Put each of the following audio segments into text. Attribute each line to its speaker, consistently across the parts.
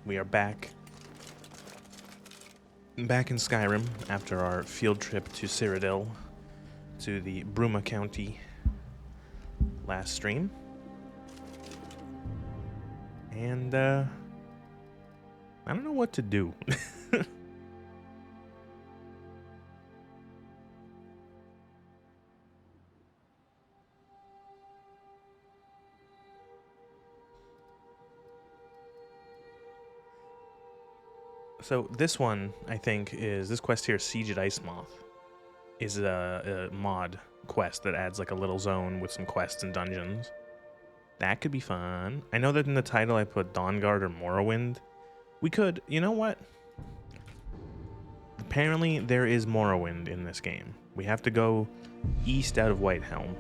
Speaker 1: We are back in Skyrim after our field trip to Cyrodiil, to the Bruma County last stream. And, I don't know what to do. So this one, I think, is this quest here, Siege at Ice Moth, is a mod quest that adds like a little zone with some quests and dungeons. That could be fun. I know that in the title I put Dawnguard or Morrowind. We could, you know what? Apparently there is Morrowind in this game. We have to go east out of Windhelm.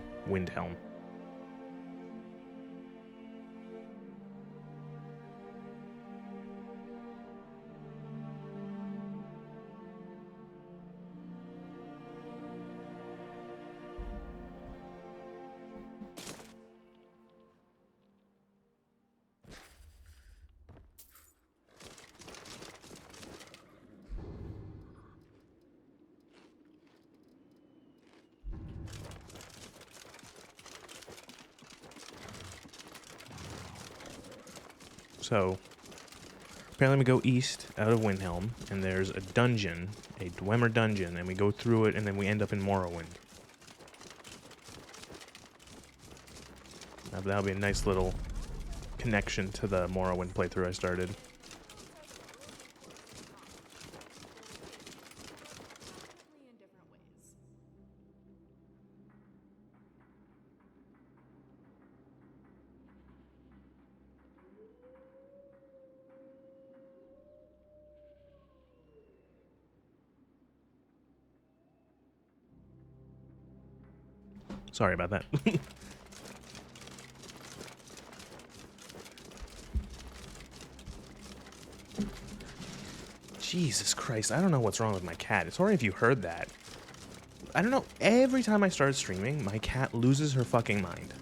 Speaker 1: So, apparently we go east out of Windhelm, and there's a dungeon, a Dwemer dungeon, and we go through it, and then we end up in Morrowind. Now, that'll be a nice little connection to the Morrowind playthrough I started. Sorry about that. Jesus Christ, I don't know what's wrong with my cat. Sorry if you heard that. I don't know, every time I start streaming, my cat loses her fucking mind.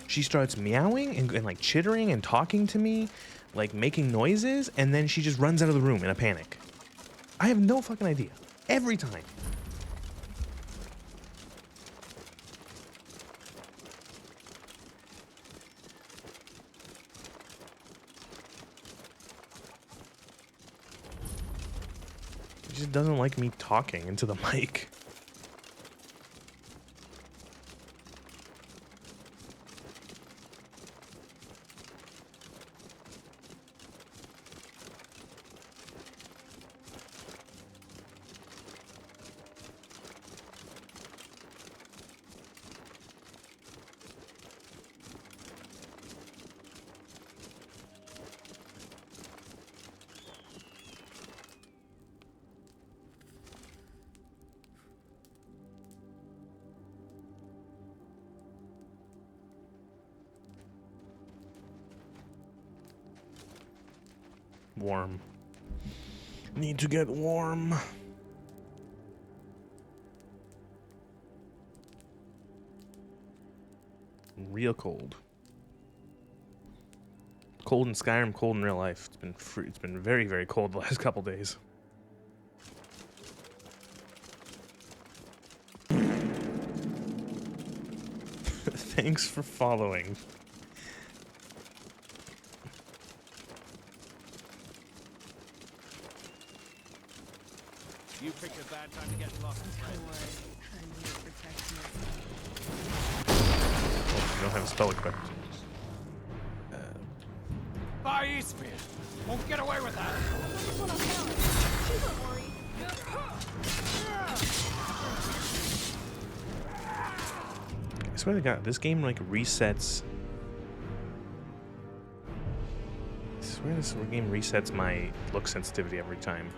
Speaker 1: She starts meowing and like chittering and talking to me, like making noises, and then she just runs out of the room in a panic. I have no fucking idea. Every time. Just doesn't like me talking into the mic. Warm. Need to get warm. Real cold. Cold in Skyrim, cold in real life. It's been very, very cold the last couple days. Thanks for following.
Speaker 2: You picked a bad time to get lost.
Speaker 3: Don't worry, I'm here to protect you.
Speaker 1: Oh, you don't have a spell equipped.
Speaker 2: By Eastfield! Won't get away with that!
Speaker 3: Don't worry.
Speaker 1: I swear to God, this game like resets. I swear this game resets my look sensitivity every time.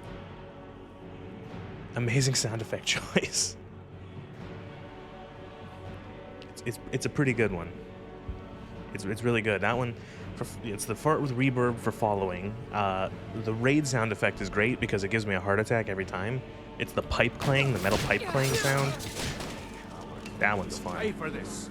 Speaker 1: Amazing sound effect choice. It's a pretty good one. It's really good. That one, it's the fart with reverb for following. The raid sound effect is great because it gives me a heart attack every time. It's the pipe clang, the metal pipe clang sound. That one's fun.
Speaker 2: Pay for this.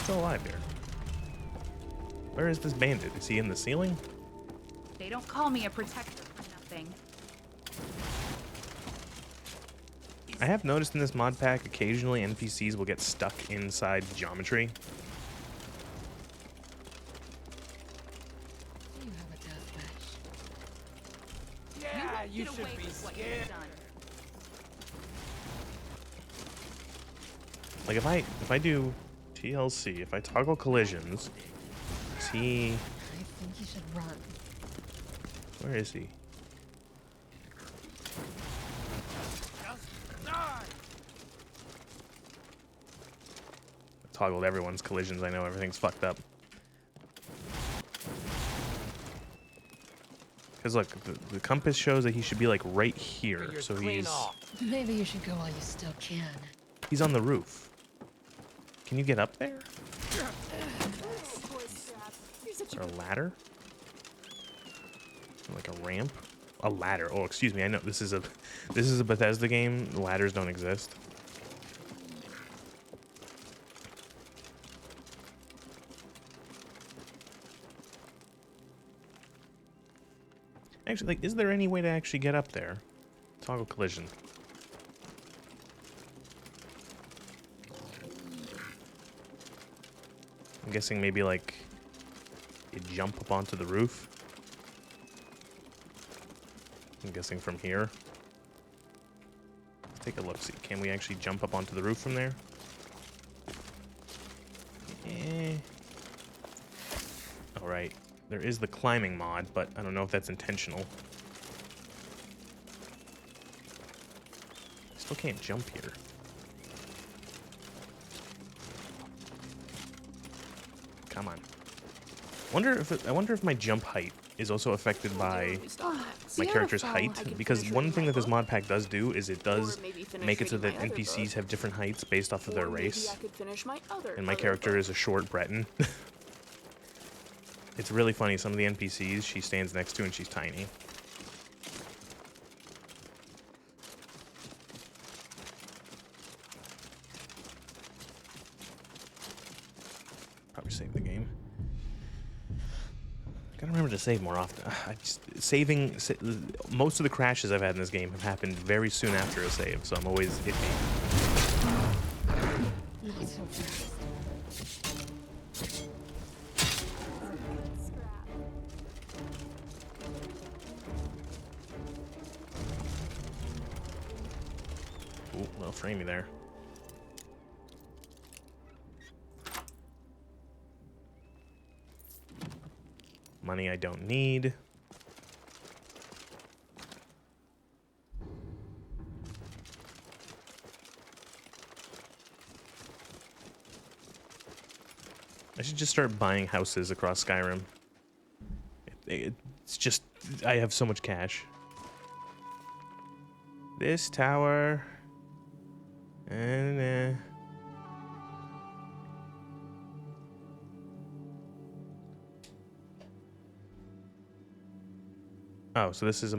Speaker 1: Still alive here. Where is this bandit? Is he in the ceiling?
Speaker 4: They don't call me a protector for nothing.
Speaker 1: I have noticed in this mod pack, occasionally NPCs will get stuck inside geometry.
Speaker 3: You have a death wish.
Speaker 2: Yeah, you
Speaker 4: Get
Speaker 2: should
Speaker 4: away
Speaker 2: be
Speaker 4: with what you've
Speaker 2: scared.
Speaker 4: done.
Speaker 1: Like if I do TLC, if I toggle collisions, is he?
Speaker 3: I think you should run.
Speaker 1: Where is he?
Speaker 2: Just die.
Speaker 1: Toggled everyone's collisions. I know everything's fucked up. Because look, the compass shows that he should be like right here.
Speaker 2: Fingers
Speaker 1: So
Speaker 2: clean
Speaker 1: he's
Speaker 2: off.
Speaker 3: Maybe you should go while you still can.
Speaker 1: he's on the roof. Can you get up there? Is there a ladder? Like a ramp? A ladder. Oh, excuse me. I know this is a Bethesda game. Ladders don't exist. Actually, like, is there any way to actually get up there? Toggle collision. I'm guessing maybe like you jump up onto the roof. I'm guessing from here. Let's take a look. See, can we actually jump up onto the roof from there? All right. There is the climbing mod, but I don't know if that's intentional. Still can't jump here. Come on. I wonder if my jump height is also affected by my character's height, because one thing that this mod pack does do is it does make it so that NPCs have different heights based off of their race. And my character is a short Breton. It's really funny. Some of the NPCs she stands next to and she's tiny. Probably save the game. Gotta remember to save more often. Most of the crashes I've had in this game have happened very soon after a save, so I'm always iffy.
Speaker 3: Not so fast.
Speaker 1: Ooh, well, frame me there. Money I don't need. I should just start buying houses across Skyrim. It's just, I have so much cash. This tower. And oh, so this is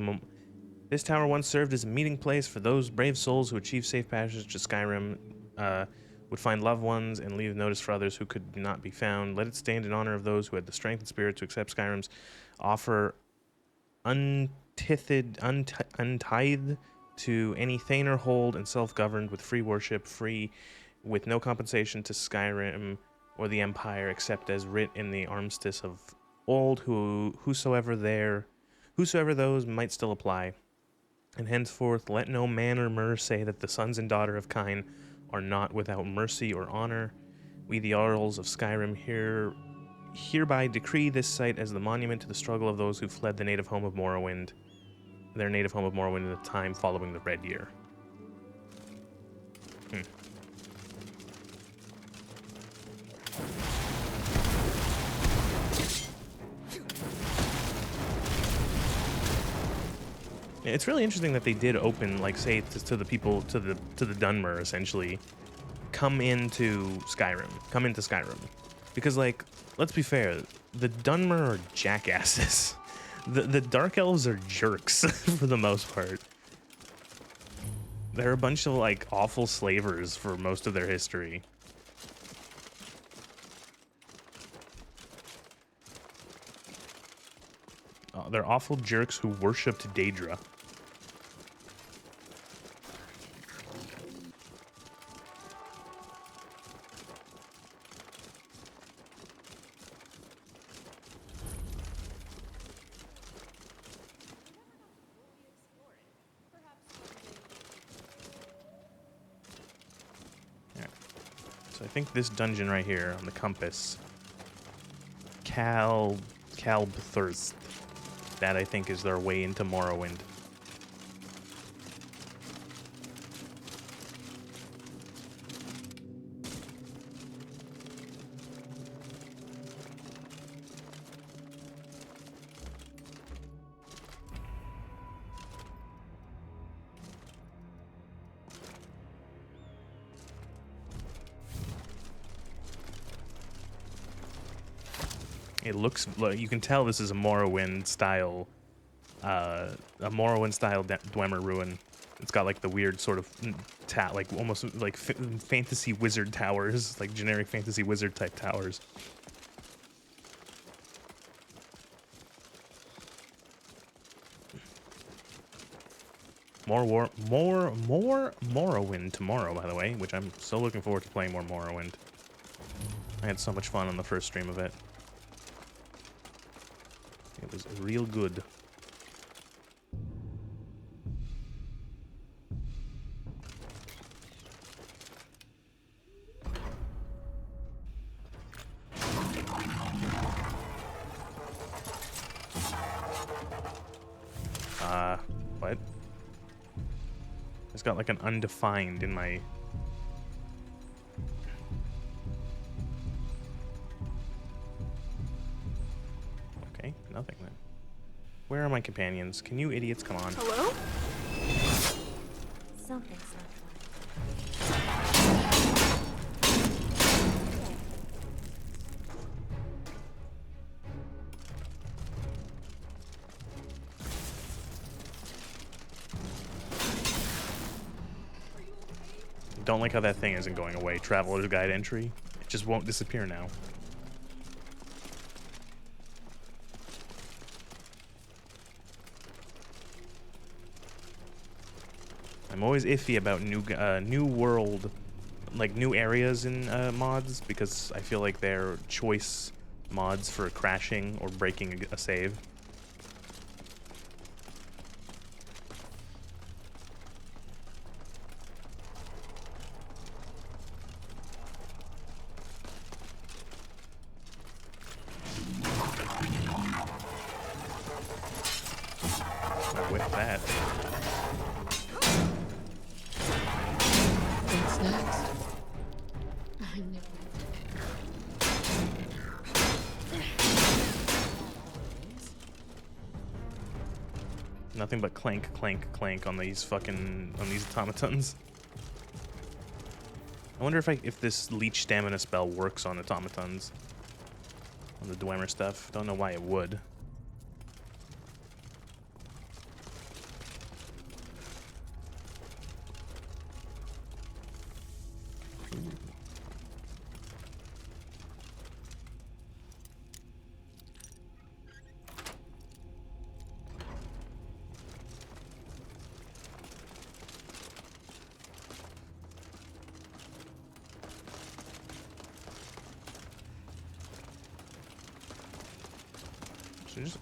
Speaker 1: this tower once served as a meeting place for those brave souls who achieve safe passage to Skyrim, would find loved ones and leave notice for others who could not be found. Let it stand in honor of those who had the strength and spirit to accept Skyrim's offer untithed to any thane or hold and self-governed with free worship, free with no compensation to Skyrim or the Empire, except as writ in the armistice of old, whosoever those might still apply. And henceforth let no man or mer say that the sons and daughter of Kine are not without mercy or honor. We the Jarls of Skyrim hereby decree this site as the monument to the struggle of those who fled the native home of Morrowind, their native home of Morrowind in the time following the Red Year. It's really interesting that they did open, like, say to the people, to the Dunmer, essentially, come into Skyrim, because, like, let's be fair, the Dunmer are jackasses. The Dark Elves are jerks for the most part. They're a bunch of, like, awful slavers for most of their history. they're awful jerks who worshipped Daedra. So I think this dungeon right here on the compass, Kalbthurst, that I think is their way into Morrowind. It looks, you can tell this is a Morrowind style Dwemer ruin. It's got like the weird sort of like almost like fantasy wizard towers, like generic fantasy wizard type towers. More Morrowind tomorrow, by the way, which I'm so looking forward to playing more Morrowind. I had so much fun on the first stream of it. It was real good. What? It's got like an undefined in my... Okay, nothing then. Where are my companions? Can you idiots come on?
Speaker 5: Hello? Something's not
Speaker 1: Don't like how that thing isn't going away. Traveler's Guide entry. It just won't disappear now. I'm always iffy about new world, like new areas in mods, because I feel like they're choice mods for crashing or breaking a save. With that.
Speaker 3: What's next? I knew it.
Speaker 1: Nothing but clank, clank, clank on these automatons. I wonder if this leech stamina spell works on automatons. On the Dwemer stuff. Don't know why it would.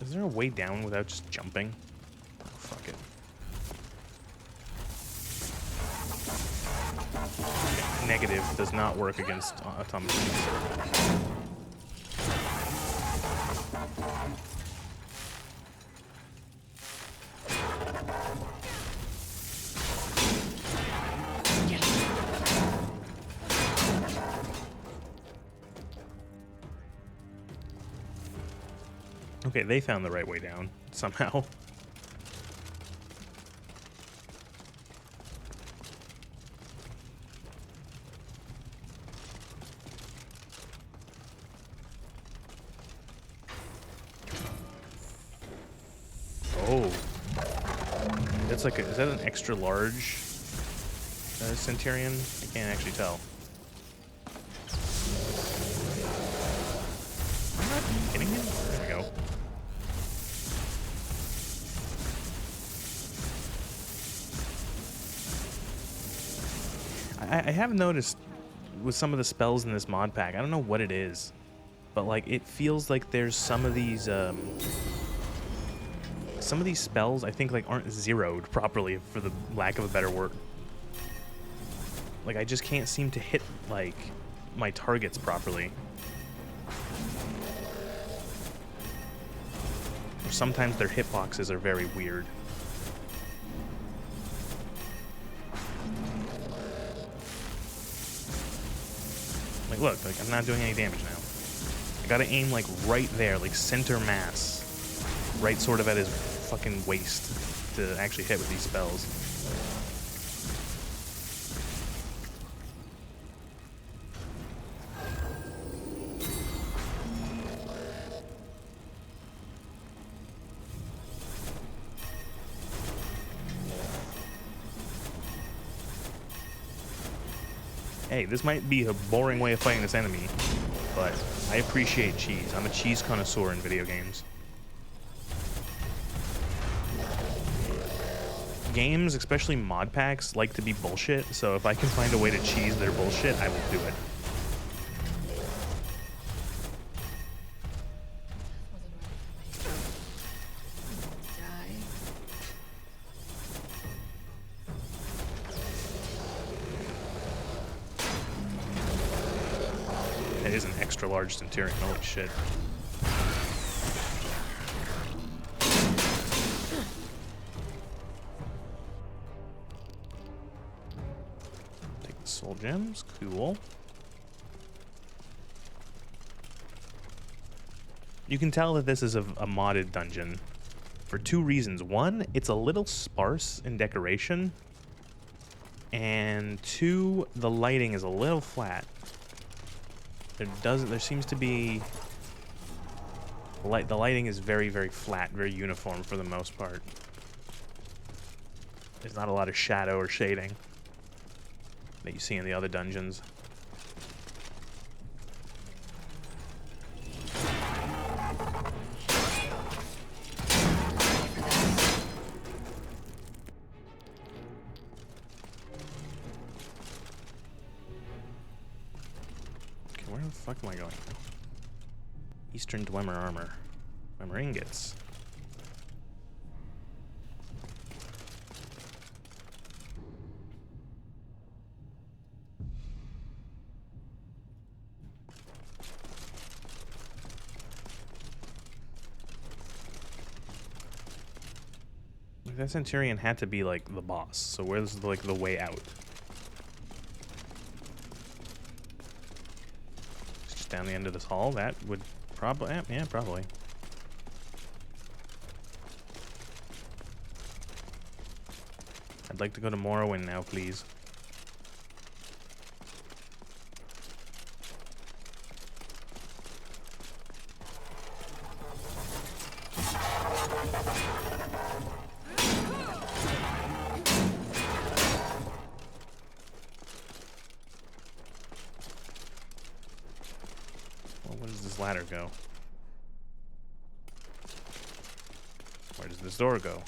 Speaker 1: Is there a way down without just jumping? Oh, fuck it. Okay, negative does not work against automatons. Okay, they found the right way down, somehow. Oh. That's like is that an extra large Centurion? I can't actually tell. I'm not hitting him? There we go. I have noticed with some of the spells in this mod pack, I don't know what it is, but like it feels like there's some of these spells I think like aren't zeroed properly, for the lack of a better word. Like I just can't seem to hit like my targets properly. Or sometimes their hitboxes are very weird. Like look, like I'm not doing any damage now. I gotta aim like right there, like center mass. Right sort of at his fucking waist to actually hit with these spells. Hey, this might be a boring way of fighting this enemy, but I appreciate cheese. I'm a cheese connoisseur in video games. Games, especially mod packs, like to be bullshit, so if I can find a way to cheese their bullshit, I will do it.
Speaker 3: Die.
Speaker 1: It is an extra large Centurion, holy shit. Take the soul gems, cool. You can tell that this is a modded dungeon for two reasons. One, it's a little sparse in decoration, and two, the lighting is a little flat. There seems to be the lighting is very, very flat, very uniform for the most part. There's not a lot of shadow or shading that you see in the other dungeons. Where the fuck am I going now? Eastern Dwemer armor. Dwemer ingots. Like, that Centurion had to be like the boss, so where's like the way out? Down the end of this hall, that would probably, yeah, probably. I'd like to go to Morrowind now, please. Ladder go? Where does this door go?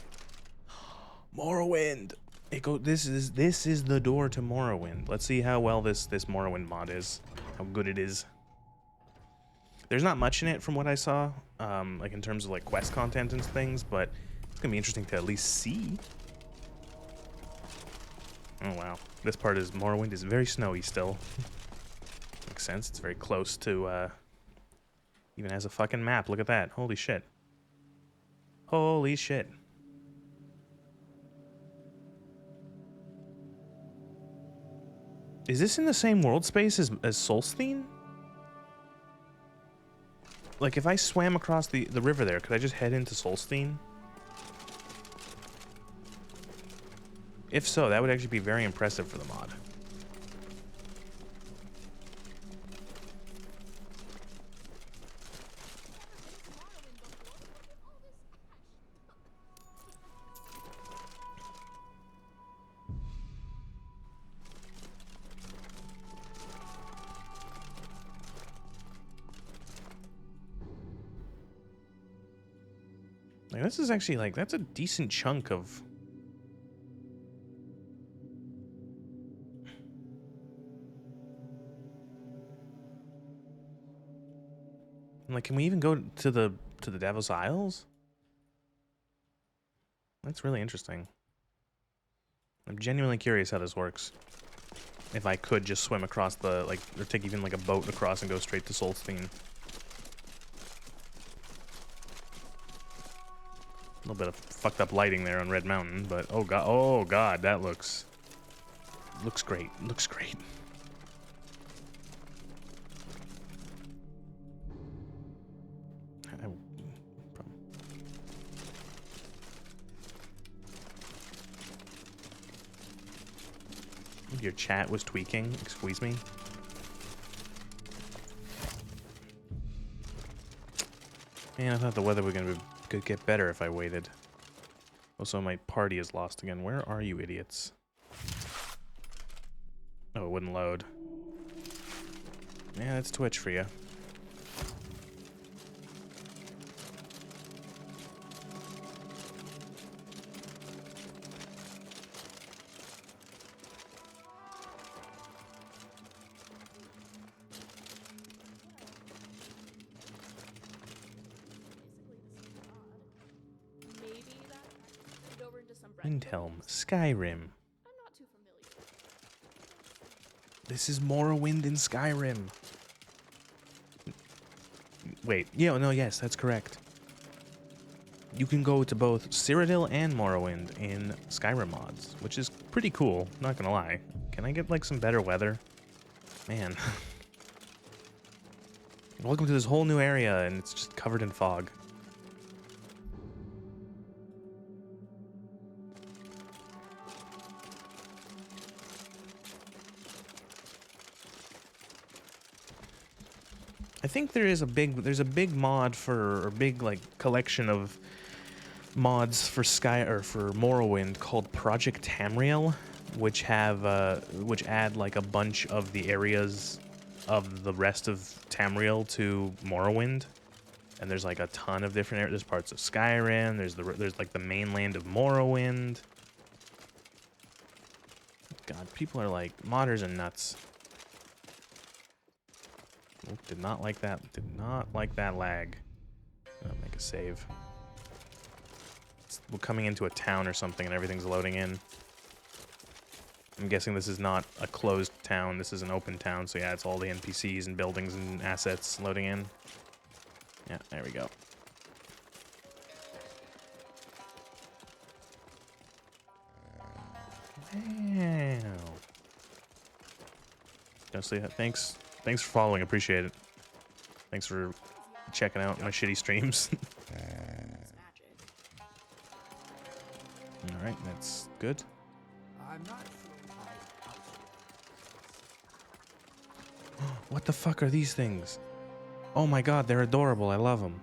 Speaker 1: Morrowind. It go. This is the door to Morrowind. Let's see how well this Morrowind mod is. How good it is. There's not much in it from what I saw, like in terms of like quest content and things, but it's gonna be interesting to at least see. Oh wow, this part is Morrowind is very snowy still. Makes sense. It's very close to. Even has a fucking map. Look at that. Holy shit. Holy shit. Is this in the same world space as Solstheim? Like, if I swam across the river there, could I just head into Solstheim? If so, that would actually be very impressive for the mod. Like, this is actually, like, that's a decent chunk of... I'm like, can we even go to the Devil's Isles? That's really interesting. I'm genuinely curious how this works. If I could just swim across the, like, or take even like a boat across and go straight to Solstheim. A little bit of fucked up lighting there on Red Mountain, but oh god, that looks great. Looks great. Your chat was tweaking. Excuse me. Man, I thought the weather was could get better if I waited. Also, my party is lost again. Where are you, idiots? Oh, it wouldn't load. Yeah, that's Twitch for you. Windhelm, Skyrim.
Speaker 3: I'm not too familiar.
Speaker 1: This is Morrowind in Skyrim. Wait, yeah, no, yes, that's correct. You can go to both Cyrodiil and Morrowind in Skyrim mods, which is pretty cool, not gonna lie. Can I get, like, some better weather? Man. Welcome to this whole new area, and it's just covered in fog. I think there's a big mod for, or big like collection of mods for for Morrowind called Project Tamriel, which add like a bunch of the areas of the rest of Tamriel to Morrowind. And there's like a ton of different areas. There's parts of Skyrim. There's like the mainland of Morrowind. God, people are like, modders are nuts. Oh, did not like that. Did not like that lag. I'll make a save. We're coming into a town or something and everything's loading in. I'm guessing this is not a closed town. This is an open town. So yeah, it's all the NPCs and buildings and assets loading in. Yeah, there we go. Wow. Honestly, thanks for following. Appreciate it. Thanks for checking out my shitty streams. All right, that's good.
Speaker 2: I'm not
Speaker 1: What the fuck are these things? Oh my god, they're adorable. I love them.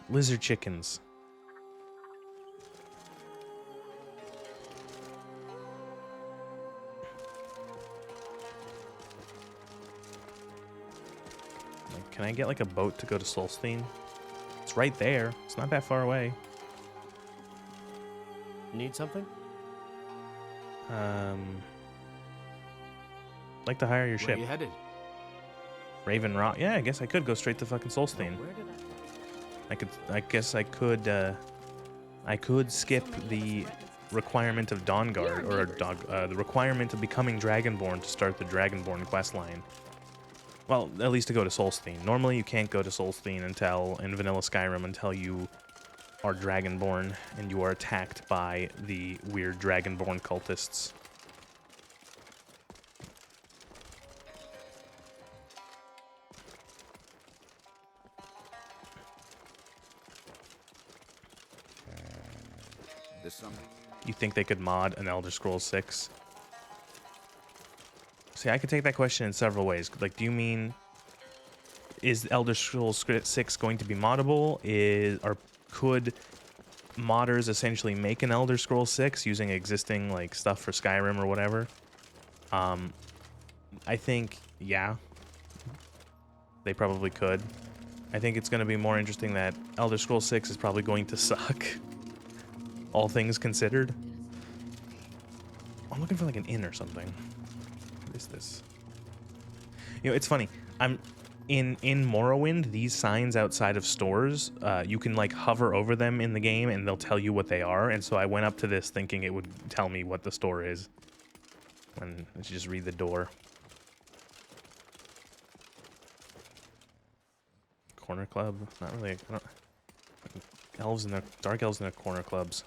Speaker 1: Lizard chickens. Can I get like a boat to go to Solstheim? It's right there. It's not that far away.
Speaker 5: Need something?
Speaker 1: Like to hire your
Speaker 5: Where
Speaker 1: ship.
Speaker 5: are you headed?
Speaker 1: Raven Rock. Yeah, I guess I could go straight to fucking Solstheim.
Speaker 5: Where did
Speaker 1: I guess I could skip the requirement of Dawnguard, or the requirement of becoming Dragonborn to start the Dragonborn questline. Well, at least to go to Solstheim. Normally you can't go to Solstheim in Vanilla Skyrim until you are Dragonborn and you are attacked by the weird Dragonborn cultists. You think they could mod an Elder Scrolls 6? See, I could take that question in several ways. Like, do you mean, is Elder Scrolls 6 going to be moddable? Or could modders essentially make an Elder Scrolls 6 using existing like stuff for Skyrim or whatever? I think, yeah, they probably could. I think it's going to be more interesting that Elder Scrolls 6 is probably going to suck. All things considered. I'm looking for like an inn or something. What is this? You know, it's funny. I'm in Morrowind, these signs outside of stores, you can like hover over them in the game and they'll tell you what they are. And so I went up to this thinking it would tell me what the store is. And let's just read the door. Corner club? Not really. I don't, elves in their dark elves in their corner clubs.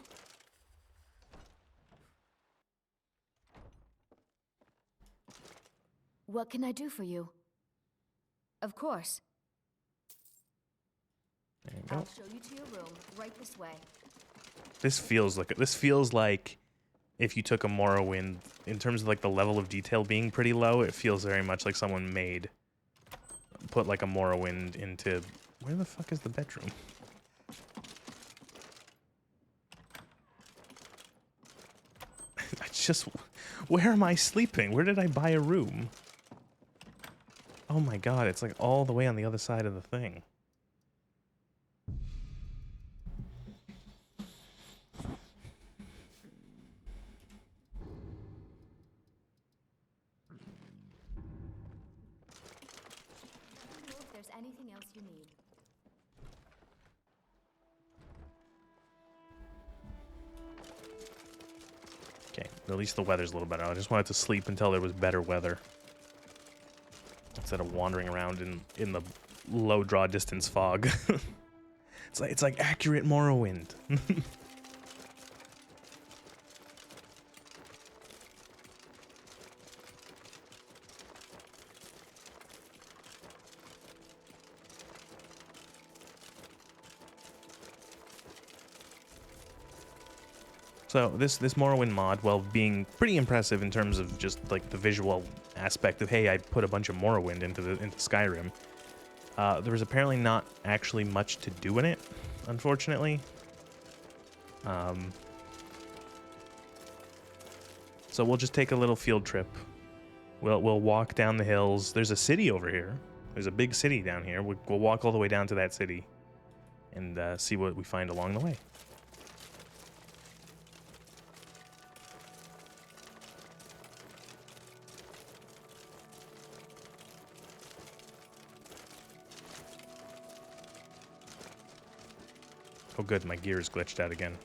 Speaker 5: What can I do for you? Of course.
Speaker 1: There you go.
Speaker 5: I'll show you to your room, right this way.
Speaker 1: This feels like if you took a Morrowind, in terms of like the level of detail being pretty low, it feels very much like someone put like a Morrowind into, where the fuck is the bedroom? Where am I sleeping? Where did I buy a room? Oh my god, it's like all the way on the other side of the thing.
Speaker 5: If there's anything else you need.
Speaker 1: Okay, at least the weather's a little better. I just wanted to sleep until there was better weather, instead of wandering around in the low draw distance fog. It's like accurate Morrowind. So this Morrowind mod, while being pretty impressive in terms of just like the visual aspect of, hey, I put a bunch of Morrowind into Skyrim, there was apparently not actually much to do in it, unfortunately. So we'll just take a little field trip. We'll walk down the hills. There's a city over here. There's a big city down here. We'll walk all the way down to that city and see what we find along the way. Oh good, my gear is glitched out again.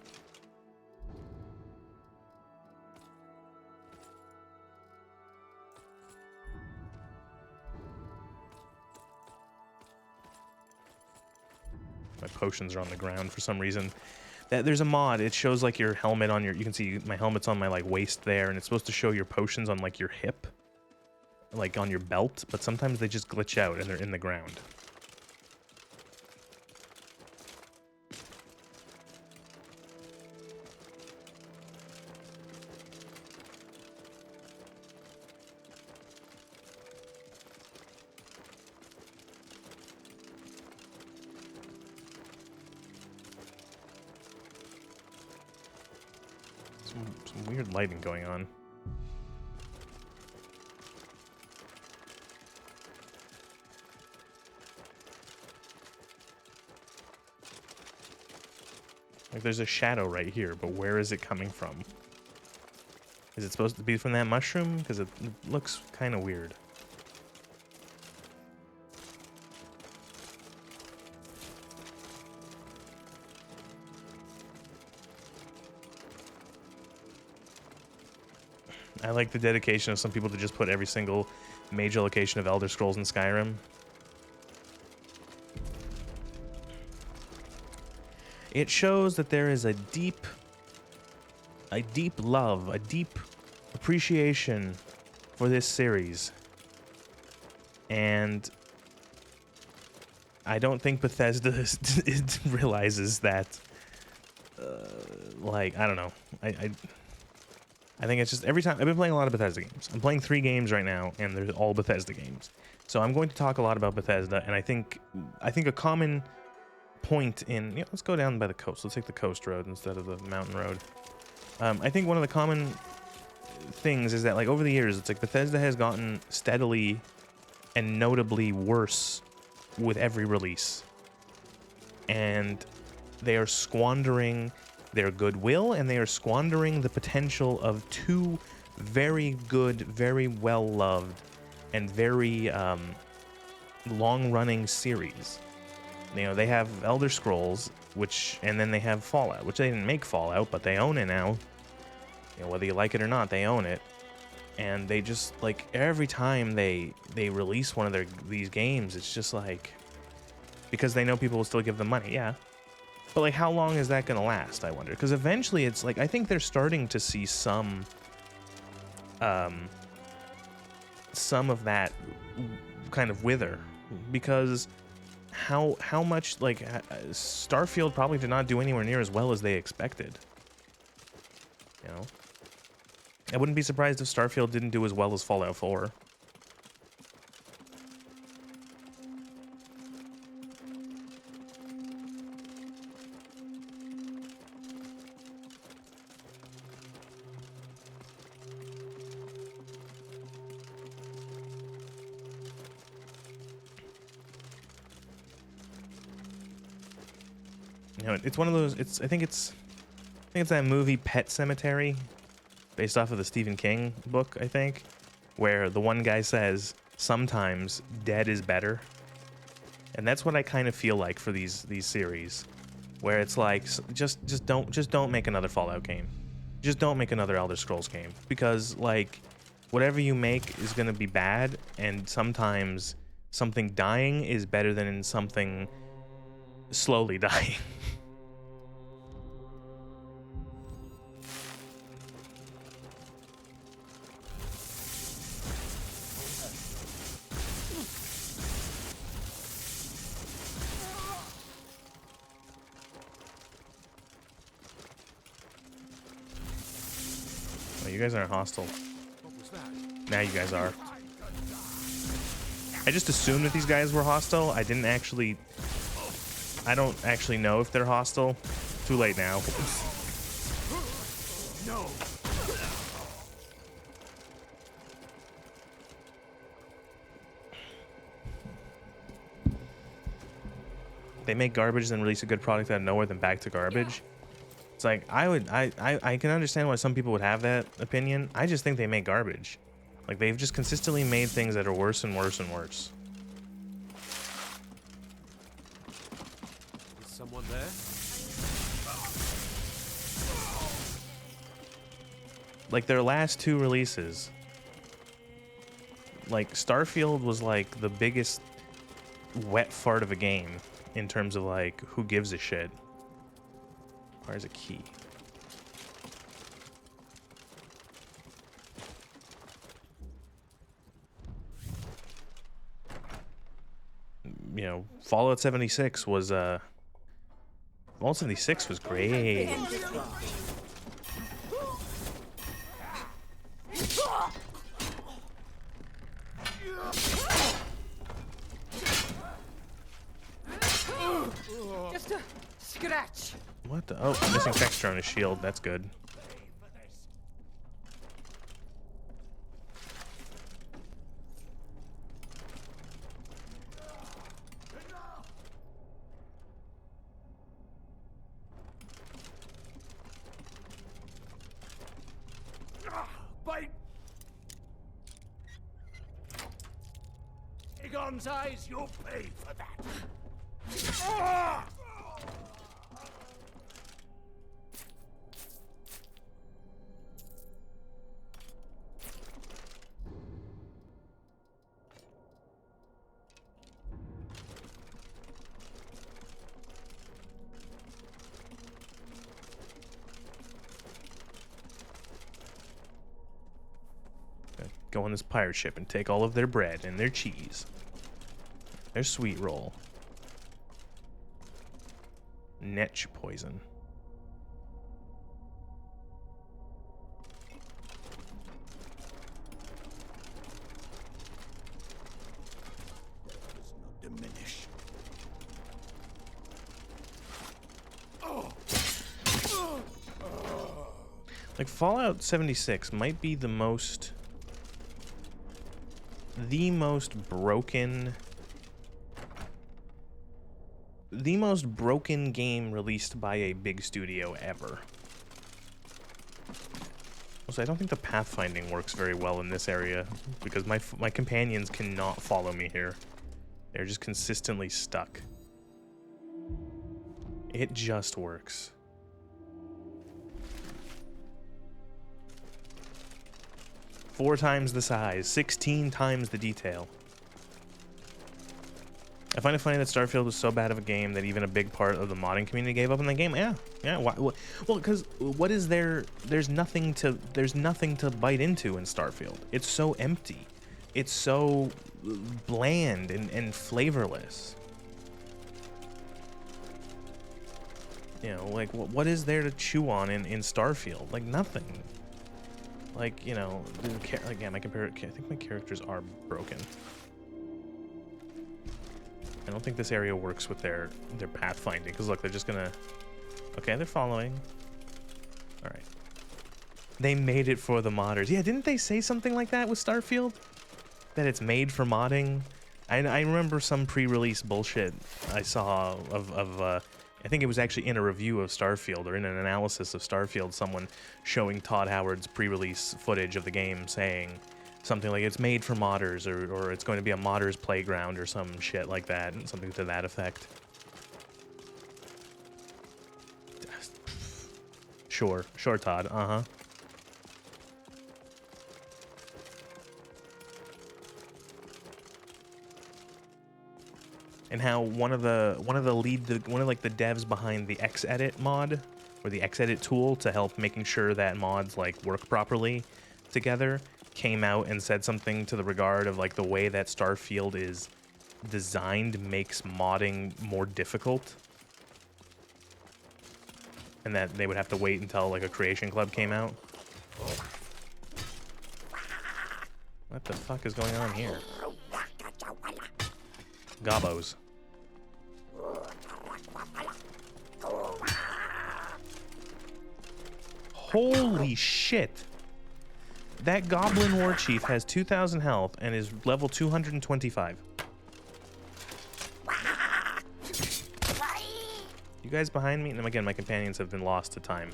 Speaker 1: My potions are on the ground for some reason. There's a mod, it shows like your helmet on your, you can see my helmet's on my like waist there, and it's supposed to show your potions on like your hip, like on your belt, but sometimes they just glitch out and they're in the ground. Some weird lighting going on. Like there's a shadow right here, but where is it coming from? Is it supposed to be from that mushroom? Because it looks kind of weird. I like the dedication of some people to just put every single major location of Elder Scrolls in Skyrim. It shows that there is a deep love, a deep appreciation for this series. And I don't think Bethesda realizes that, like, I don't know. I think it's just every time I've been playing a lot of Bethesda games. I'm playing 3 games right now, and they're all Bethesda games. So I'm going to talk a lot about Bethesda, and I think a common point in, you know, let's go down by the coast. Let's take the coast road instead of the mountain road. I think one of the common things is that, like, over the years, it's like Bethesda has gotten steadily and notably worse with every release, and they are squandering their goodwill, and they are squandering the potential of 2 very good, very well loved, and very long-running series. You know, they have Elder Scrolls, and then they have Fallout, which they didn't make Fallout, but they own it now. You know, whether you like it or not, they own it. And they just, like, every time they release one of these games, it's just like, because they know people will still give them money, yeah. But, like, how long is that going to last, I wonder? Because eventually it's like, I think they're starting to see some of that kind of wither. Because how much, like, Starfield probably did not do anywhere near as well as they expected. You know? I wouldn't be surprised if Starfield didn't do as well as Fallout 4. You know, it's one of those. I think it's that movie Pet Cemetery, based off of the Stephen King book, I think, where the one guy says, sometimes dead is better. And that's what I kind of feel like for these series, where it's like, just don't make another Fallout game. Just don't make another Elder Scrolls game, because, like, whatever you make is going to be bad, and sometimes something dying is better than something slowly dying. You guys aren't hostile. Now you guys are. I just assumed that these guys were hostile. I don't actually know if they're hostile. Too late now.
Speaker 2: No.
Speaker 1: They make garbage then release a good product out of nowhere, then back to garbage. It's like, I can understand why some people would have that opinion. I just think they make garbage. Like, they've just consistently made things that are worse and worse and worse.
Speaker 2: Is someone there?
Speaker 1: Like, their last two releases, like, Starfield was like the biggest wet fart of a game in terms of, like, who gives a shit. Where's a key? You know, Fallout 76 was Fallout 76 was great.
Speaker 3: Just a scratch.
Speaker 1: What the? Oh, missing texture on his shield. That's good.
Speaker 2: Bite! Egon's eyes, you'll pay for that.
Speaker 1: Go on this pirate ship and take all of their bread and their cheese. Their sweet roll. Netch poison.
Speaker 2: Does not diminish.
Speaker 1: Like, Fallout 76 might be the most broken game released by a big studio ever. Also, I don't think the pathfinding works very well in this area because my companions cannot follow me here. They're just consistently stuck. It just works. Four times the size, 16 times the detail. I find it funny that Starfield was so bad of a game that even a big part of the modding community gave up on the game. Yeah. Why, well, because what is there? There's nothing to bite into in Starfield. It's so empty. It's so bland and flavorless. You know, like what is there to chew on in Starfield? Like nothing. Like, you know, like, yeah, I think my characters are broken. I don't think this area works with their pathfinding, because look, they're just gonna... Okay, they're following. All right. They made it for the modders. Yeah, didn't they say something like that with Starfield? That it's made for modding? I remember some pre-release bullshit I saw of I think it was actually in a review of Starfield, or in an analysis of Starfield, someone showing Todd Howard's pre-release footage of the game saying something like it's made for modders, or it's going to be a modders playground or some shit like that, and something to that effect. Sure, Todd, uh-huh. And how one of the devs behind the Xedit mod, or the Xedit tool to help making sure that mods like work properly together, came out and said something to the regard of like the way that Starfield is designed makes modding more difficult, and that they would have to wait until like a creation club came out. What the fuck is going on here? Gobbos. Holy shit. That Goblin War Chief has 2,000 health and is level 225. You guys behind me? And again, my companions have been lost to time.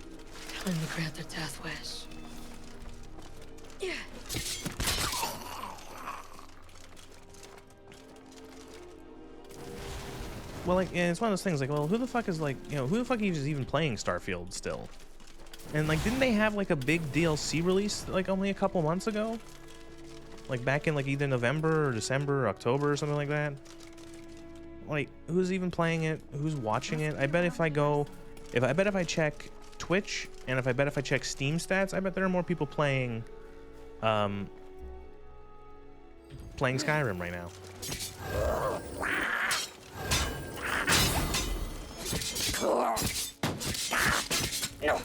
Speaker 3: Tell him to grant their death wish. Yeah.
Speaker 1: Well, like, yeah, it's one of those things, like, well, who the fuck is, like, you know, who the fuck is even playing Starfield still? And, like, didn't they have, like, a big DLC release, like, only a couple months ago? Like, back in, like, either November or December or October or something like that? Like, who's even playing it? Who's watching it? I bet if I go... if I check Twitch, and if I check Steam stats, I bet there are more people playing... playing Skyrim right now.
Speaker 3: No.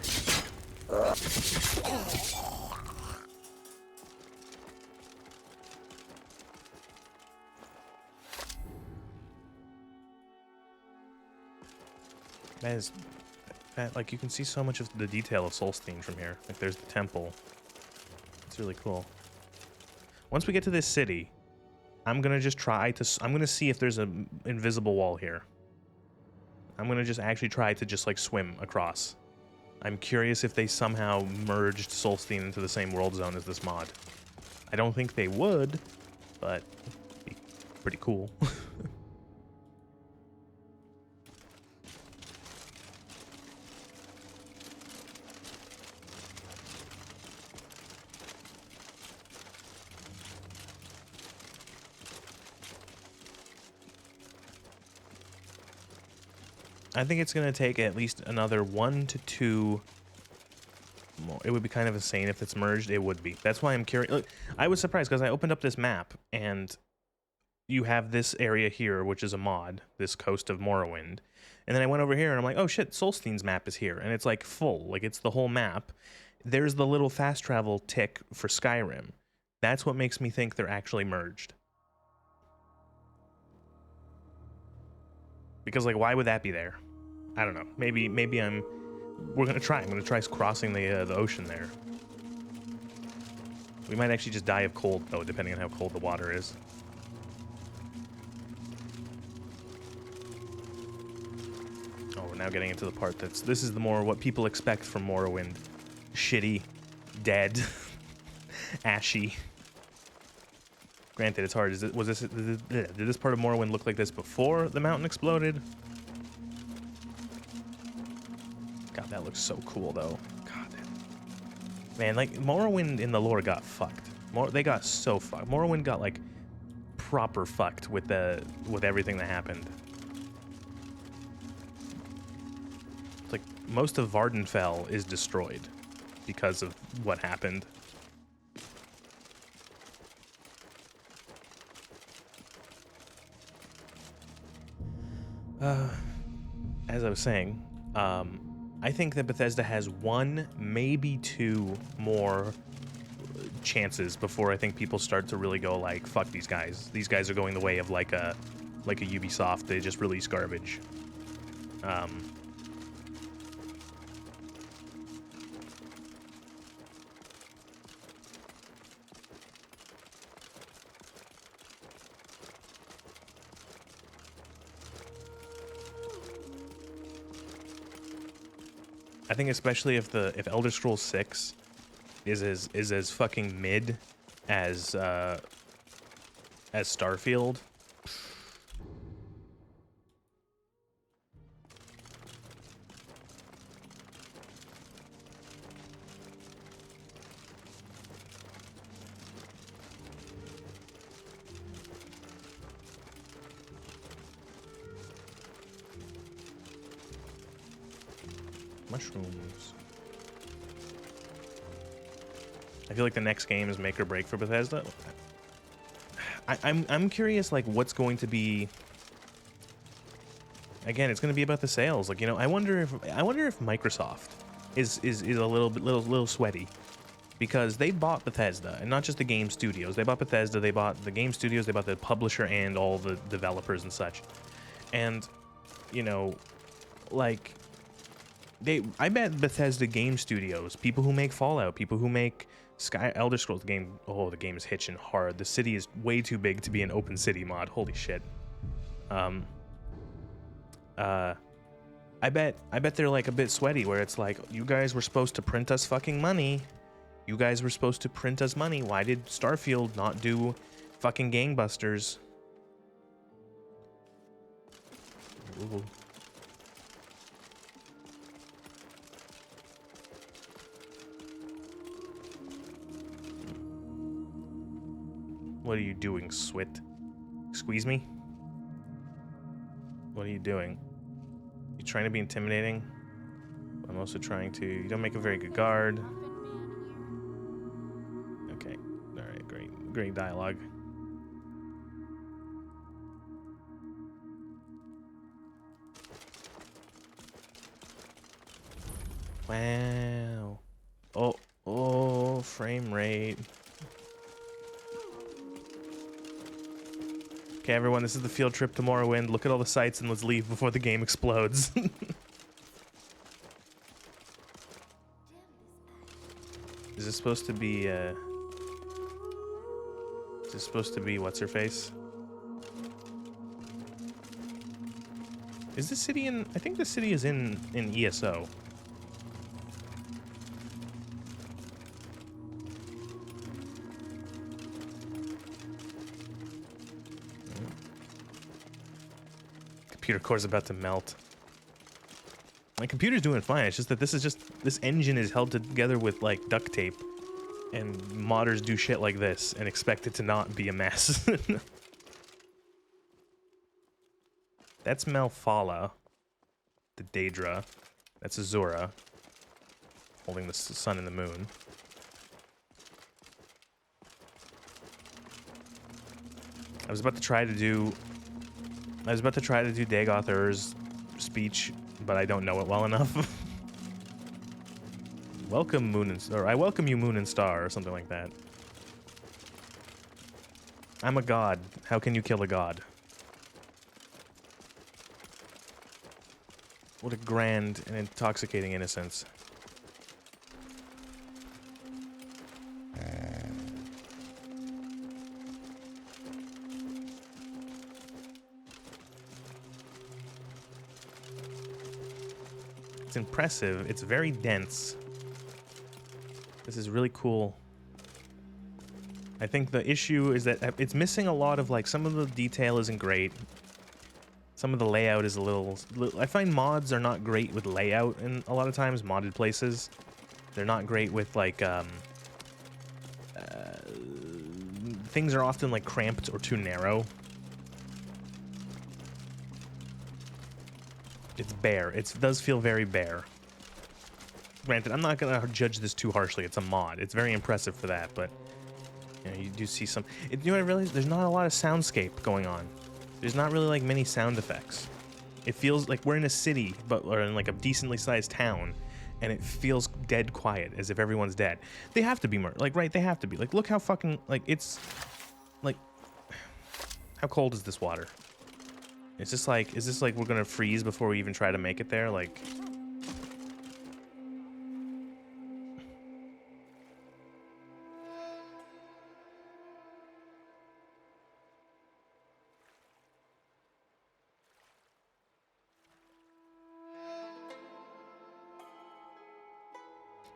Speaker 1: That, like, you can see so much of the detail of Solstheim from here. Like, there's the temple. It's really cool. Once we get to this city, I'm gonna just try to... I'm gonna see if there's an invisible wall here. I'm gonna just actually try to just, like, swim across. I'm curious if they somehow merged Solstheim into the same world zone as this mod. I don't think they would, but it'd be pretty cool. I think it's going to take at least another 1 to 2 more. It would be kind of insane if it's merged. It would be. That's why I'm curious. Look, I was surprised because I opened up this map and you have this area here, which is a mod, this coast of Morrowind. And then I went over here and I'm like, oh shit, Solstheim's map is here. And it's like full, like it's the whole map. There's the little fast travel tick for Skyrim. That's what makes me think they're actually merged. Because, like, why would that be there? I don't know. Maybe we're gonna try. I'm gonna try crossing the ocean there. We might actually just die of cold, though, depending on how cold the water is. Oh, we're now getting into the part that's... This is the more what people expect from Morrowind. Shitty, dead, ashy. Granted, it's hard. Did this part of Morrowind look like this before the mountain exploded? God, that looks so cool, though. God, man, like Morrowind in the lore got fucked. They got so fucked. Morrowind got like proper fucked with everything that happened. It's like most of Vardenfell is destroyed because of what happened. As I was saying, I think that Bethesda has one, maybe two more chances before I think people start to really go like, fuck these guys. These guys are going the way of like a Ubisoft. They just release garbage. I think especially if Elder Scrolls 6 is as fucking mid as Starfield. Mushrooms. I feel like the next game is make or break for Bethesda. I'm curious, like, what's going to be. Again, it's going to be about the sales. Like, you know, I wonder if Microsoft is a little sweaty, because they bought Bethesda, and not just the game studios. They bought Bethesda, they bought the game studios, they bought the publisher and all the developers and such. And, you know, like, I bet Bethesda game studios, people who make Fallout, people who make Elder Scrolls, the game is hitching hard. The city is way too big to be an open city mod. Holy shit. I bet they're like a bit sweaty, where it's like, you guys were supposed to print us fucking money. You guys were supposed to print us money. Why did Starfield not do fucking gangbusters? Ooh. What are you doing, Swit? Squeeze me? What are you doing? You trying to be intimidating? I'm also trying to... You don't make a very good guard. Okay. Alright, great. Great dialogue. Wow. Oh, frame rate. Okay, everyone, this is the field trip to Morrowind. Look at all the sights and let's leave before the game explodes. Is this supposed to be, is this supposed to be what's-her-face? Is this city in... I think the city is in ESO. Computer core's about to melt. My computer's doing fine. It's just that this engine is held together with like duct tape, and modders do shit like this and expect it to not be a mess. That's Malfala, the Daedra. That's Azura, holding the sun and the moon. I was about to try to do Dagoth Ur's speech, but I don't know it well enough. Welcome, Moon and... Or I welcome you, Moon and Star, or something like that. I'm a god. How can you kill a god? What a grand and intoxicating innocence. It's impressive. It's very dense. This is really cool. I think the issue is that it's missing a lot of, like, some of the detail isn't great. Some of the layout is a little... I find mods are not great with layout, and a lot of times, modded places. They're not great with, like, things are often, like, cramped or too narrow. It's bare. It does feel very bare. Granted, I'm not going to judge this too harshly. It's a mod. It's very impressive for that, but... You know, you do see some... You know what I realized? There's not a lot of soundscape going on. There's not really, like, many sound effects. It feels like we're in a city, or in, like, a decently sized town, and it feels dead quiet, as if everyone's dead. They have to be like, right, they have to be. Like, look how fucking, like, it's... Like... How cold is this water? Is this like we're gonna freeze before we even try to make it there? Like...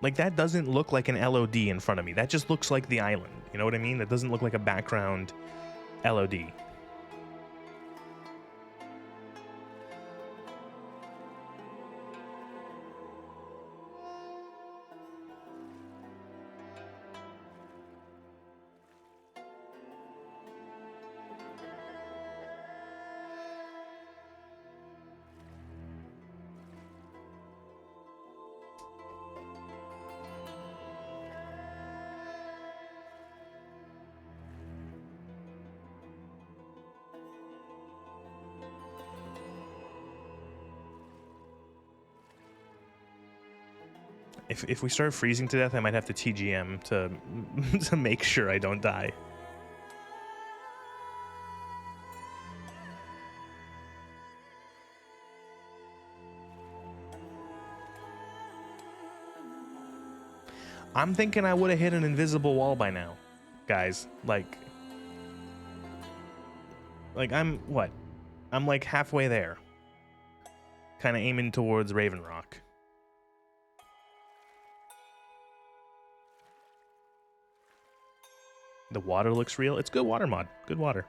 Speaker 1: Like, that doesn't look like an LOD in front of me. That just looks like the island. You know what I mean? That doesn't look like a background LOD. If we start freezing to death, I might have to TGM to make sure I don't die. I'm thinking I would have hit an invisible wall by now, guys. Like I'm what? I'm like halfway there. Kind of aiming towards Raven Rock. The water looks real. It's good water mod. Good water.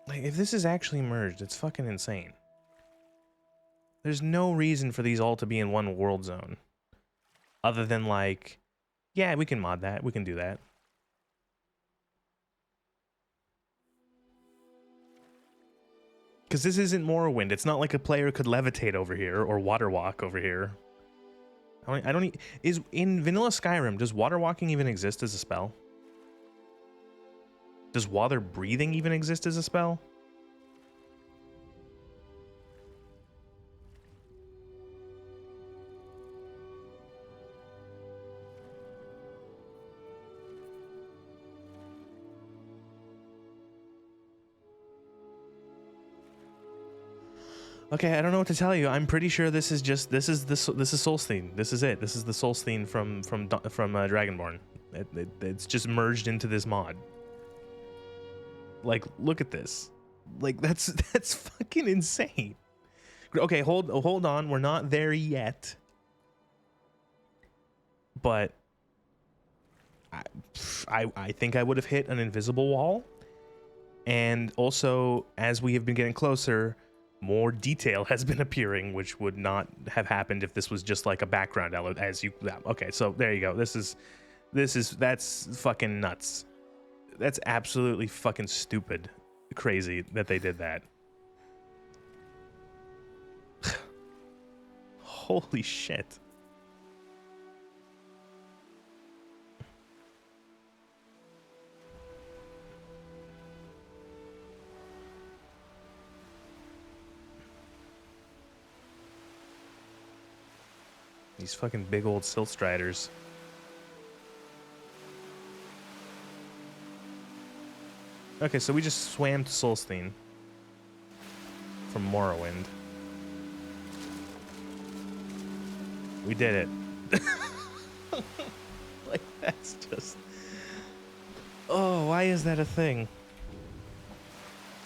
Speaker 1: Like, if this is actually merged, it's fucking insane. There's no reason for these all to be in one world zone. Other than, like... Yeah, we can mod that. We can do that. Because this isn't Morrowind. It's not like a player could levitate over here or water walk over here. I don't is in vanilla Skyrim, does water walking even exist as a spell? Does water breathing even exist as a spell? Okay, I don't know what to tell you. I'm pretty sure this is Solstheim. This is it. This is the Solstheim from Dragonborn. It's just merged into this mod. Like, look at this. Like, that's fucking insane. Okay, hold on. We're not there yet. But I think I would have hit an invisible wall. And also, as we have been getting closer, more detail has been appearing, which would not have happened if this was just like a background okay, so there you go. That's fucking nuts. That's absolutely fucking stupid, crazy that they did that. Holy shit. These fucking big old silt striders. Okay, so we just swam to Solstheim from Morrowind. We did it. Like, that's just... Oh, why is that a thing?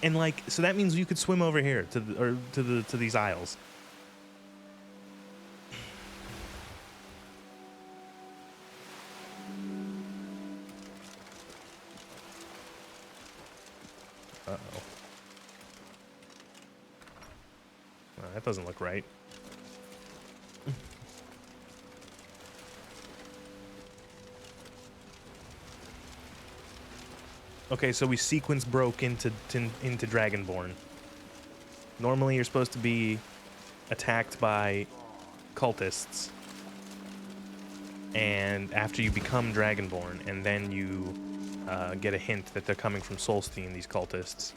Speaker 1: And like, so that means you could swim over here to these isles. Uh-oh. Well, that doesn't look right. Okay, so we sequence broke into Dragonborn. Normally, you're supposed to be attacked by cultists, and after you become Dragonborn, and then you get a hint that they're coming from Solstheim, these cultists,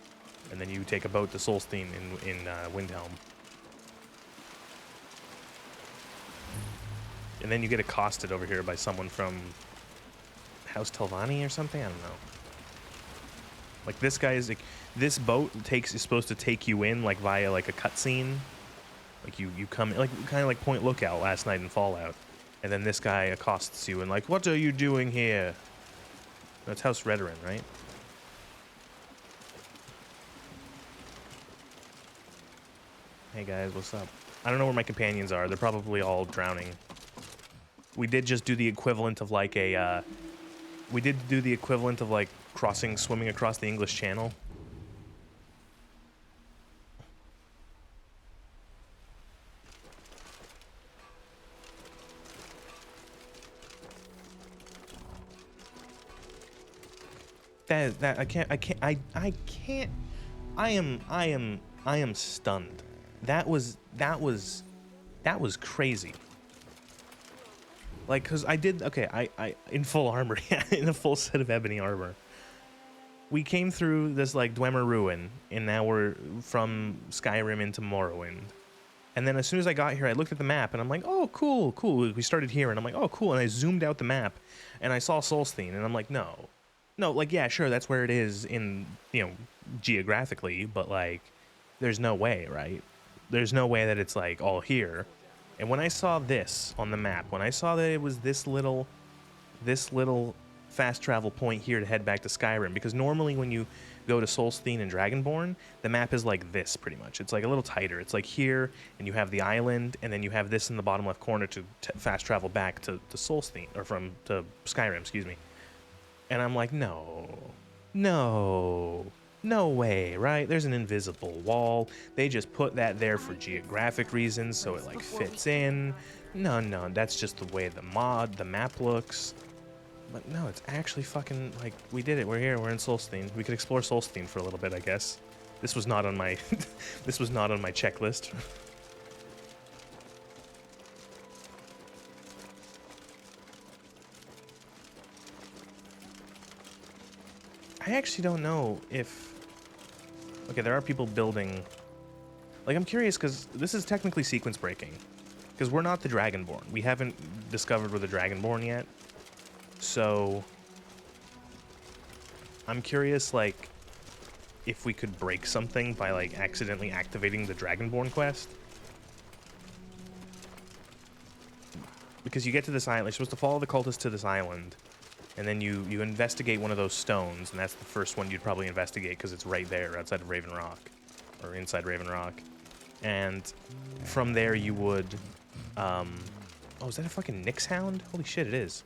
Speaker 1: and then you take a boat to Solstheim in Windhelm, and then you get accosted over here by someone from House Telvanni or something. I don't know. Like this guy is like, this boat is supposed to take you in like via like a cutscene. Like you come in, like kind of like Point Lookout last night in Fallout, and then this guy accosts you and like, what are you doing here? That's House LoreRim, right? Hey guys, what's up? I don't know where my companions are. They're probably all drowning. We did just do the equivalent of like a. We did do the equivalent of like swimming across the English Channel. I am stunned. That was crazy. Like, cause I did, okay, I in full armor, in a full set of ebony armor. We came through this like Dwemer ruin, and now we're from Skyrim into Morrowind. And then as soon as I got here, I looked at the map, and I'm like, oh, cool, cool. We started here, and I'm like, oh, cool. And I zoomed out the map, and I saw Solstheim, and I'm like, no, like, yeah, sure, that's where it is in, you know, geographically, but like, there's no way, right? There's no way that it's like all here. And when I saw this on the map, when I saw that it was this little fast travel point here to head back to Skyrim, because normally when you go to Solstheim and Dragonborn, the map is like this pretty much. It's like a little tighter. It's like here, and you have the island, and then you have this in the bottom left corner to fast travel back to Solstheim, or to Skyrim, excuse me. And I'm like, no way, right? There's an invisible wall. They just put that there for geographic reasons, so it like fits in. No, that's just the way the map looks. But no, it's actually fucking, like, we did it. We're here. We're in Solstheim. We could explore Solstheim for a little bit, I guess. This was not on my this was not on my checklist. I actually don't know if... Okay, there are people building... Like, I'm curious, because this is technically sequence breaking. Because we're not the Dragonborn. We haven't discovered we're the Dragonborn yet. So... I'm curious, like, if we could break something by, like, accidentally activating the Dragonborn quest. Because you get to this island, you're supposed to follow the cultists to this island. And then you investigate one of those stones, and that's the first one you'd probably investigate because it's right there outside of Raven Rock, or inside Raven Rock. And from there you would, oh, is that a fucking Nyx hound? Holy shit, it is.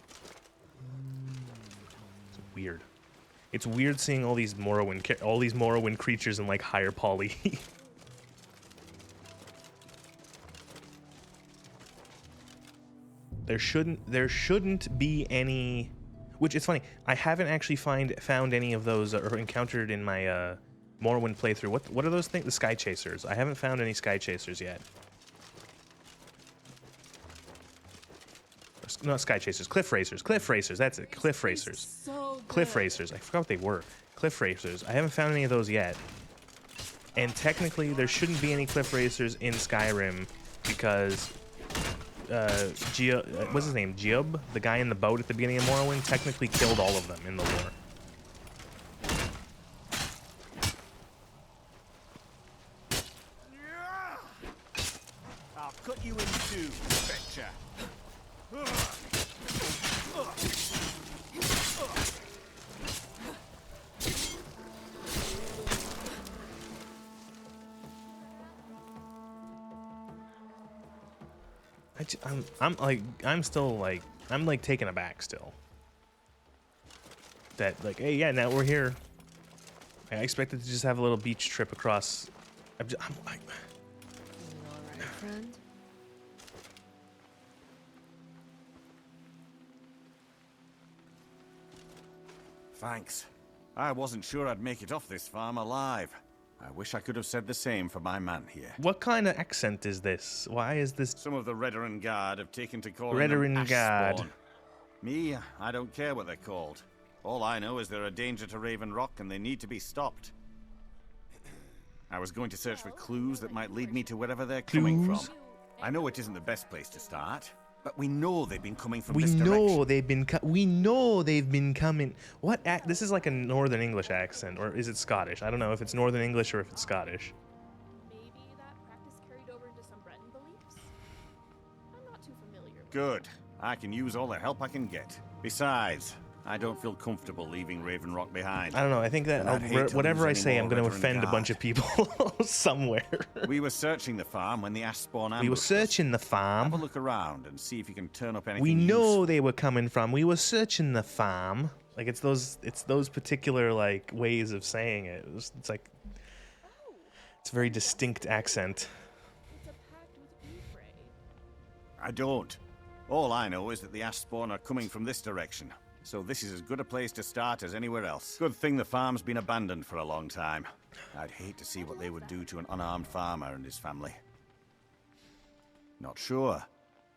Speaker 1: It's weird. It's weird seeing all these Morrowind creatures in like higher poly. There shouldn't be any. Which, it's funny, I haven't actually found any of those or encountered in my Morrowind playthrough. What are those things? The Sky Chasers. I haven't found any Sky Chasers yet. Not Sky Chasers, Cliff Racers. Cliff Racers, that's it. Cliff Racers.
Speaker 3: So
Speaker 1: Cliff Racers. I forgot what they were. Cliff Racers. I haven't found any of those yet. And technically, there shouldn't be any Cliff Racers in Skyrim because... what's his name? Jib, the guy in the boat at the beginning of Morrowind, technically killed all of them in the lore.
Speaker 2: I'll cut you in two, betcha.
Speaker 1: I'm still like, I'm like taken aback still. That like, hey, yeah, now we're here. I expected to just have a little beach trip across. I'm like,
Speaker 3: You all right, friend?
Speaker 6: Thanks. I wasn't sure I'd make it off this farm alive. I wish I could have said the same for my man here.
Speaker 1: what kind of accent is this? Why is this?
Speaker 6: Some of the Redderin Guard have taken to calling
Speaker 1: Redderin
Speaker 6: them
Speaker 1: Guard.
Speaker 6: Ashspawn. Me, I don't care what they're called. All I know is they're a danger to Raven Rock and they need to be stopped. I was going to search for clues that might lead me to wherever they're coming from.
Speaker 1: Clues?
Speaker 6: I know it isn't the best place to start, but we know they've been coming from
Speaker 1: We
Speaker 6: this
Speaker 1: know
Speaker 6: direction.
Speaker 1: they've been. We know they've been coming. What? This is like a Northern English accent, or is it Scottish? I don't know if it's Northern English or if it's Scottish.
Speaker 7: Maybe that practice carried over into some Breton beliefs? I'm not too familiar with
Speaker 6: Good. I can use all the help I can get. Besides, I don't feel comfortable leaving Raven Rock behind.
Speaker 1: I don't know. I think that
Speaker 6: And I'd hate to
Speaker 1: whatever I
Speaker 6: lose any
Speaker 1: say, I'm
Speaker 6: more
Speaker 1: going to
Speaker 6: veteran
Speaker 1: offend a bunch of
Speaker 6: guard.
Speaker 1: people somewhere.
Speaker 6: We were searching the farm when the Ashspawn ambushed
Speaker 1: We were
Speaker 6: us.
Speaker 1: searching the
Speaker 6: Have a
Speaker 1: farm.
Speaker 6: look around and see if you can turn up anything
Speaker 1: We know
Speaker 6: useful.
Speaker 1: they were coming from. We were searching the farm. Like it's those particular like ways of saying it. It's like it's a very distinct accent.
Speaker 7: it's a pact with Ephraim.
Speaker 6: I don't. All I know is that the Ashspawn are coming from this direction. So this is as good a place to start as anywhere else. Good thing the farm's been abandoned for a long time. I'd hate to see what they would do to an unarmed farmer and his family. Not sure.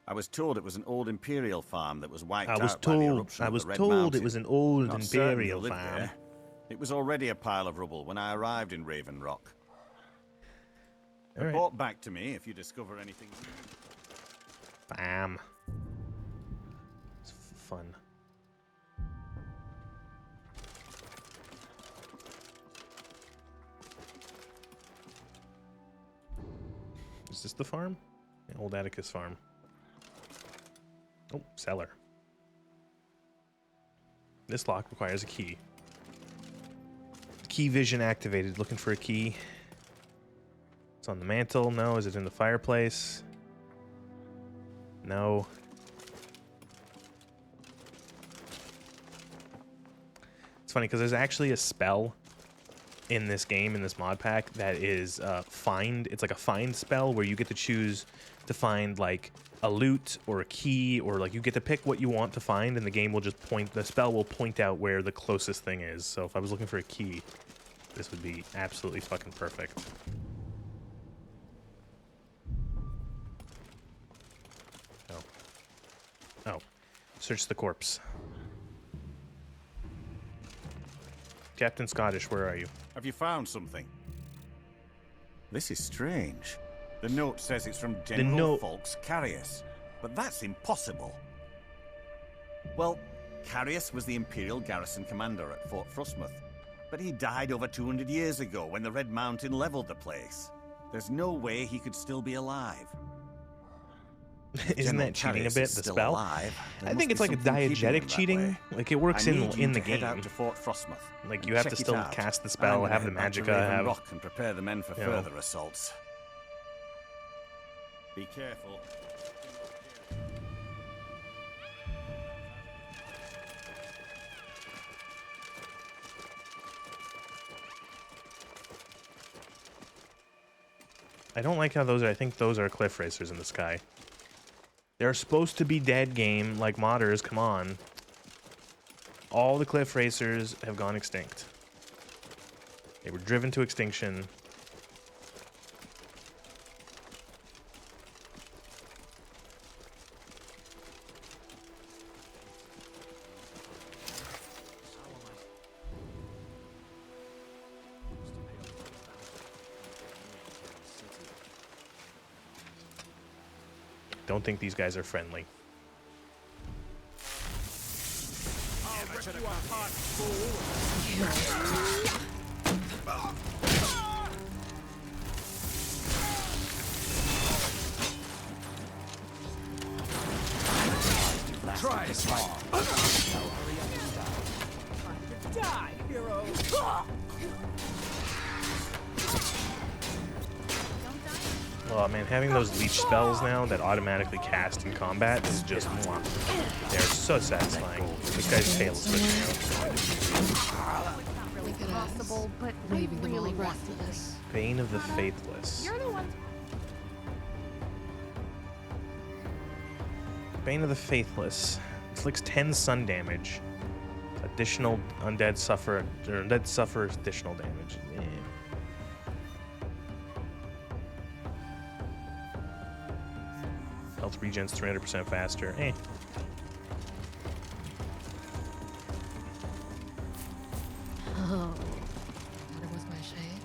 Speaker 6: I was told it was an old imperial farm that was wiped
Speaker 1: I was
Speaker 6: out by the
Speaker 1: told.
Speaker 6: eruption
Speaker 1: I
Speaker 6: of
Speaker 1: was
Speaker 6: the Red
Speaker 1: told it
Speaker 6: Mountain.
Speaker 1: was an old
Speaker 6: Not certain they
Speaker 1: imperial
Speaker 6: lived
Speaker 1: farm.
Speaker 6: there. It was already a pile of rubble when I arrived in Raven Rock.
Speaker 1: All right.
Speaker 6: Report back to me if you discover anything.
Speaker 1: Bam. It's fun. Is this the farm? The old Atticus farm. Oh, cellar. This lock requires a key. Key vision activated. Looking for a key. It's on the mantle. No. Is it in the fireplace? No. It's funny because there's actually a spell in this game, in this mod pack, that is find. It's like a find spell where you get to choose to find like a loot or a key, or like you get to pick what you want to find, and the game will just point. The spell will point out where the closest thing is. So if I was looking for a key, this would be absolutely fucking perfect. Oh. Search the corpse. Captain Scottish, where are you?
Speaker 6: Have you found something? This is strange. The note says it's from General
Speaker 1: note-
Speaker 6: Folks Carius, but that's impossible. Well, Carius was the Imperial garrison commander at Fort Frostmouth, but he died over 200 years ago when the Red Mountain leveled the place. There's no way he could still be alive. If
Speaker 1: Isn't
Speaker 6: General
Speaker 1: that cheating a
Speaker 6: Carius
Speaker 1: bit,
Speaker 6: is
Speaker 1: the
Speaker 6: still
Speaker 1: spell?
Speaker 6: alive, there
Speaker 1: I
Speaker 6: must
Speaker 1: think
Speaker 6: be
Speaker 1: it's like a
Speaker 6: something keeping
Speaker 1: diegetic
Speaker 6: him that
Speaker 1: cheating.
Speaker 6: way.
Speaker 1: Like it works
Speaker 6: I
Speaker 1: in
Speaker 6: need you
Speaker 1: the
Speaker 6: to head
Speaker 1: game.
Speaker 6: out to Fort Frostmouth.
Speaker 1: Like
Speaker 6: and
Speaker 1: you have to
Speaker 6: check it
Speaker 1: still
Speaker 6: out.
Speaker 1: cast the
Speaker 6: I'm
Speaker 1: spell,
Speaker 6: gonna
Speaker 1: have the
Speaker 6: head back to
Speaker 1: magicka,
Speaker 6: Raven
Speaker 1: have
Speaker 6: Rock and prepare the men for
Speaker 1: you know.
Speaker 6: further assaults. Be careful.
Speaker 1: I don't like how those are. I think those are cliff racers in the sky. They're supposed to be dead game, like modders. Come on. All the cliff racers have gone extinct. They were driven to extinction. Don't think these guys are friendly.
Speaker 2: Try it. Die, hero.
Speaker 1: Oh man, having those leech spells now that automatically cast in combat is just mwah. They're so satisfying. This guy's tail is switching
Speaker 4: Not really
Speaker 3: Look at us,
Speaker 4: possible, but I
Speaker 3: leaving them all
Speaker 4: really want to.
Speaker 3: breathless.
Speaker 1: out. Bane of the Faithless.
Speaker 4: You're the one.
Speaker 1: Bane of the Faithless. Inflicts 10 sun damage. Additional undead suffer, or undead suffer additional damage. Eh. Health regens 300% faster. Eh.
Speaker 3: Oh, that was my shade.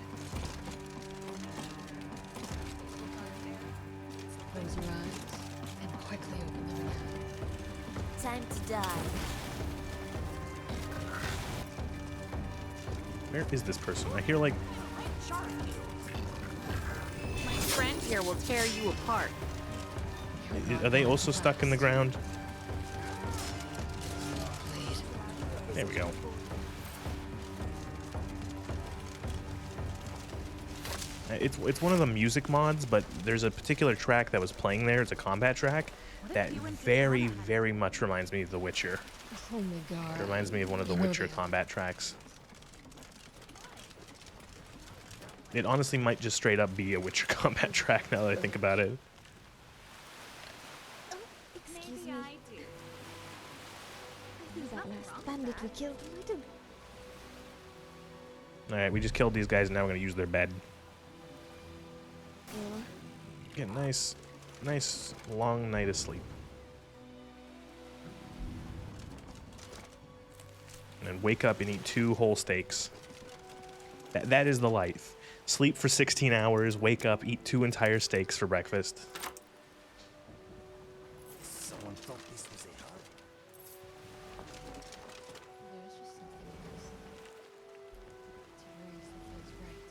Speaker 3: Close your eyes and quickly open them again.
Speaker 5: Time to die.
Speaker 1: Where is this person? I hear like
Speaker 4: My friend here will tear you apart.
Speaker 1: are they also stuck in the ground?
Speaker 3: Bleed.
Speaker 1: There we go. It's one of the music mods, but there's a particular track that was playing there. It's a combat track that very, very much reminds me of The Witcher.
Speaker 3: Oh my god.
Speaker 1: It reminds me of one of the
Speaker 3: You know
Speaker 1: Witcher
Speaker 3: that.
Speaker 1: combat tracks. It honestly might just straight up be a Witcher combat track now that I think about it.
Speaker 5: Excuse
Speaker 4: Maybe
Speaker 5: me.
Speaker 4: I do.
Speaker 5: I think that last bandit we killed might have...
Speaker 1: Alright, we just killed these guys and now we're gonna use their bed.
Speaker 5: Well,
Speaker 1: Get a nice long night of sleep. And then wake up and eat 2 whole steaks. That is the life. Sleep for 16 hours, wake up, eat 2 entire steaks for breakfast.
Speaker 6: Someone thought this was a hut.
Speaker 3: There's just something missing. Therese, that feels right.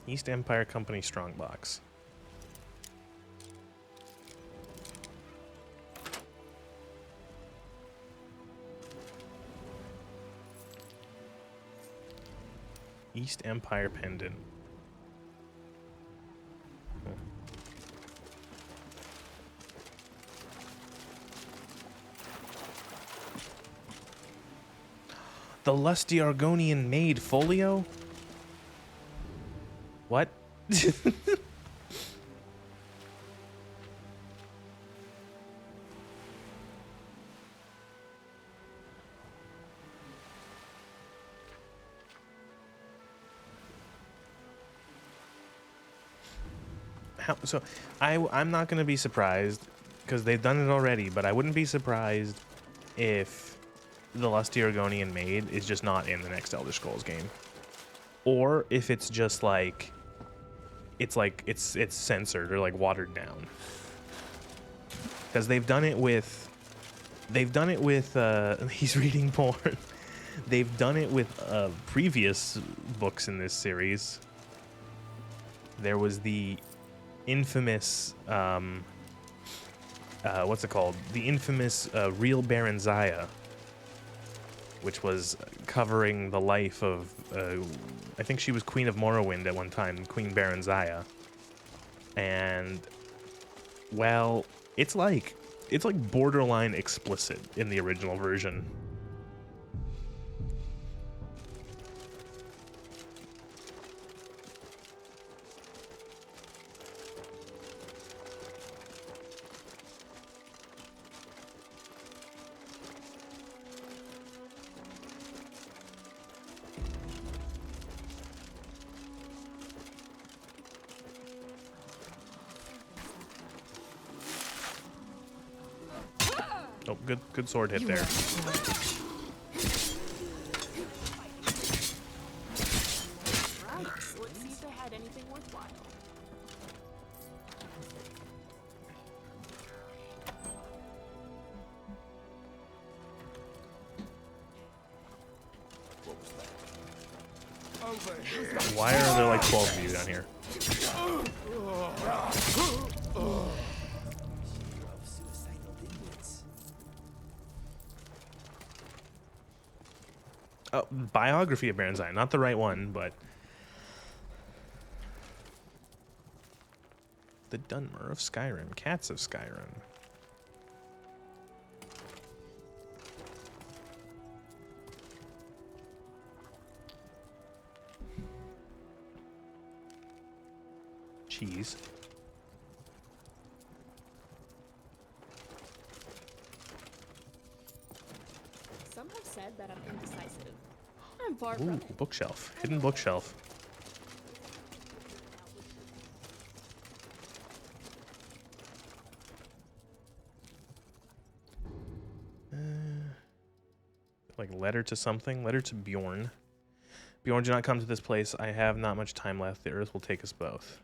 Speaker 1: East Empire Company Strongbox. East Empire Pendant. Huh. The lusty Argonian maid folio? What? So I'm not going to be surprised because they've done it already, but I wouldn't be surprised if the lusty Argonian maid is just not in the next Elder Scrolls game, or if it's just like it's censored or like watered down, because they've done it with he's reading porn. They've done it with previous books in this series. There was the infamous what's it called? The infamous Real Baronziah, which was covering the life of I think she was Queen of Morrowind at one time, Queen Baronziah. And well, it's like borderline explicit in the original version. Oh, good sword hit
Speaker 3: You
Speaker 1: there.
Speaker 3: are smart.
Speaker 7: Right. Let's see if they had anything worthwhile.
Speaker 6: What was that?
Speaker 2: Over here.
Speaker 1: Why are there like 12 of you down here? Oh, biography of Barenziah. Not the right one, but... The Dunmer of Skyrim. Cats of Skyrim. Cheese.
Speaker 7: Some have said that I'm indecisive. I'm far
Speaker 1: Ooh,
Speaker 7: from it.
Speaker 1: bookshelf. Hidden bookshelf. Like letter to something. Letter to Bjorn. Bjorn, do not come to this place. I have not much time left. The earth will take us both.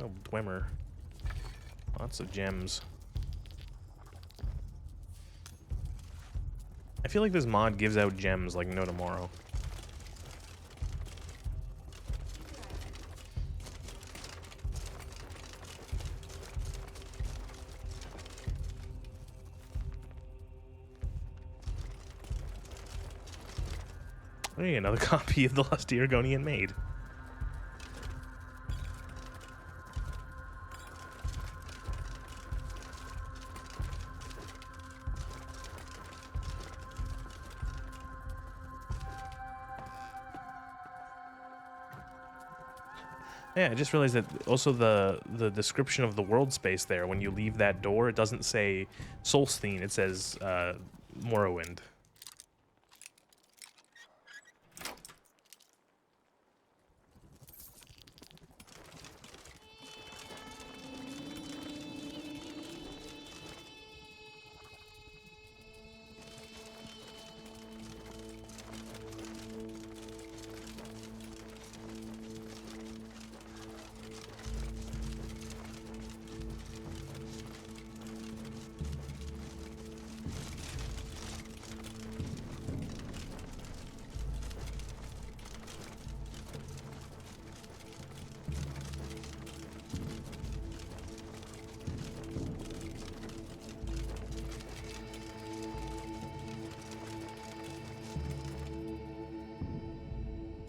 Speaker 1: Oh, Dwemer. Lots of gems. I feel like this mod gives out gems like no tomorrow. Hey, another copy of the Lusty Argonian Maid. Yeah, I just realized that also the description of the world space there, when you leave that door, it doesn't say Solstheim, it says Morrowind.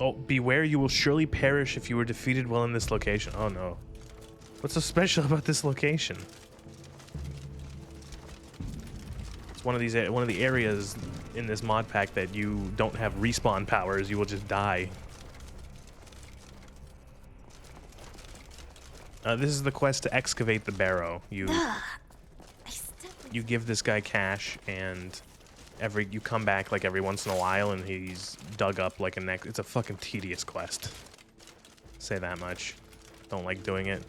Speaker 1: Oh, beware, you will surely perish if you were defeated while in this location. Oh no. What's so special about this location? It's one of the areas in this mod pack that you don't have respawn powers, you will just die. This is the quest to excavate the barrow. You give this guy cash, and you come back like every once in a while, and he's dug up like a neck. It's a fucking tedious quest. Say that much. Don't like doing it.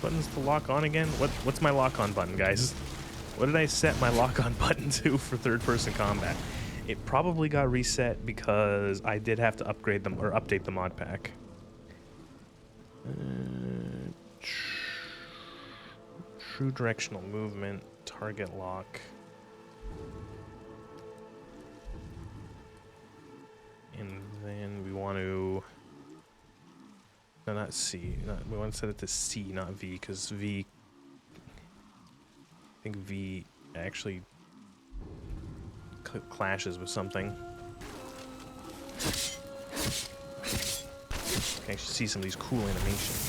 Speaker 1: Buttons to lock on again? What's my lock on button, guys? What did I set my lock on button to for third person combat? It probably got reset because I did have to upgrade them or update the mod pack. True directional movement, target lock. And then we want to... No, not C. We want to set it to C, not V, because V... I think V actually clashes with something. Okay, I should see some of these cool animations.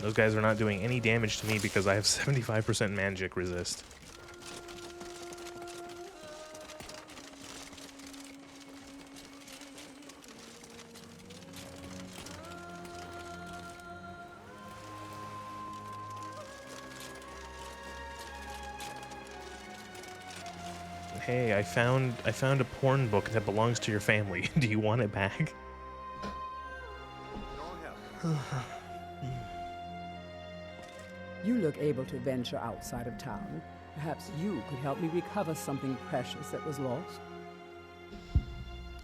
Speaker 1: Those guys are not doing any damage to me because I have 75% magic resist. Hey, I found a porn book that belongs to your family. Do you want it back?
Speaker 8: You look able to venture outside of town. Perhaps you could help me recover something precious that was lost.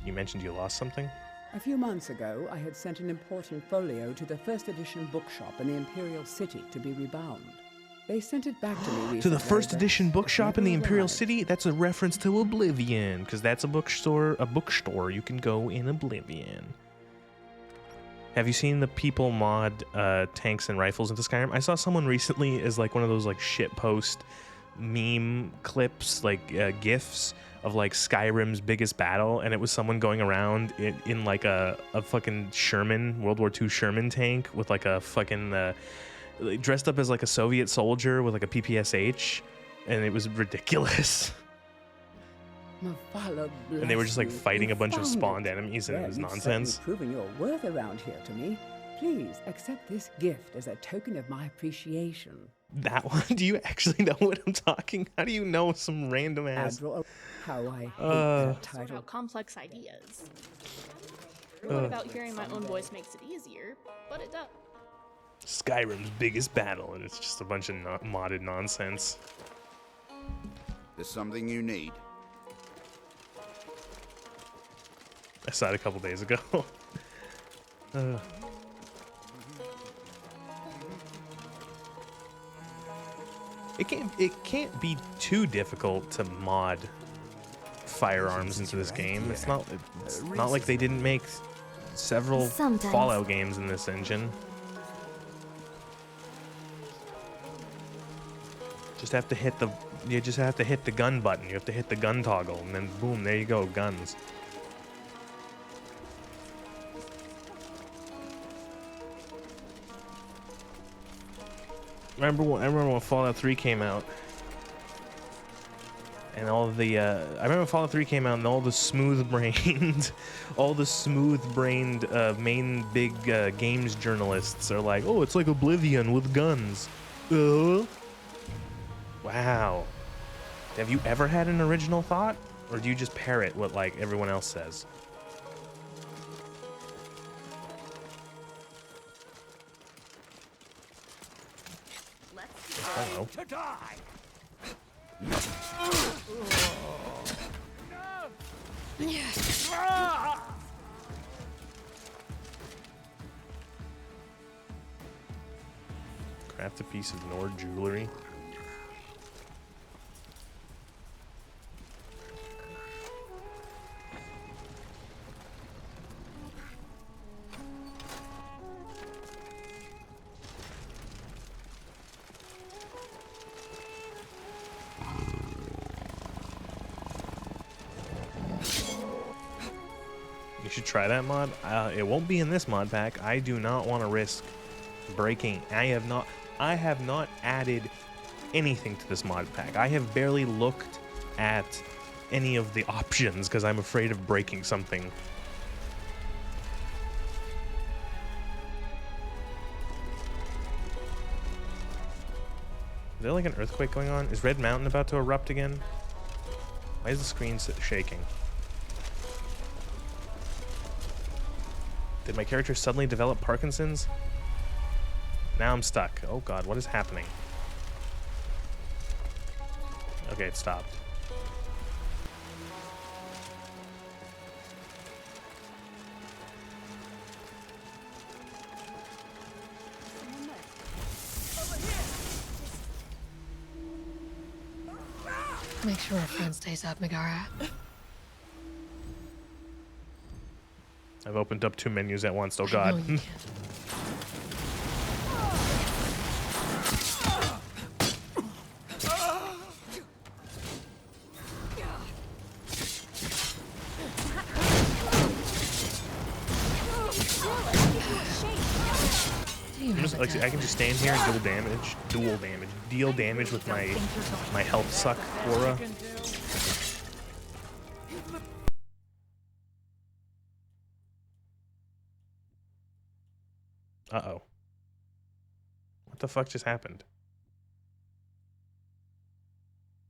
Speaker 1: You mentioned you lost something?
Speaker 8: A few months ago, I had sent an important folio to the first edition bookshop in the Imperial City to be rebound. They sent it back to me recently.
Speaker 1: To the first
Speaker 8: but
Speaker 1: edition
Speaker 8: it
Speaker 1: bookshop in
Speaker 8: never
Speaker 1: the Imperial
Speaker 8: arrived.
Speaker 1: City? That's a reference to Oblivion, because that's a bookstore you can go in Oblivion. Have you seen the people mod tanks and rifles into Skyrim? I saw someone recently as like one of those like shitpost meme clips, like GIFs of like Skyrim's biggest battle, and it was someone going around in like a fucking Sherman, World War II Sherman tank with like a fucking dressed up as like a Soviet soldier with like a PPSH, and it was ridiculous.
Speaker 8: Mavala,
Speaker 1: And they were just like
Speaker 8: bless you.
Speaker 1: fighting
Speaker 8: You
Speaker 1: a bunch of
Speaker 8: found
Speaker 1: spawned
Speaker 8: it.
Speaker 1: enemies, and
Speaker 8: Well,
Speaker 1: it was
Speaker 8: you've
Speaker 1: nonsense.
Speaker 8: certainly proven your worth around here to me. Please accept this gift as a token of my appreciation.
Speaker 1: That one? Do you actually know what I'm talking? How do you know some random ass?
Speaker 8: Admiral, how I hate that
Speaker 7: Sort
Speaker 8: title.
Speaker 7: out complex ideas. What about hearing my own voice makes it easier, but it does.
Speaker 1: Skyrim's biggest battle, and it's just a bunch of modded nonsense.
Speaker 9: There's something you need.
Speaker 1: I saw it a couple days ago. It can't be too difficult to mod firearms into this game. It's not like they didn't make several
Speaker 5: Sometimes.
Speaker 1: Fallout games in this engine. You just have to hit the gun button. You have to hit the gun toggle, and then boom, there you go, guns. I remember when Fallout 3 came out, and all of the I remember Fallout 3 came out, and all the smooth-brained, main big games journalists are like, "Oh, it's like Oblivion with guns." Wow. Have you ever had an original thought, or do you just parrot what like everyone else says? I don't know.
Speaker 2: To die!
Speaker 1: Craft a piece of Nord jewelry. You should try that mod. It won't be in this mod pack. I do not want to risk breaking. I have not added anything to this mod pack. I have barely looked at any of the options because I'm afraid of breaking something. Is there like an earthquake going on? Is Red Mountain about to erupt again? Why is the screen shaking? Did my character suddenly develop Parkinson's? Now I'm stuck. Oh god, what is happening? Okay, it stopped.
Speaker 3: Make sure our friend stays up, Megara.
Speaker 1: I've opened up 2 menus at once. Oh
Speaker 3: I know
Speaker 1: god.
Speaker 3: you can. Do you have a
Speaker 1: Like, I can just stand here and deal damage with my health suck aura. Uh-oh. What the fuck just happened?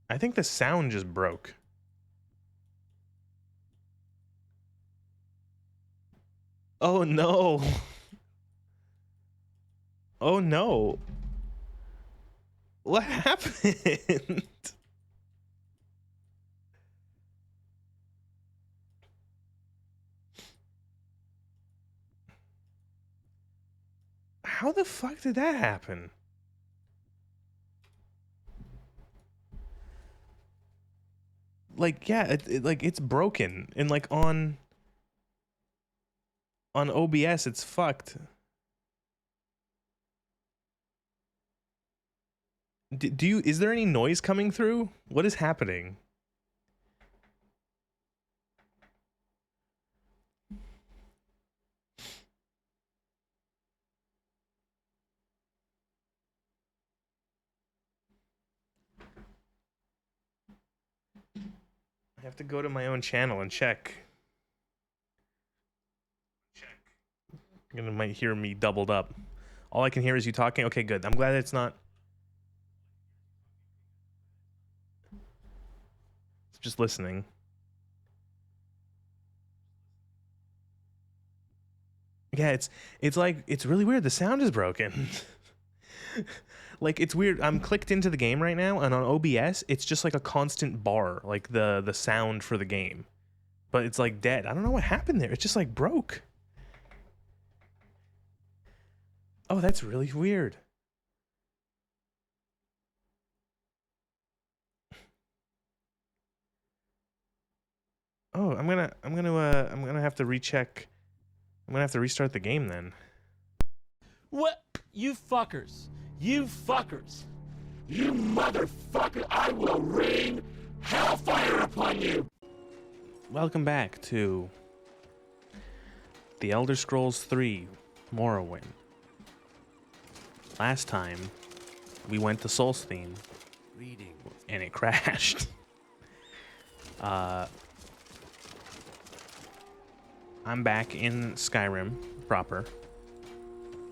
Speaker 1: I think the sound just broke. Oh no. Oh no. What happened? How the fuck did that happen? Like, yeah, like it's broken, and like on OBS it's fucked. Do you, is there any noise coming through? What is happening? I have to go to my own channel and check. You're gonna might hear me doubled up. All I can hear is you talking. Okay, good. I'm glad it's not. It's just listening. Yeah, it's like it's really weird. The sound is broken. Like it's weird. I'm clicked into the game right now, and on OBS, it's just like a constant bar, like the sound for the game, but it's like dead. I don't know what happened there. It just like broke. Oh, that's really weird. Oh, I'm gonna have to recheck. I'm gonna have to restart the game then.
Speaker 2: What? You fuckers. You fuckers. You motherfucker, I will rain hellfire upon you.
Speaker 1: Welcome back to The Elder Scrolls 3 Morrowind. Last time, we went to Solstheim, and it crashed. I'm back in Skyrim proper,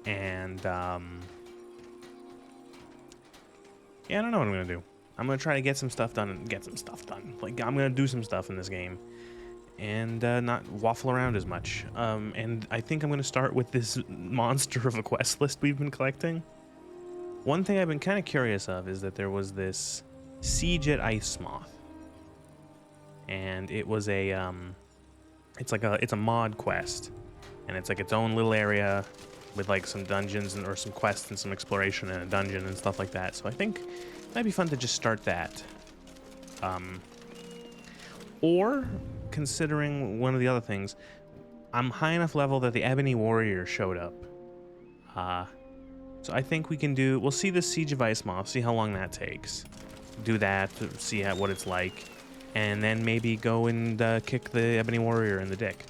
Speaker 1: and yeah, I don't know what I'm gonna do. I'm gonna try to get some stuff done and get some stuff done. Like, I'm gonna do some stuff in this game and not waffle around as much. And I think I'm gonna start with this monster of a quest list we've been collecting. One thing I've been kind of curious of is that there was this Siege at Ice Moth, and it was a it's a mod quest, and it's like its own little area with like some dungeons or some quests and some exploration in a dungeon and stuff like that. So I think it might be fun to just start that. Or, considering one of the other things, I'm high enough level that the Ebony Warrior showed up. So I think we'll see the Siege of Ice Moth, see how long that takes. Do that, see what it's like, and then maybe go and kick the Ebony Warrior in the dick.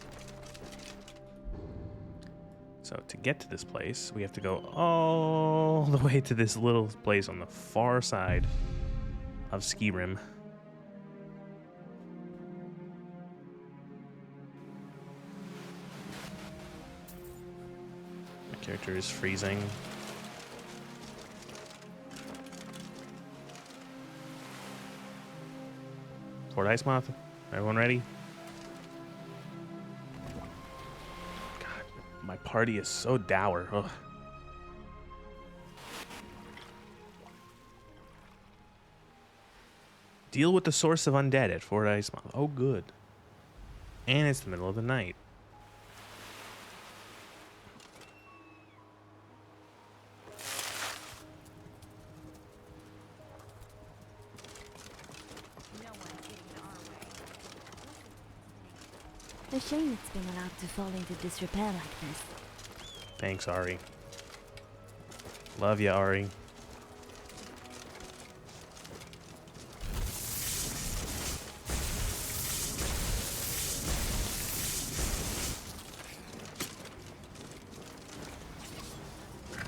Speaker 1: So to get to this place, we have to go all the way to this little place on the far side of Skyrim. My character is freezing. Fort Ice Moth, everyone ready? My party is so dour. Ugh. Deal with the source of undead at Fort Ice Moth. Oh, good. And it's the middle of the night.
Speaker 10: A shame it's been allowed to fall into disrepair like this.
Speaker 1: Thanks, Ari. Love ya, Ari.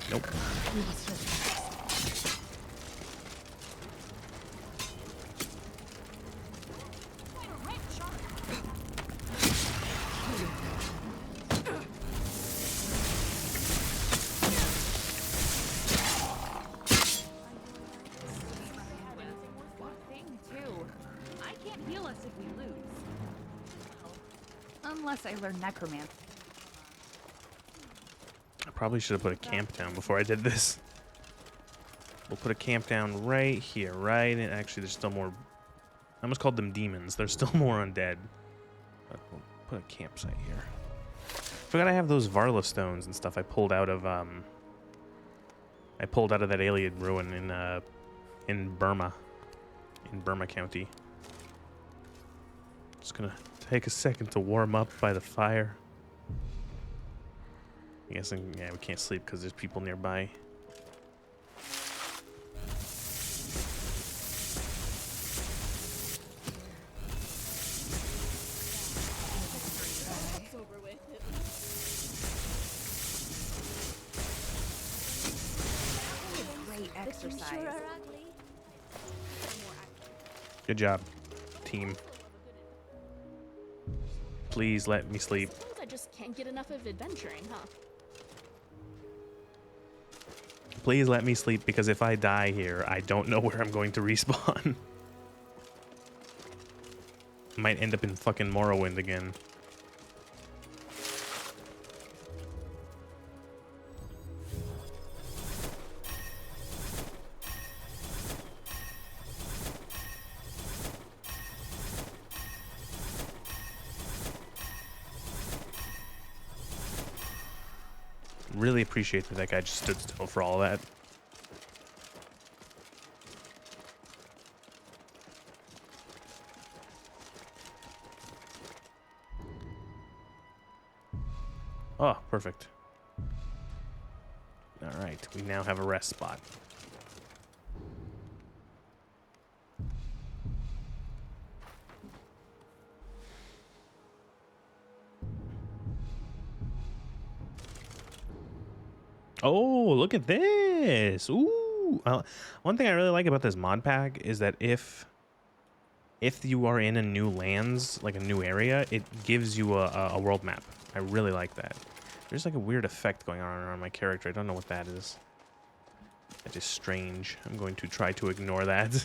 Speaker 1: Nope.
Speaker 4: Unless I learn necromancy.
Speaker 1: Probably should have put a camp down before I did this. We'll put a camp down right here, right? And actually, there's still more. I almost called them demons. There's still more undead. But we'll put a campsite here. Forgot I have those Varla stones and stuff I pulled out of that alien ruin in Burma County. Just gonna take a second to warm up by the fire. I guess, yeah, we can't sleep because there's people nearby. Good job, team. Please let me sleep.
Speaker 7: I just can't get enough of adventuring, huh?
Speaker 1: Please let me sleep, because if I die here, I don't know where I'm going to respawn. Might end up in fucking Morrowind again. Really appreciate that guy just stood still for all of that. Oh, perfect. All right, we now have a rest spot. Oh, look at this. Ooh. One thing I really like about this mod pack is that if you are in a new lands, like a new area, it gives you a world map. I really like that. There's like a weird effect going on around my character. I don't know what that is. That is strange. I'm going to try to ignore that.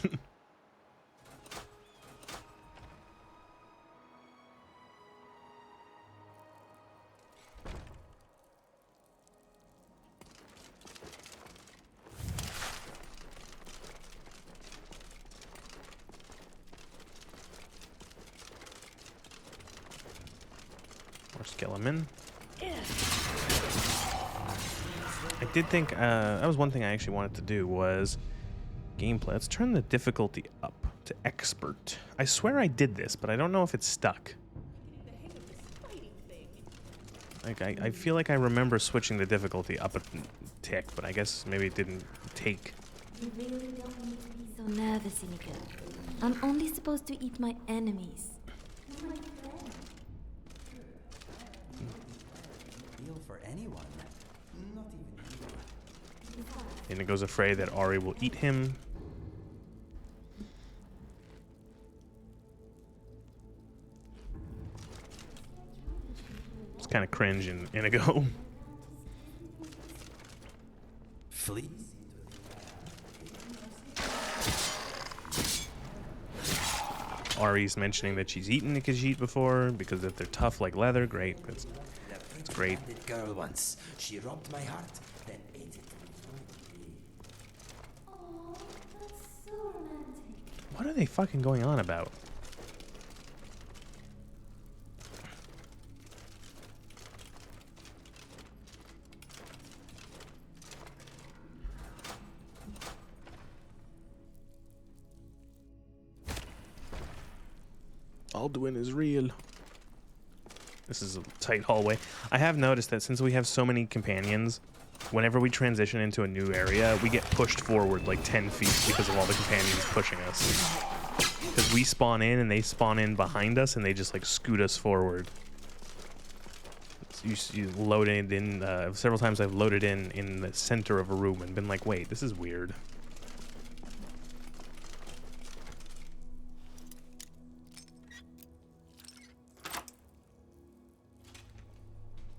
Speaker 1: Skeleton. I did think that was one thing I actually wanted to do was gameplay. Let's turn the difficulty up to expert. I swear I did this, but I don't know if it's stuck. Like I feel like I remember switching the difficulty up a tick, but I guess maybe it didn't take.
Speaker 10: You really don't need to be so nervous, Inigo. I'm only supposed to eat my enemies.
Speaker 2: For anyone, not even
Speaker 1: Inigo's afraid that Ari will eat him. It's kind of cringe in Inigo.
Speaker 2: flee.
Speaker 1: Ari's mentioning that she's eaten the Khajiit before because if they're tough like leather, great. That's great.
Speaker 2: That girl once, she robbed my heart, then ate it.
Speaker 10: Oh, that's so romantic.
Speaker 1: What are they fucking going on about? Alduin is real. This is a tight hallway. I have noticed that since we have so many companions, whenever we transition into a new area, we get pushed forward like 10 feet because of all the companions pushing us. Because we spawn in and they spawn in behind us and they just like scoot us forward. You load it in, several times I've loaded in the center of a room and been like, wait, this is weird.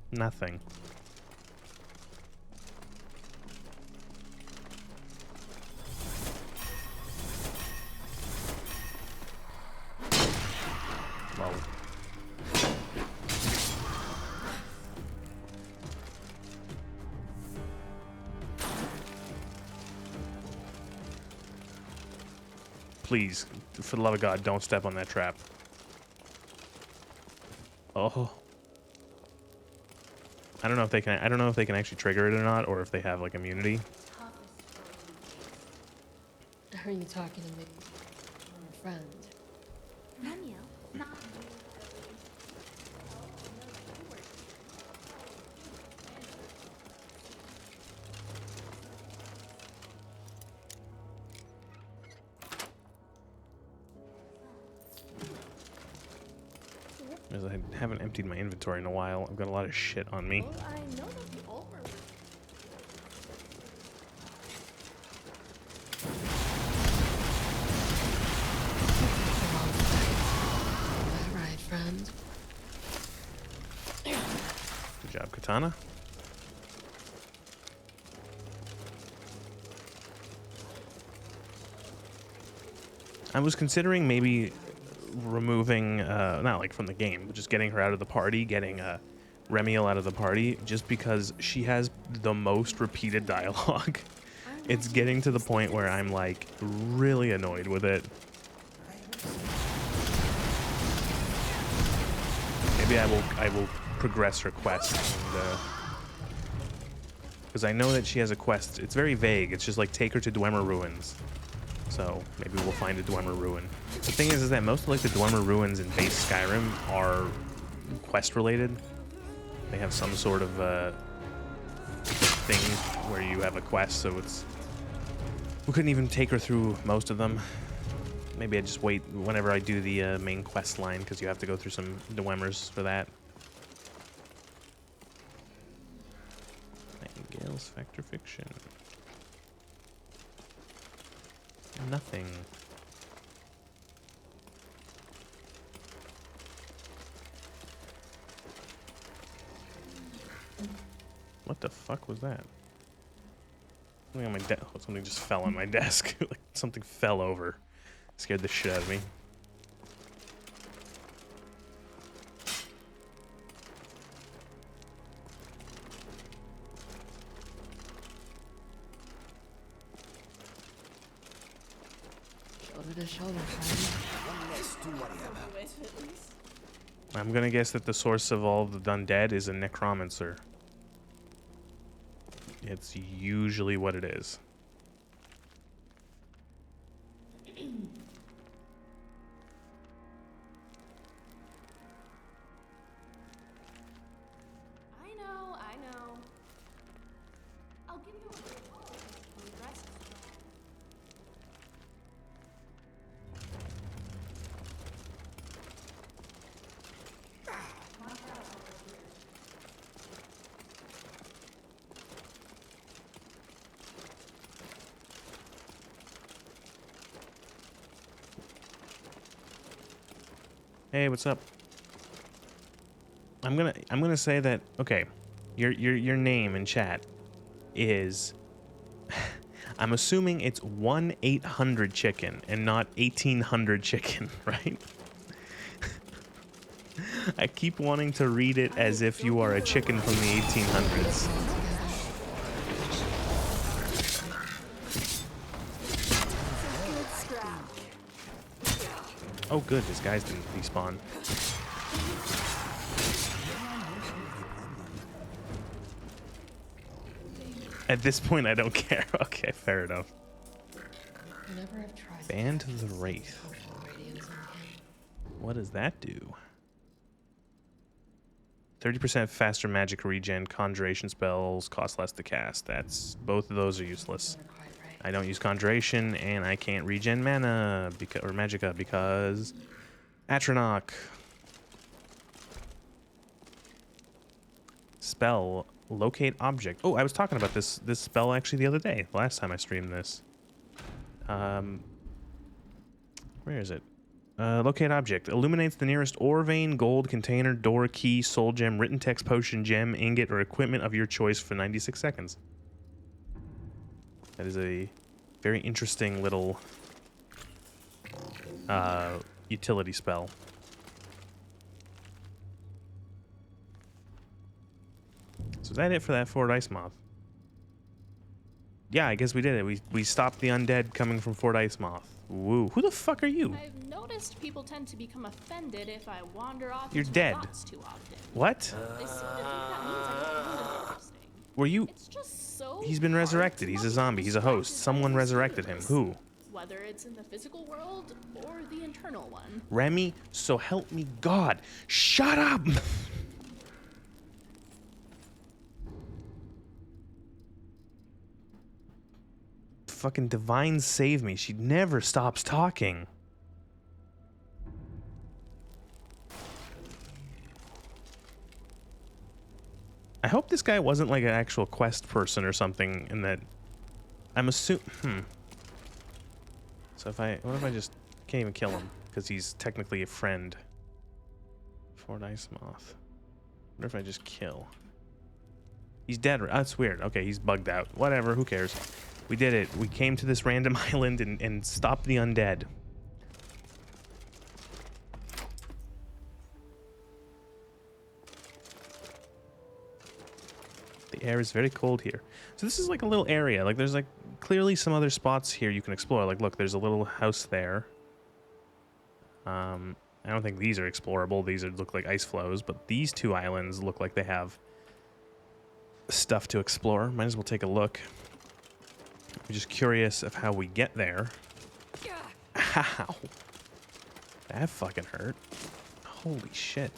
Speaker 1: Nothing. Well. Please, for the love of God, don't step on that trap. Oh. I don't know if they can. I don't know if they can actually trigger it or not, or if they have like immunity.
Speaker 3: Are you talking to me or a friend?
Speaker 10: Daniel, not
Speaker 1: As I haven't emptied my inventory in a while, I've got a lot of shit on me.
Speaker 7: Well, I know that the old were
Speaker 3: All right, friend.
Speaker 1: Good job, Katana. I was considering maybe removing, not like from the game, but just getting her out of the party, getting Remiel out of the party, just because she has the most repeated dialogue. It's getting to the point where I'm like really annoyed with it. Maybe I will progress her quest, because I know that she has a quest. It's very vague. It's just like take her to Dwemer Ruins. So maybe we'll find a Dwemer Ruin. The thing is that most of like the Dwemer Ruins in base Skyrim are quest related. They have some sort of thing where you have a quest, so it's... We couldn't even take her through most of them. Maybe I just wait whenever I do the main quest line, because you have to go through some Dwemers for that. Nightingale's Factor Fiction. Nothing. What the fuck was that? Something on my something just fell on my desk. Like something fell over. Scared the shit out of me.
Speaker 3: Shoulder to shoulder, friend.
Speaker 1: I'm gonna guess that the source of all the undead is a necromancer. It's usually what it is.
Speaker 7: I know. I'll give you a call when the rest is
Speaker 1: Hey, what's up? I'm gonna say that, okay, your name in chat is I'm assuming it's 1-800 chicken and not 1800 chicken, right? I keep wanting to read it as if you are a chicken from the 1800s. Oh good, his guys didn't despawn. At this point, I don't care. Okay, fair enough.
Speaker 3: Whenever I've tried
Speaker 1: Band of the Wraith. What does that do? 30% faster magic regen, conjuration spells cost less to cast. That's both of those are useless. I don't use conjuration, and I can't regen mana or magicka because Atronach. Spell locate object. Oh, I was talking about this spell actually the other day. The last time I streamed this. Where is it? Locate object. Illuminates the nearest ore vein, gold container, door, key, soul gem, written text, potion, gem, ingot, or equipment of your choice for 96 seconds. That is a very interesting little utility spell. So is that it for that Ford Ice Moth? Yeah, I guess we did it. We stopped the undead coming from Fort Ice Moth. Woo. Who the fuck are you?
Speaker 7: I've noticed people tend to become offended if I wander off
Speaker 1: You're
Speaker 7: into
Speaker 1: dead.
Speaker 7: my thoughts too often.
Speaker 1: What?
Speaker 7: They seem to think that means I don't find it interesting.
Speaker 1: Were you?
Speaker 7: It's just so
Speaker 1: He's been
Speaker 7: hard
Speaker 1: resurrected.
Speaker 7: to
Speaker 1: He's a
Speaker 7: not
Speaker 1: zombie. He's a
Speaker 7: distract
Speaker 1: host.
Speaker 7: by
Speaker 1: Someone
Speaker 7: the
Speaker 1: resurrected him.
Speaker 7: stimulus,
Speaker 1: Who?
Speaker 7: Whether it's in the physical world or the internal one.
Speaker 1: Remy, so help me God. Shut up! Fucking Divine save me. She never stops talking. I hope this guy wasn't like an actual quest person or something, and that I'm assuming. So what if I just can't even kill him because he's technically a friend? Fort Ice Moth. What if I just kill? He's dead. That's weird. Okay, he's bugged out. Whatever. Who cares? We did it. We came to this random island and stopped the undead. The air is very cold here. So this is like a little area. Like there's like clearly some other spots here you can explore. Like look, there's a little house there. I don't think these are explorable. These look like ice flows, but these two islands look like they have stuff to explore. Might as well take a look. I'm just curious of how we get there. Ow. That fucking hurt. Holy shit.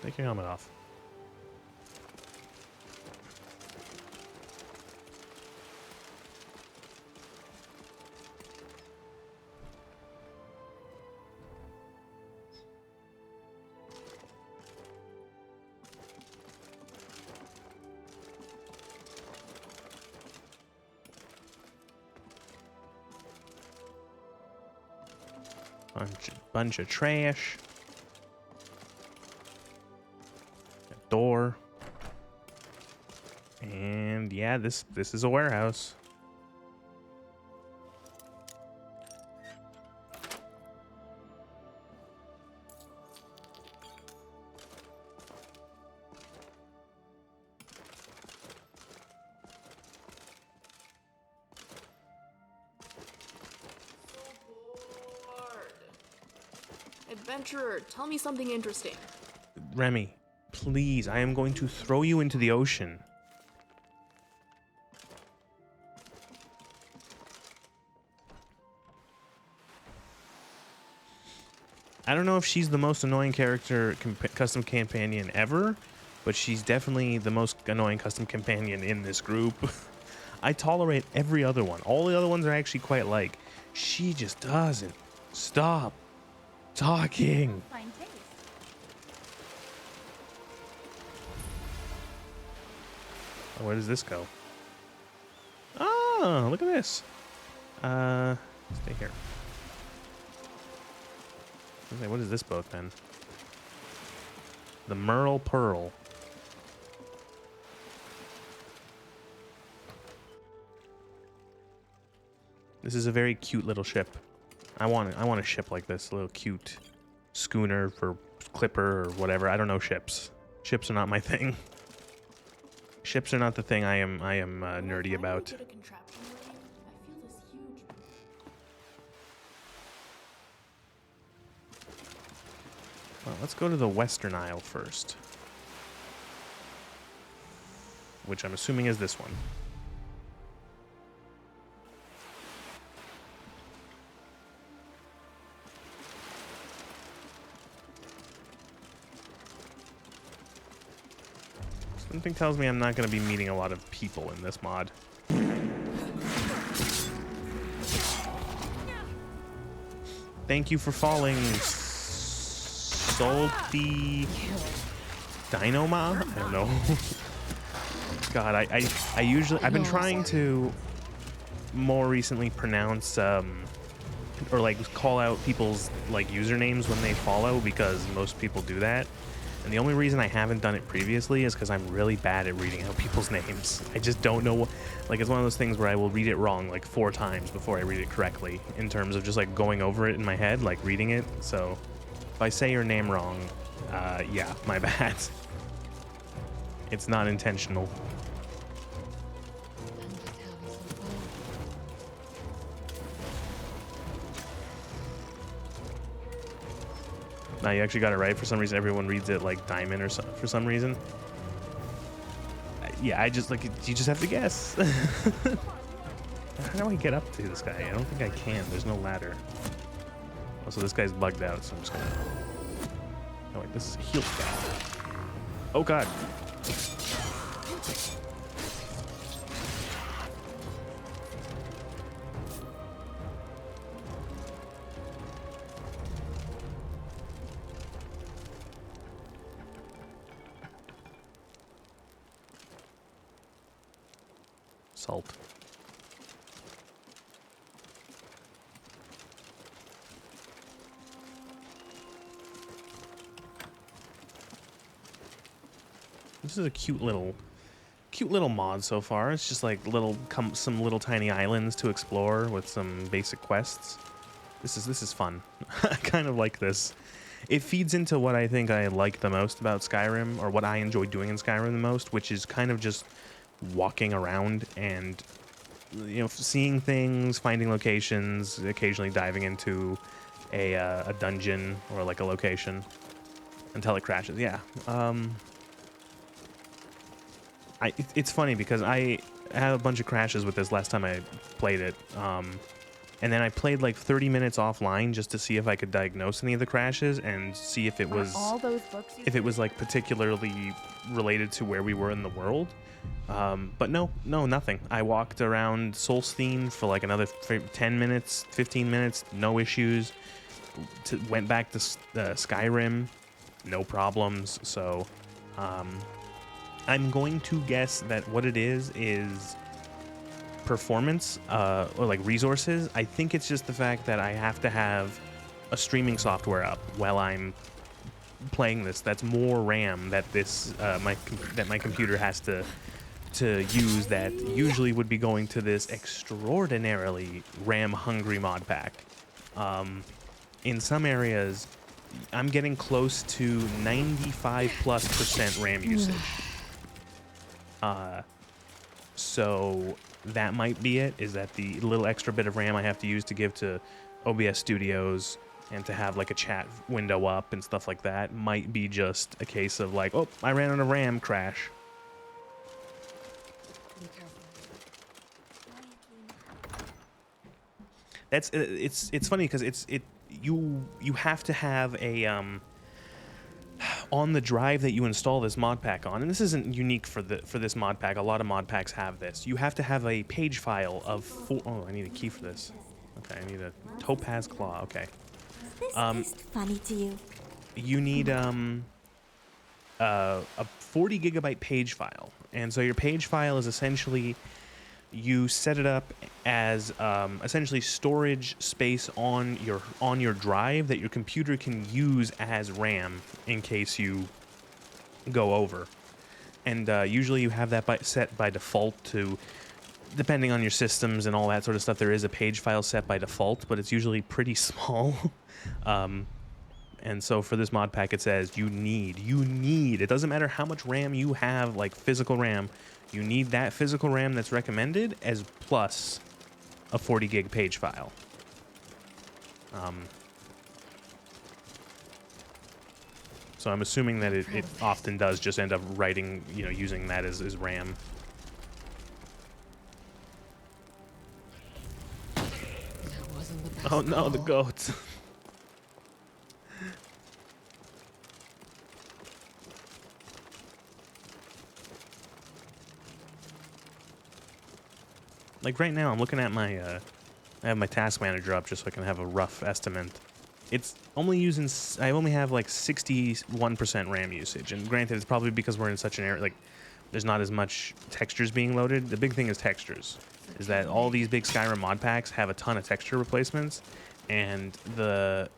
Speaker 1: Take your helmet off. Bunch of trash. Door. And yeah, this is a warehouse.
Speaker 7: Adventurer, tell me something interesting.
Speaker 1: Remy, please, I am going to throw you into the ocean. I don't know if she's the most annoying character custom companion ever, but she's definitely the most annoying custom companion in this group. I tolerate every other one. All the other ones are actually quite like. She just doesn't stop talking.
Speaker 4: Fine taste.
Speaker 1: Oh, where does this go? Oh, look at this. Stay here. Okay, what is this boat then? The Merle Pearl. This is a very cute little ship. I want a ship like this, a little cute schooner for clipper or whatever. I don't know ships. Ships are not my thing. Ships are not the thing I am nerdy about. Well, let's go to the Western Isle first, which I'm assuming is this one. Something tells me I'm not going to be meeting a lot of people in this mod. Thank you for falling, Salty Dynoma? I don't know. God, I usually I've been trying to more recently pronounce or like call out people's like usernames when they follow, because most people do that. And the only reason I haven't done it previously is because I'm really bad at reading out people's names. I just don't know what, like, it's one of those things where I will read it wrong like 4 times before I read it correctly, in terms of just like going over it in my head, like reading it. So if I say your name wrong, yeah, my bad. It's not intentional. No, you actually got it right. For some reason, everyone reads it like diamond or so, for some reason. Yeah, I just like, you just have to guess. How do I get up to this guy? I don't think I can. There's no ladder. Also, this guy's bugged out, so I'm just gonna... Oh wait, this is a heal guy. Oh god. Salt. This is a cute little mod so far. It's just like some little tiny islands to explore with some basic quests. This is fun. I kind of like this. It feeds into what I think I like the most about Skyrim, or what I enjoy doing in Skyrim the most, which is kind of just walking around and, you know, seeing things, finding locations, occasionally diving into a dungeon or like a location until it crashes. Yeah. It's funny because I had a bunch of crashes with this last time I played it. And then I played like 30 minutes offline just to see if I could diagnose any of the crashes and see if it was like particularly related to where we were in the world. But no, nothing. I walked around Solstheim for like another 10 minutes, 15 minutes, no issues. Went back to Skyrim, no problems. So I'm going to guess that what it is performance, or like resources. I think it's just the fact that I have to have a streaming software up while I'm playing this. That's more RAM that my computer has to use, that usually would be going to this extraordinarily RAM hungry mod pack. In some areas I'm getting close to 95+% RAM usage. So that might be it, is that the little extra bit of RAM I have to use to give to OBS Studios and to have like a chat window up and stuff like that might be just a case of like, oh, I ran out of RAM, crash. That's it's funny because you have to have a on the drive that you install this mod pack on, and this isn't unique for this mod pack. A lot of mod packs have this. You have to have a page file of 4. Oh, I need a key for this. Okay, I need a topaz claw. Okay.
Speaker 10: Is this funny to you?
Speaker 1: You need a 40 gigabyte page file, and so your page file is essentially, you set it up as essentially storage space on your drive that your computer can use as RAM in case you go over. And usually you have that set by default to, depending on your systems and all that sort of stuff, there is a page file set by default, but it's usually pretty small. And so for this mod pack, it says you need, it doesn't matter how much RAM you have, like physical RAM, you need that physical RAM that's recommended as plus a 40 gig page file. So I'm assuming that it often does just end up writing, using that as RAM. Oh no, the goats. Like right now, I'm looking at my, I have my task manager up just so I can have a rough estimate. It's only using, I only have like 61% RAM usage. And granted, it's probably because we're in such an area, like there's not as much textures being loaded. The big thing is textures. is that all these big Skyrim mod packs have a ton of texture replacements, and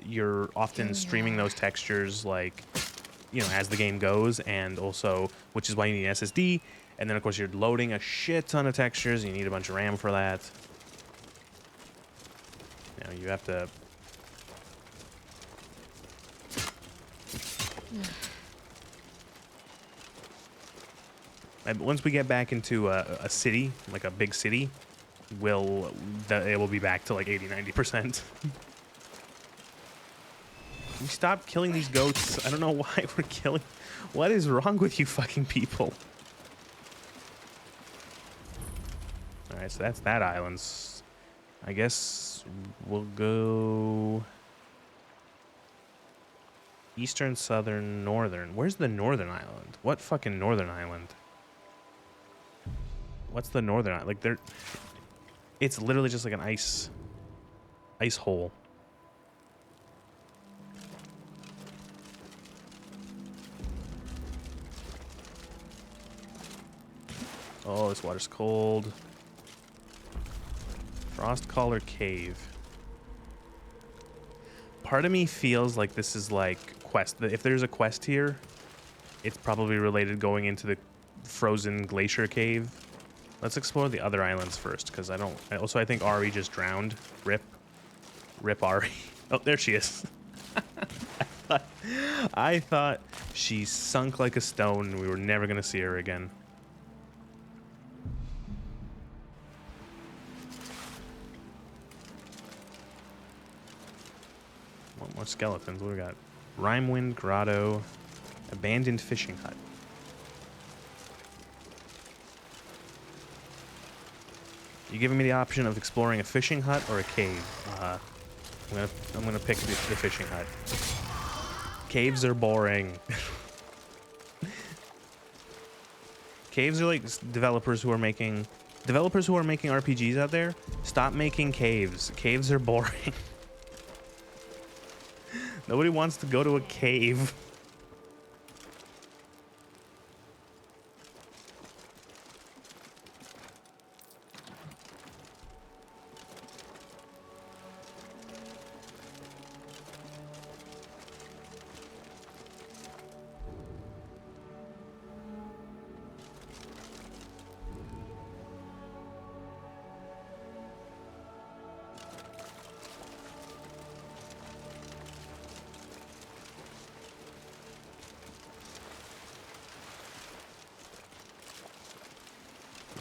Speaker 1: you're often streaming those textures like, you know, as the game goes, and also, which is why you need an SSD, and then of course you're loading a shit ton of textures, and you need a bunch of RAM for that. You know, you have to. And once we get back into a city, like a big city, it will be back to like 80-90%. We stop killing these goats. I don't know why we're killing. What is wrong with you fucking people? All right, so that's that island. I guess we'll go eastern, southern, northern. Where's the northern island? What fucking northern island? What's the northern island? Like it's literally just like an ice hole. Oh, this water's cold. Frostcaller Cave. Part of me feels like this is like quest. If there's a quest here, it's probably related going into the frozen glacier cave. Let's explore the other islands first, because I think Ari just drowned. Rip Ari. Oh, there she is. I thought she sunk like a stone and we were never gonna see her again. One more skeletons. What do we got? Rimewind Grotto. Abandoned fishing hut. You giving me the option of exploring a fishing hut or a cave? I'm gonna pick the fishing hut. Caves are boring. Caves are like developers who are making RPGs out there. Stop making caves. Caves are boring. Nobody wants to go to a cave.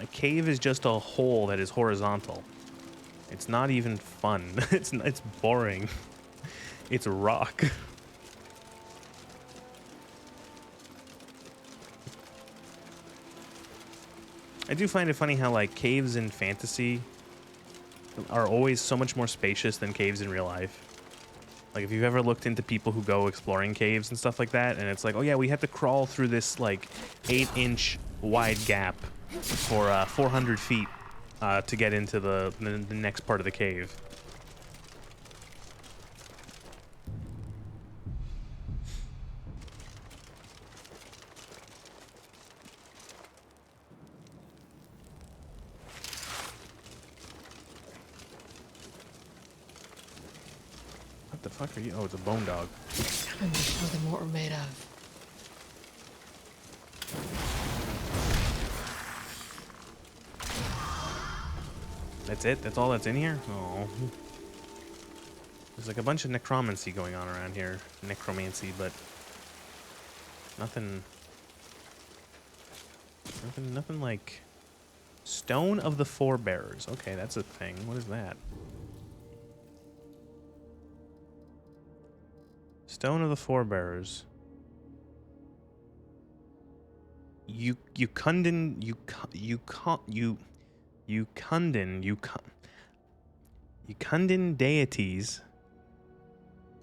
Speaker 1: A cave is just a hole that is horizontal. It's not even fun. It's boring. It's rock. I do find it funny how like caves in fantasy are always so much more spacious than caves in real life. Like if you've ever looked into people who go exploring caves and stuff like that, and it's like, oh yeah, we have to crawl through this like 8-inch wide gap for 400 feet to get into the next part of the cave. What the fuck are you? Oh, it's a bone dog.
Speaker 3: I want to show them what we're made of.
Speaker 1: That's it? That's all that's in here? Oh. There's like a bunch of necromancy going on around here. Necromancy, but nothing like Stone of the Forebearers. Okay, that's a thing. What is that? Stone of the Forebearers. Ukundan deities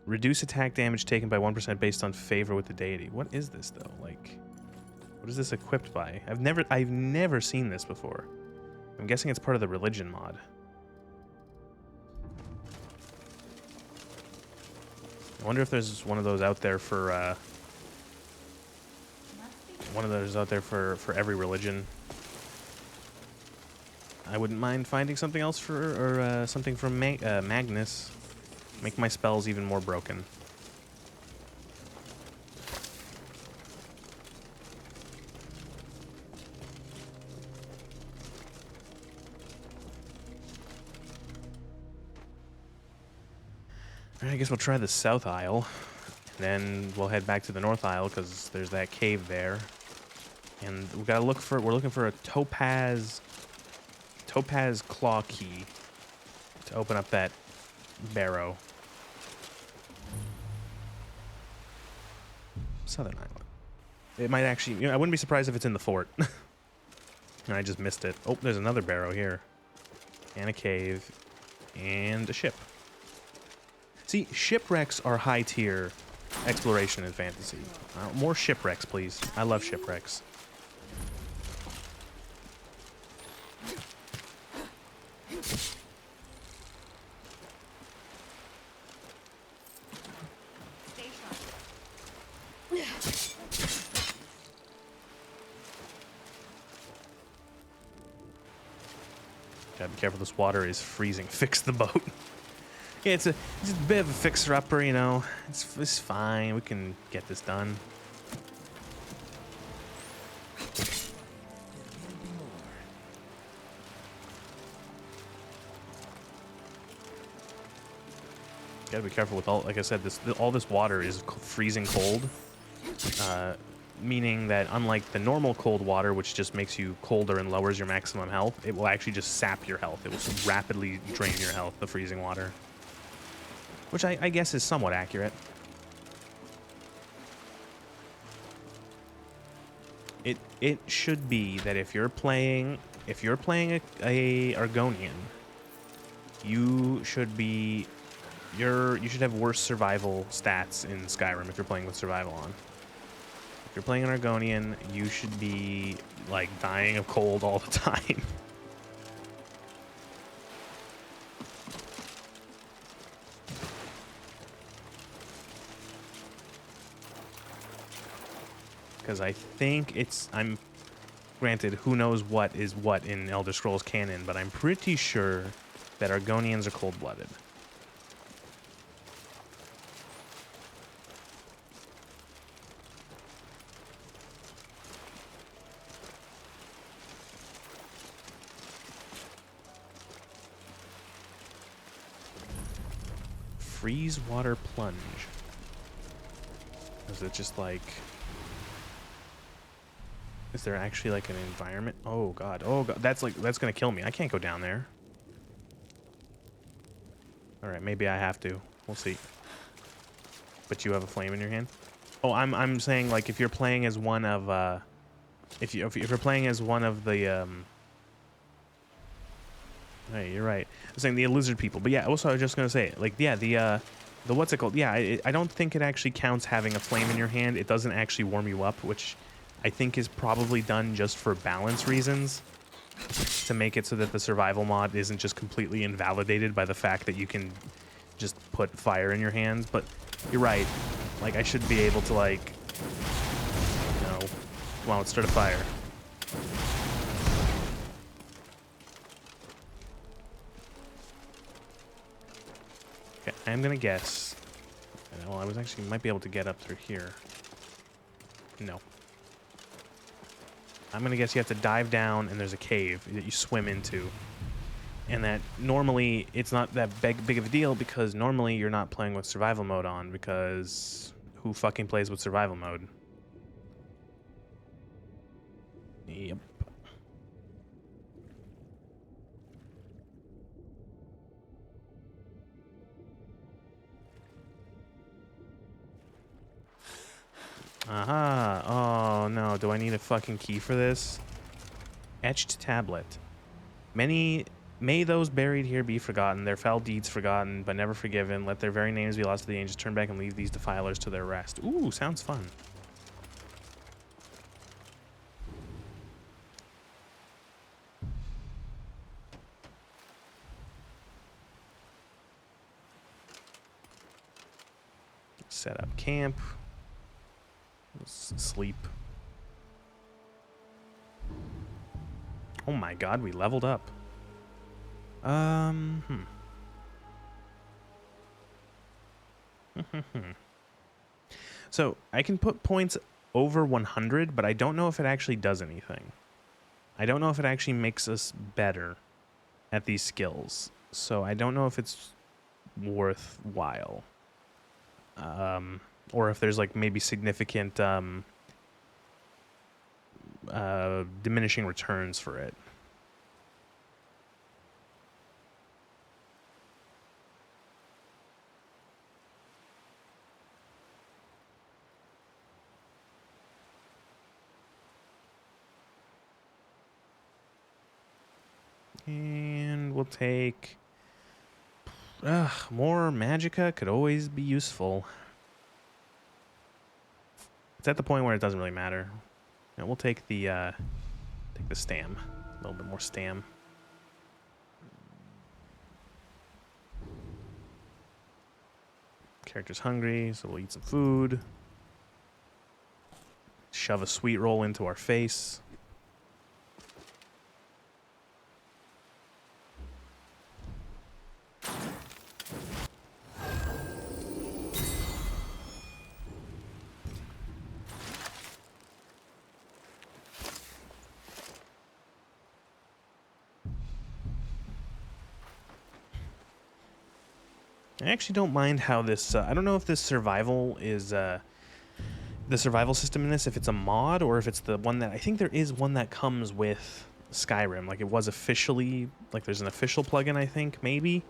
Speaker 1: reduce attack damage taken by 1% based on favor with the deity. What is this though? Like, what is this equipped by? I've never seen this before. I'm guessing it's part of the religion mod. I wonder if there's one of those out there for every religion. I wouldn't mind finding something else for, or something from Magnus. Make my spells even more broken. Alright, I guess we'll try the South Isle. Then we'll head back to the North Isle because there's that cave there. And we gotta look for, we're looking for a topaz claw key to open up that barrow. Southern Island. It might actually, you know, I wouldn't be surprised if it's in the fort. And I just missed it. Oh, there's another barrow here. And a cave. And a ship. See, shipwrecks are high tier exploration in fantasy. More shipwrecks, please. I love shipwrecks. Gotta be careful, this water is freezing. Fix the boat. Yeah, it's a bit of a fixer-upper, you know. It's fine. We can get this done. Gotta be careful with all. Like I said, all this water is freezing cold, meaning that unlike the normal cold water, which just makes you colder and lowers your maximum health, it will actually just sap your health. It will rapidly drain your health. The freezing water. Which I guess is somewhat accurate. It should be that if you're playing a Argonian, you should have worse survival stats in Skyrim if you're playing with survival on. If you're playing an Argonian, you should be like dying of cold all the time. Because I think I'm granted, who knows what is what in Elder Scrolls canon, but I'm pretty sure that Argonians are cold-blooded. Freeze water plunge. Is it just like... Is there actually like an environment? Oh god, that's gonna kill me. I can't go down there. Alright, maybe I have to. We'll see. But you have a flame in your hand? Oh, I'm saying like if you're playing as one of if you're playing as one of the Hey, you're right. I'm saying the lizard people. But yeah, also I was just gonna say, like, yeah, the what's it called? Yeah, I don't think it actually counts having a flame in your hand. It doesn't actually warm you up, which I think is probably done just for balance reasons, to make it so that the survival mod isn't just completely invalidated by the fact that you can just put fire in your hands. But you're right. Like, I should be able to, like, you know, well, let's start a fire. Okay, I'm gonna guess. Well, I was actually might be able to get up through here. No. I'm gonna guess you have to dive down and there's a cave that you swim into. And that normally it's not that big of a deal because normally you're not playing with survival mode on, because who fucking plays with survival mode? Yep. Aha. Oh, no. Do I need a fucking key for this? Etched tablet. May those buried here be forgotten, their foul deeds forgotten, but never forgiven. Let their very names be lost to the angels. Turn back and leave these defilers to their rest. Ooh, sounds fun. Set up camp. Sleep. Oh my god, we leveled up. Hmm. So I can put points over 100, but I don't know if it actually does anything. I don't know if it actually makes us better at these skills. So I don't know if it's worthwhile. Or if there's like maybe significant diminishing returns for it. And we'll take... more magicka could always be useful. It's at the point where it doesn't really matter. And we'll take the stam. A little bit more stam. Character's hungry, so we'll eat some food. Shove a sweet roll into our face. I actually don't mind how this... I don't know if this survival is... the survival system in this, if it's a mod or if it's the one that... I think there is one that comes with Skyrim. Like, it was officially... Like, there's an official plugin, I think, maybe.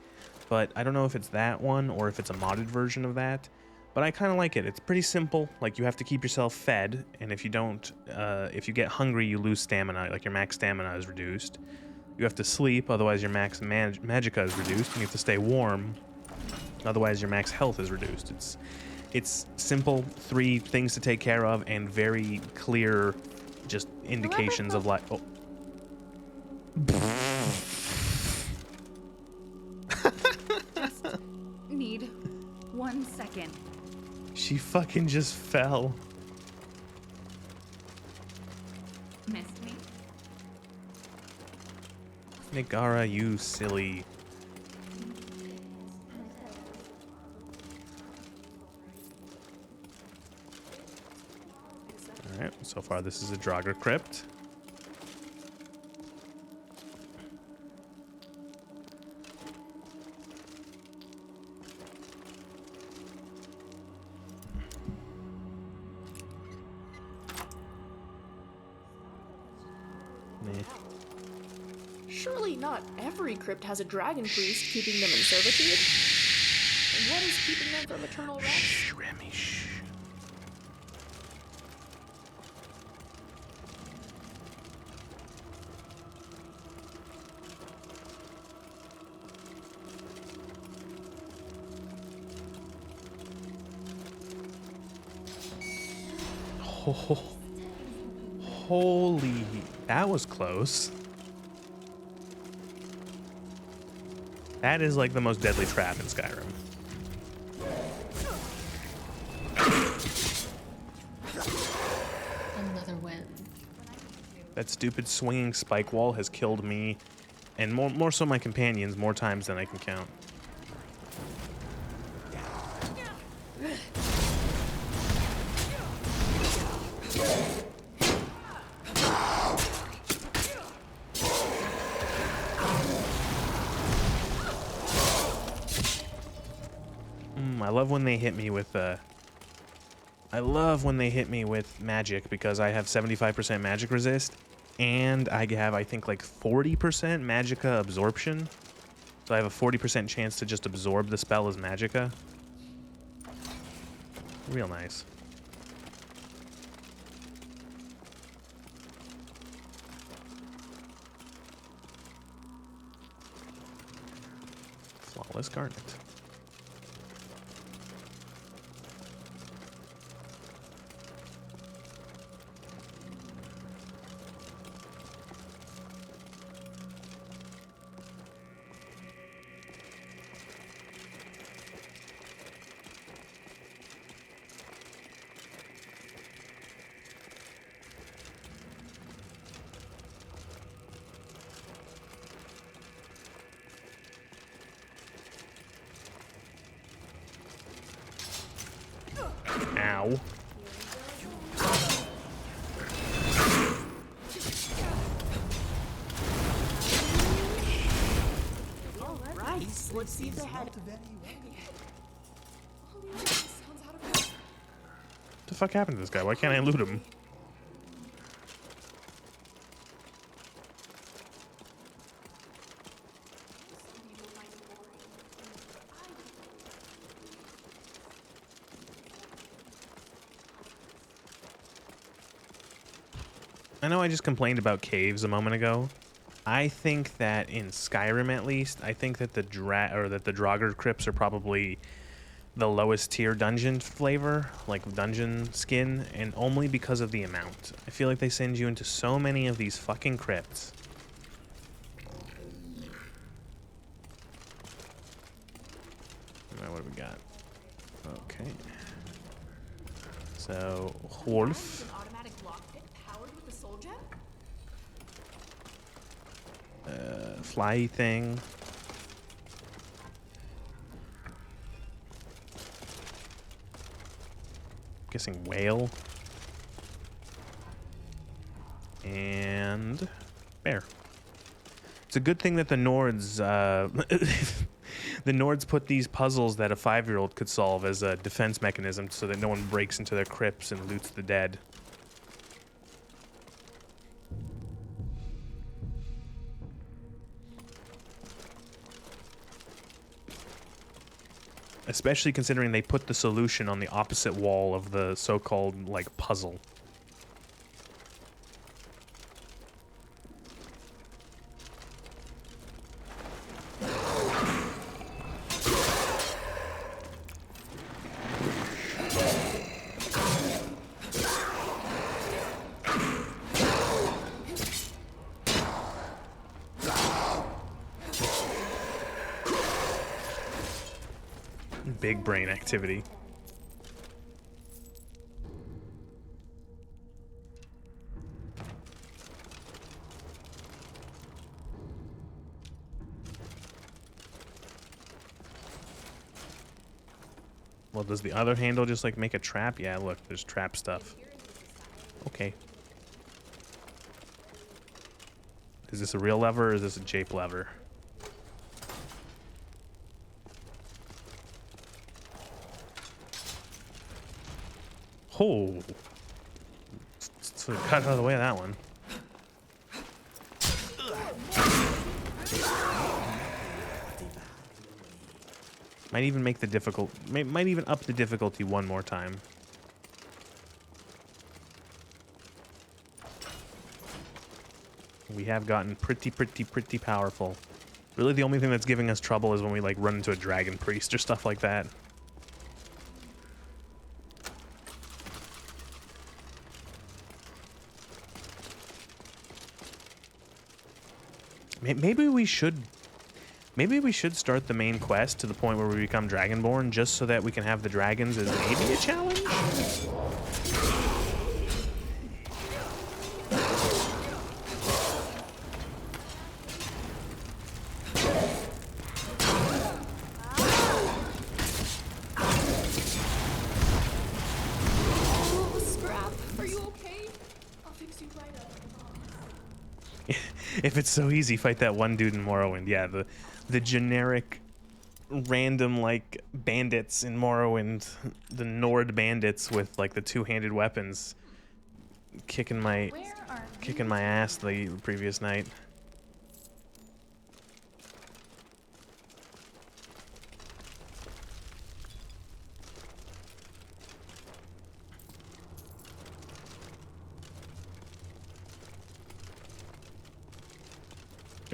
Speaker 1: But I don't know if it's that one or if it's a modded version of that. But I kind of like it. It's pretty simple. Like, you have to keep yourself fed. And if you don't... if you get hungry, you lose stamina. Like, your max stamina is reduced. You have to sleep, otherwise your max magicka is reduced. And you have to stay warm. Otherwise, your max health is reduced. It's simple, 3 things to take care of, and very clear, just indications of life. Oh.
Speaker 4: Just need 1 second.
Speaker 1: She fucking just fell.
Speaker 4: Missed me?
Speaker 1: Nagara, you silly. Alright, so far this is a Draugr crypt.
Speaker 7: Surely not every crypt has a dragon priest keeping them in servitude. And what is keeping them from eternal rest?
Speaker 1: Shh, Remy, shh. Oh, holy, that was close. That is like the most deadly trap in Skyrim.
Speaker 3: Another win.
Speaker 1: That stupid swinging spike wall has killed me, and more so my companions, more times than I can count. I love when they hit me with I love when they hit me with magic, because I have 75% magic resist, and I have, I think, like 40% magicka absorption. So I have a 40% chance to just absorb the spell as magicka. Real nice. Flawless garnet. Ow.
Speaker 7: Let's see if they had.
Speaker 1: What the fuck happened to this guy? Why can't I loot him? I know I just complained about caves a moment ago. I think that in Skyrim, at least, I think that the Draugr crypts are probably the lowest tier dungeon flavor, like dungeon skin, and only because of the amount. I feel like they send you into so many of these fucking crypts. Alright, what do we got? Okay. So, Wolf. Fly thing. Guessing whale. And bear. It's a good thing that the Nords the Nords put these puzzles that a 5-year-old could solve as a defense mechanism so that no one breaks into their crypts and loots the dead. Especially considering they put the solution on the opposite wall of the so-called, like, puzzle. Big brain activity. Well, does the other handle just like make a trap? Yeah, look, there's trap stuff. Okay. Is this a real lever or is this a jape lever? Oh, so got out of the way of that one. Might even make the might even up the difficulty one more time. We have gotten pretty powerful. Really, the only thing that's giving us trouble is when we like run into a dragon priest or stuff like that. Maybe we should start the main quest to the point where we become Dragonborn just so that we can have the dragons as maybe a challenge?
Speaker 7: Oh, Scrap, are you okay? I'll fix you right up.
Speaker 1: If it's so easy, fight that one dude in Morrowind. Yeah, the generic random like bandits in Morrowind, the Nord bandits with like the two-handed weapons kicking my ass the previous night.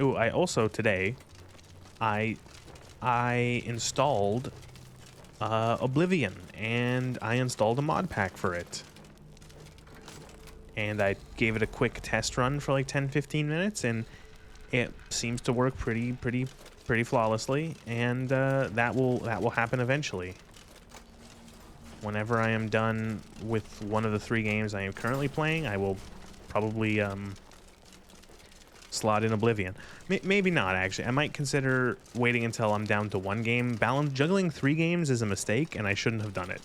Speaker 1: Ooh, I also today I installed Oblivion, and I installed a mod pack for it. And I gave it a quick test run for like 10-15 minutes, and it seems to work pretty flawlessly, and that will happen eventually. Whenever I am done with one of the 3 games I am currently playing, I will probably slot in Oblivion. Maybe not, actually. I might consider waiting until I'm down to 1 game. Juggling 3 games is a mistake, and I shouldn't have done it.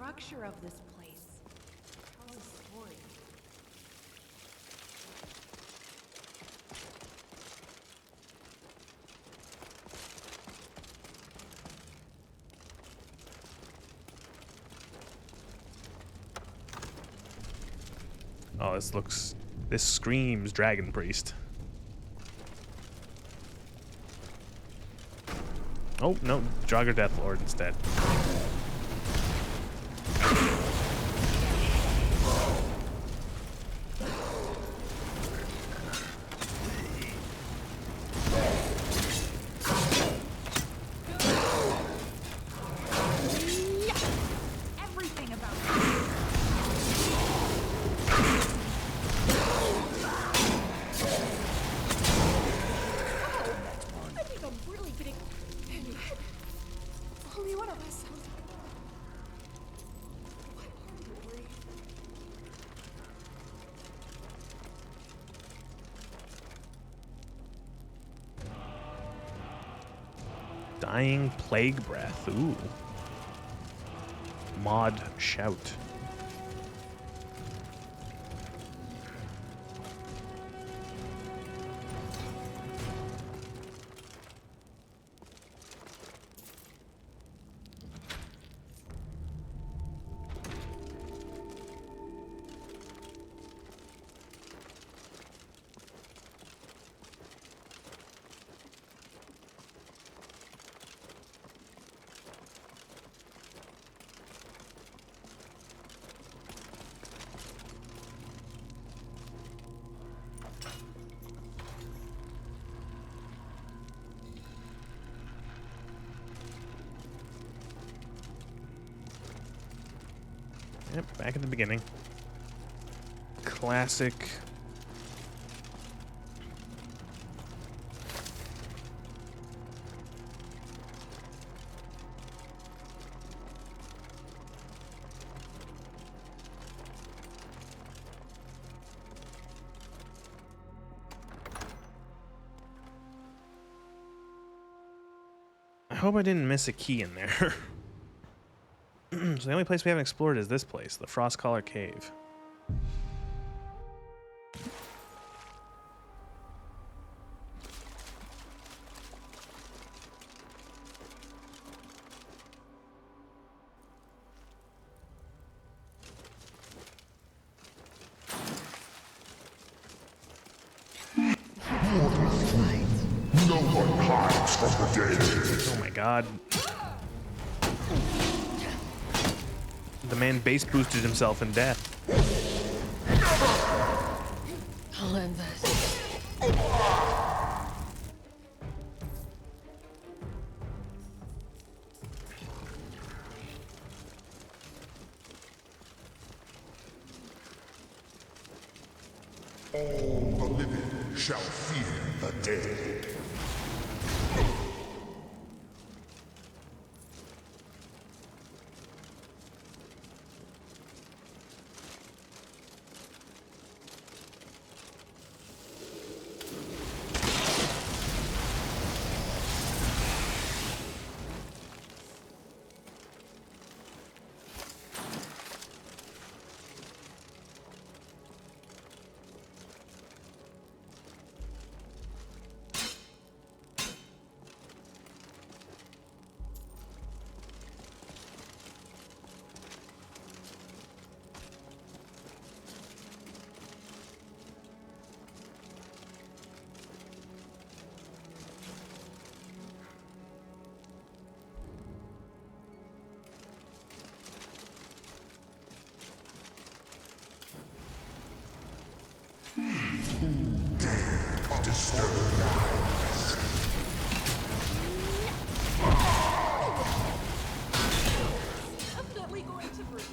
Speaker 4: structure of this place tells a story.
Speaker 1: Oh, this screams Dragon Priest. Oh, no, Draugr Death Lord instead.
Speaker 4: Everything about
Speaker 7: I think I'm really getting in your head. Only one of us sounds. What are you worried?
Speaker 1: Dying Plague Breath. Ooh. Mod Shout. Yep, back at the beginning. Classic. I hope I didn't miss a key in there. So the only place we haven't explored is this place, the Frostcaller Cave.
Speaker 11: No one hides from the dead.
Speaker 1: Oh my god. The man base boosted himself in death.
Speaker 3: I'll end this.
Speaker 11: All the living shall fear the dead.
Speaker 7: Definitely going to bruise.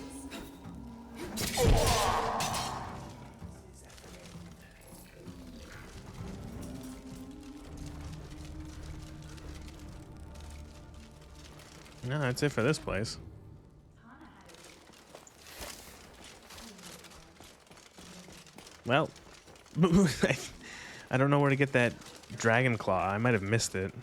Speaker 1: No, that's it for this place. Well, I don't know where to get that dragon claw. I might have missed it.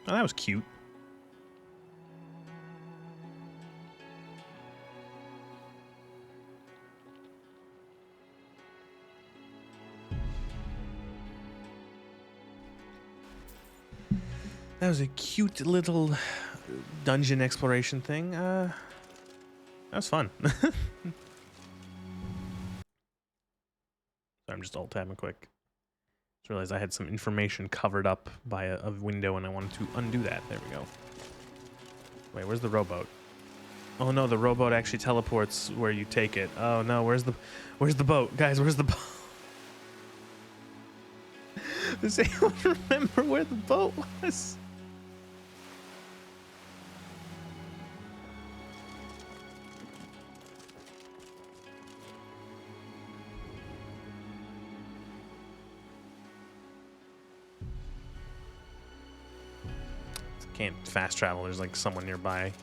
Speaker 1: Oh, that was cute. That was a cute little dungeon exploration thing. That was fun. So I'm just alt-tabbing quick. Just realized I had some information covered up by a window and I wanted to undo that. There we go. Wait, where's the rowboat? Oh no, the rowboat actually teleports where you take it. Oh no, where's the boat? Guys, where's the boat? Does anyone remember where the boat was? Can't fast travel, there's like someone nearby.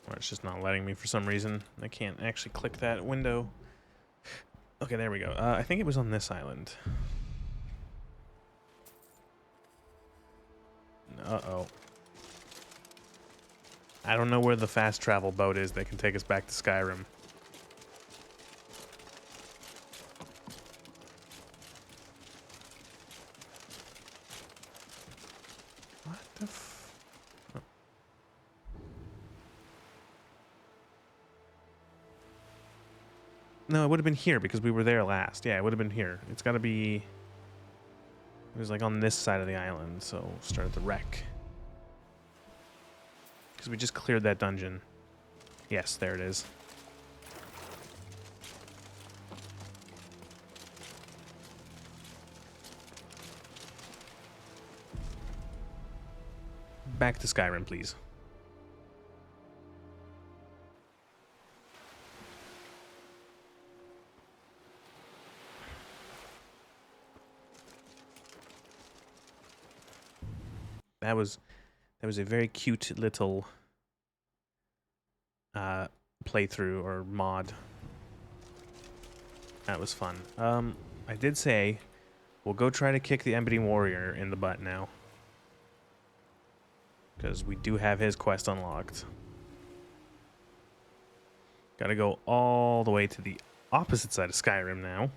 Speaker 1: Or it's just not letting me for some reason. I can't actually click that window. Okay, there we go. I think it was on this island. Uh-oh. I don't know where the fast travel boat is that can take us back to Skyrim. What the f... Oh. No, it would have been here because we were there last. Yeah, it would have been here. It's got to be... It was like on this side of the island, so we'll start at the wreck. Because we just cleared that dungeon. Yes, there it is. Back to Skyrim, please. That was a very cute little playthrough or mod. That was fun. I did say we'll go try to kick the Ebony Warrior in the butt now. Because we do have his quest unlocked. Gotta go all the way to the opposite side of Skyrim now.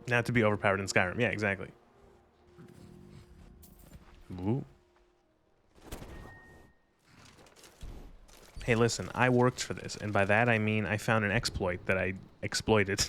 Speaker 1: Not to be overpowered in Skyrim. Yeah, exactly. Ooh. Hey, listen, I worked for this, and by that I mean I found an exploit that I exploited.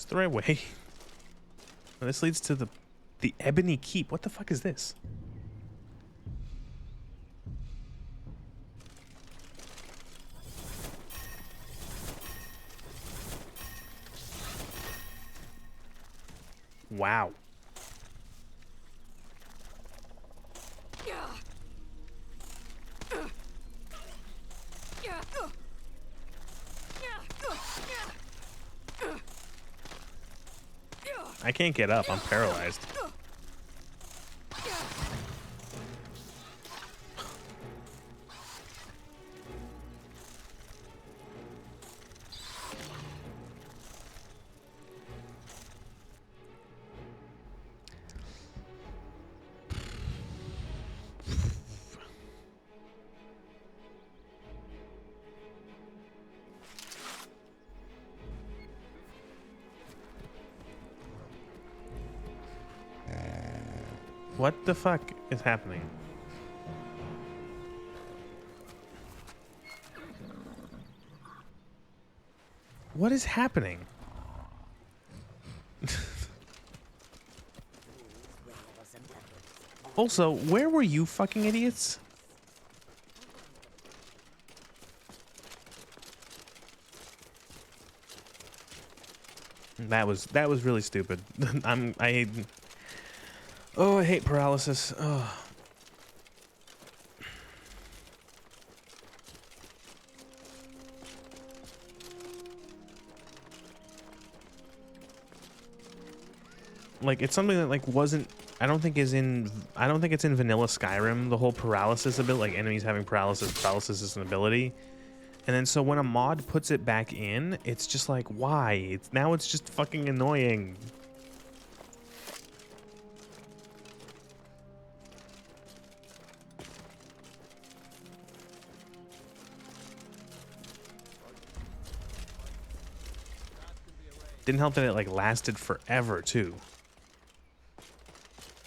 Speaker 1: The right way. Well, this leads to the Ebony Keep. What the fuck is this? Wow. I can't get up. I'm paralyzed. What the fuck is happening? What is happening? Also, where were you fucking idiots? That was really stupid. Oh, I hate paralysis. Oh. Like, it's something that like wasn't. I don't think it's in vanilla Skyrim. The whole paralysis ability, like enemies having paralysis. Paralysis is an ability, and then so when a mod puts it back in, it's just like, why? It's just fucking annoying. Didn't help that it like lasted forever too.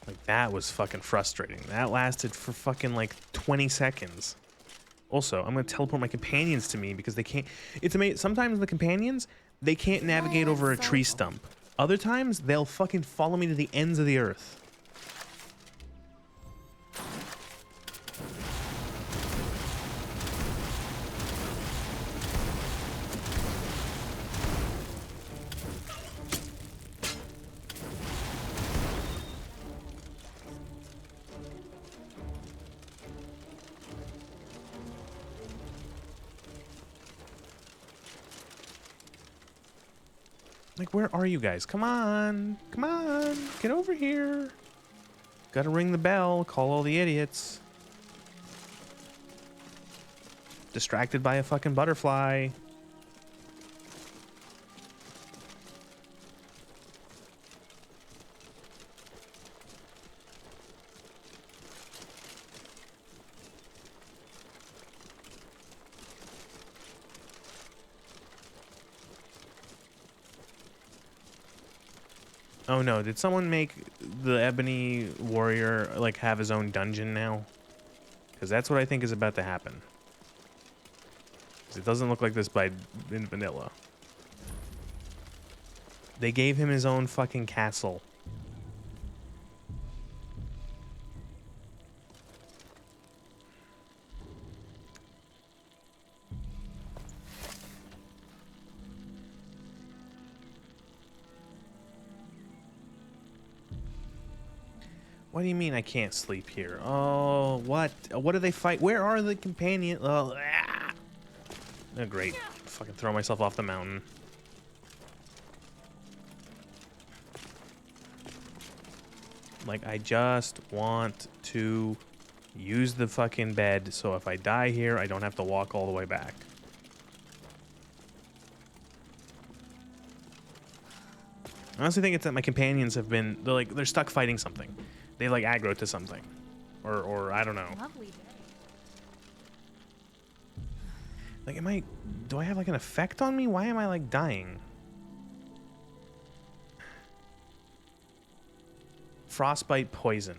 Speaker 1: Like that was fucking frustrating. That lasted for fucking like 20 seconds. Also, I'm gonna teleport my companions to me because they can't. It's amazing. Sometimes the companions, they can't navigate over a tree stump. Other times, they'll fucking follow me to the ends of the earth. Like, where are you guys? Come on. Come on. Get over here. Gotta ring the bell. Call all the idiots. Distracted by a fucking butterfly. Oh no, did someone make the Ebony Warrior like have his own dungeon now? Because that's what I think is about to happen. 'Cause it doesn't look like this in vanilla. They gave him his own fucking castle. What do you mean I can't sleep here? Oh, what? What do they fight? Where are the companions? Oh, ah. Oh, great. Fucking throw myself off the mountain. Like, I just want to use the fucking bed so if I die here, I don't have to walk all the way back. I honestly think it's that my companions have been, they're stuck fighting something. They like aggro to something, or I don't know.
Speaker 4: Lovely day.
Speaker 1: Like, do I have like an effect on me? Why am I like dying? Frostbite poison.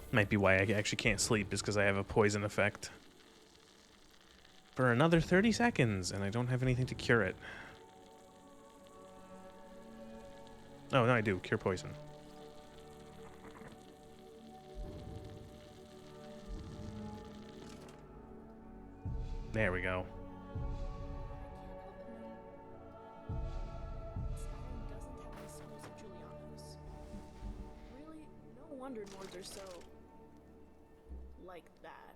Speaker 1: Might be why I actually can't sleep, is because I have a poison effect. for another 30 seconds, and I don't have anything to cure it. Oh, no, I do. Cure poison. There we go.
Speaker 7: Really, no wonder Nords are so like that.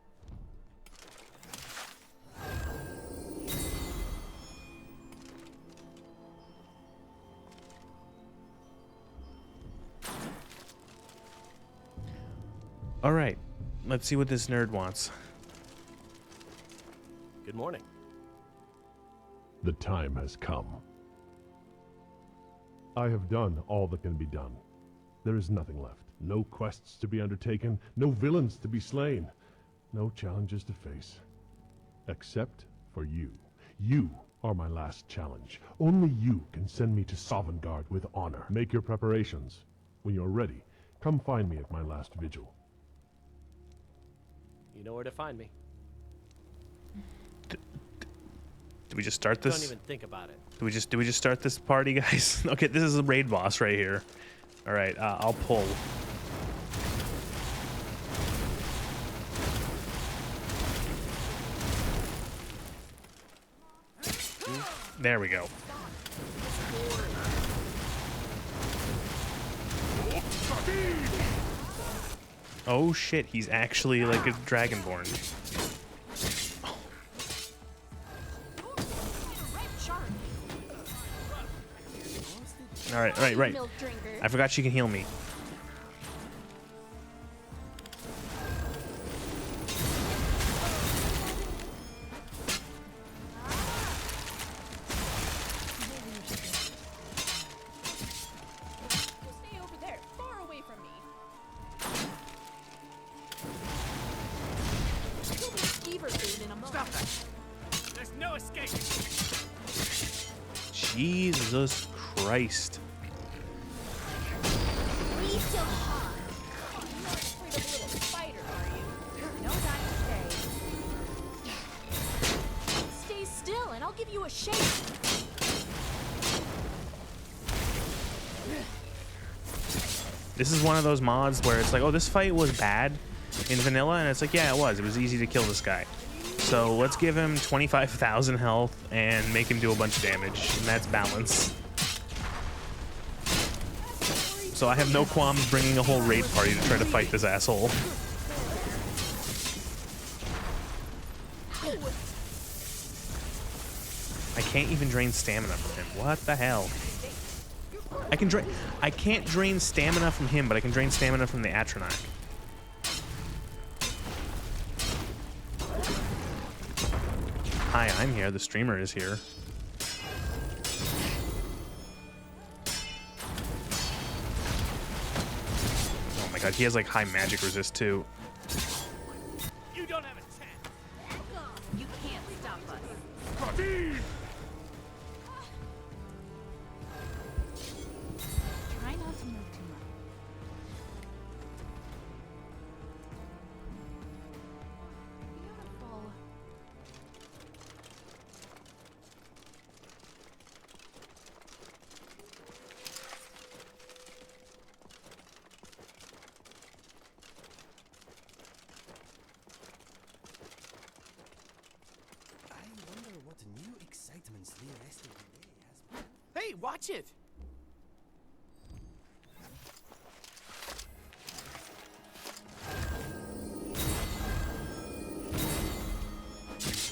Speaker 1: All right, let's see what this nerd wants.
Speaker 12: Good morning.
Speaker 13: The time has come. I have done all that can be done. There is nothing left. No quests to be undertaken, no villains to be slain, no challenges to face. Except for you. You are my last challenge. Only you can send me to Sovngarde with honor. Make your preparations. When you're ready, come find me at my last vigil.
Speaker 12: You know where to find me.
Speaker 1: Do we just start this?
Speaker 12: Don't even think about it.
Speaker 1: Do we just start this party, guys? Okay, this is a raid boss right here. All right, I'll pull. There we go. Oh shit, he's actually like a dragonborn. All right. I forgot she can heal me.
Speaker 7: Stay over there, far away from me. You'll be skeever food in a moment.
Speaker 2: Stop that! There's no escape!
Speaker 1: Jesus Christ.
Speaker 7: Breathe so hard. Oh, you're not afraid of a little spider, are you?
Speaker 4: No time to stay.
Speaker 7: Stay still and I'll give you a shake.
Speaker 1: This is one of those mods where it's like, oh, this fight was bad in vanilla, and it's like, yeah, it was. It was easy to kill this guy. So let's give him 25,000 health and make him do a bunch of damage, and that's balance. So I have no qualms bringing a whole raid party to try to fight this asshole. I can't even drain stamina from him. What the hell? I can't drain stamina from him, but I can drain stamina from the Atronach. Hi, I'm here. The streamer is here. Oh my god, he has like high magic resist too.
Speaker 2: You don't have a chance!
Speaker 4: You can't stop us.
Speaker 10: Try not to move too much.
Speaker 4: Beautiful.
Speaker 12: I wonder what new excitements the rest of the day has.
Speaker 2: Hey, watch it!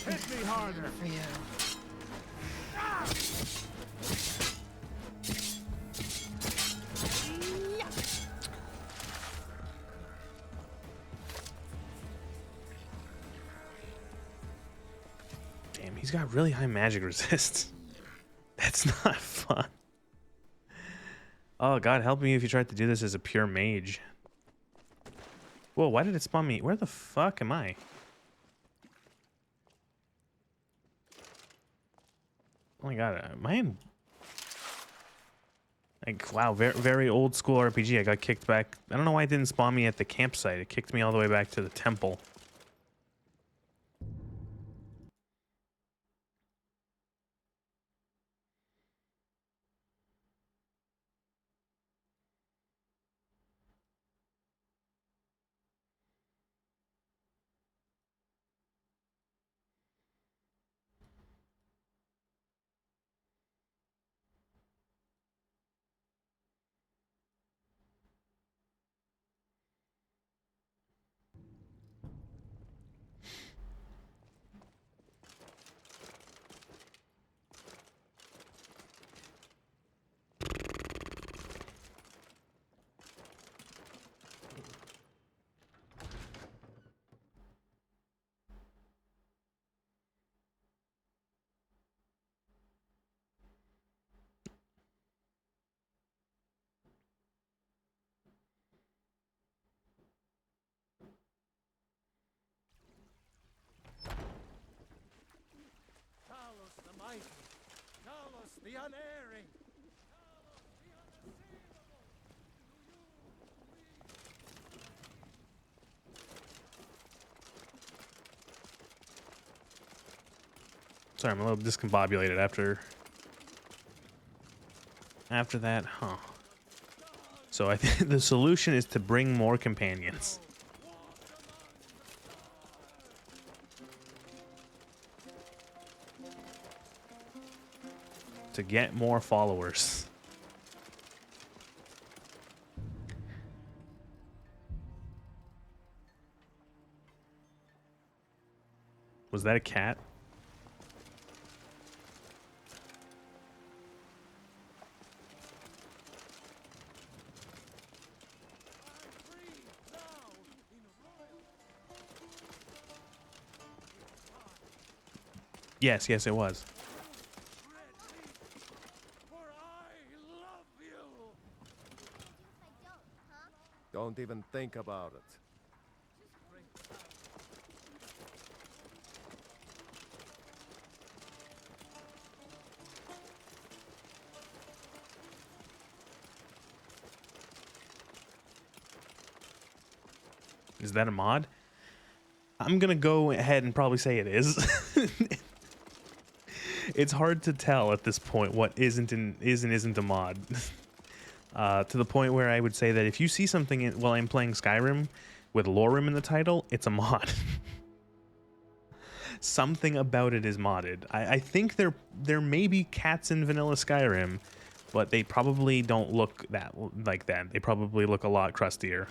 Speaker 2: Hit me harder!
Speaker 3: For you.
Speaker 1: Damn, he's got really high magic resist. That's not fun. Oh god, help me if you tried to do this as a pure mage. Whoa, why did it spawn me? Where the fuck am I? Oh my god, am I in... Like, wow, very, very old school RPG. I got kicked back. I don't know why it didn't spawn me at the campsite. It kicked me all the way back to the temple.
Speaker 2: the unerring.
Speaker 1: Sorry, I'm a little discombobulated after that, huh? So I think the solution is to bring more companions. To get more followers. Was that a cat? Yes, yes, it was.
Speaker 14: Don't even think about it.
Speaker 1: Is that a mod? I'm gonna go ahead and probably say it is. It's hard to tell at this point what isn't a mod. To the point where I would say that if you see something while I'm playing Skyrim with LoreRim in the title, it's a mod. Something about it is modded. I think there may be cats in vanilla Skyrim, but they probably don't look like that. They probably look a lot crustier.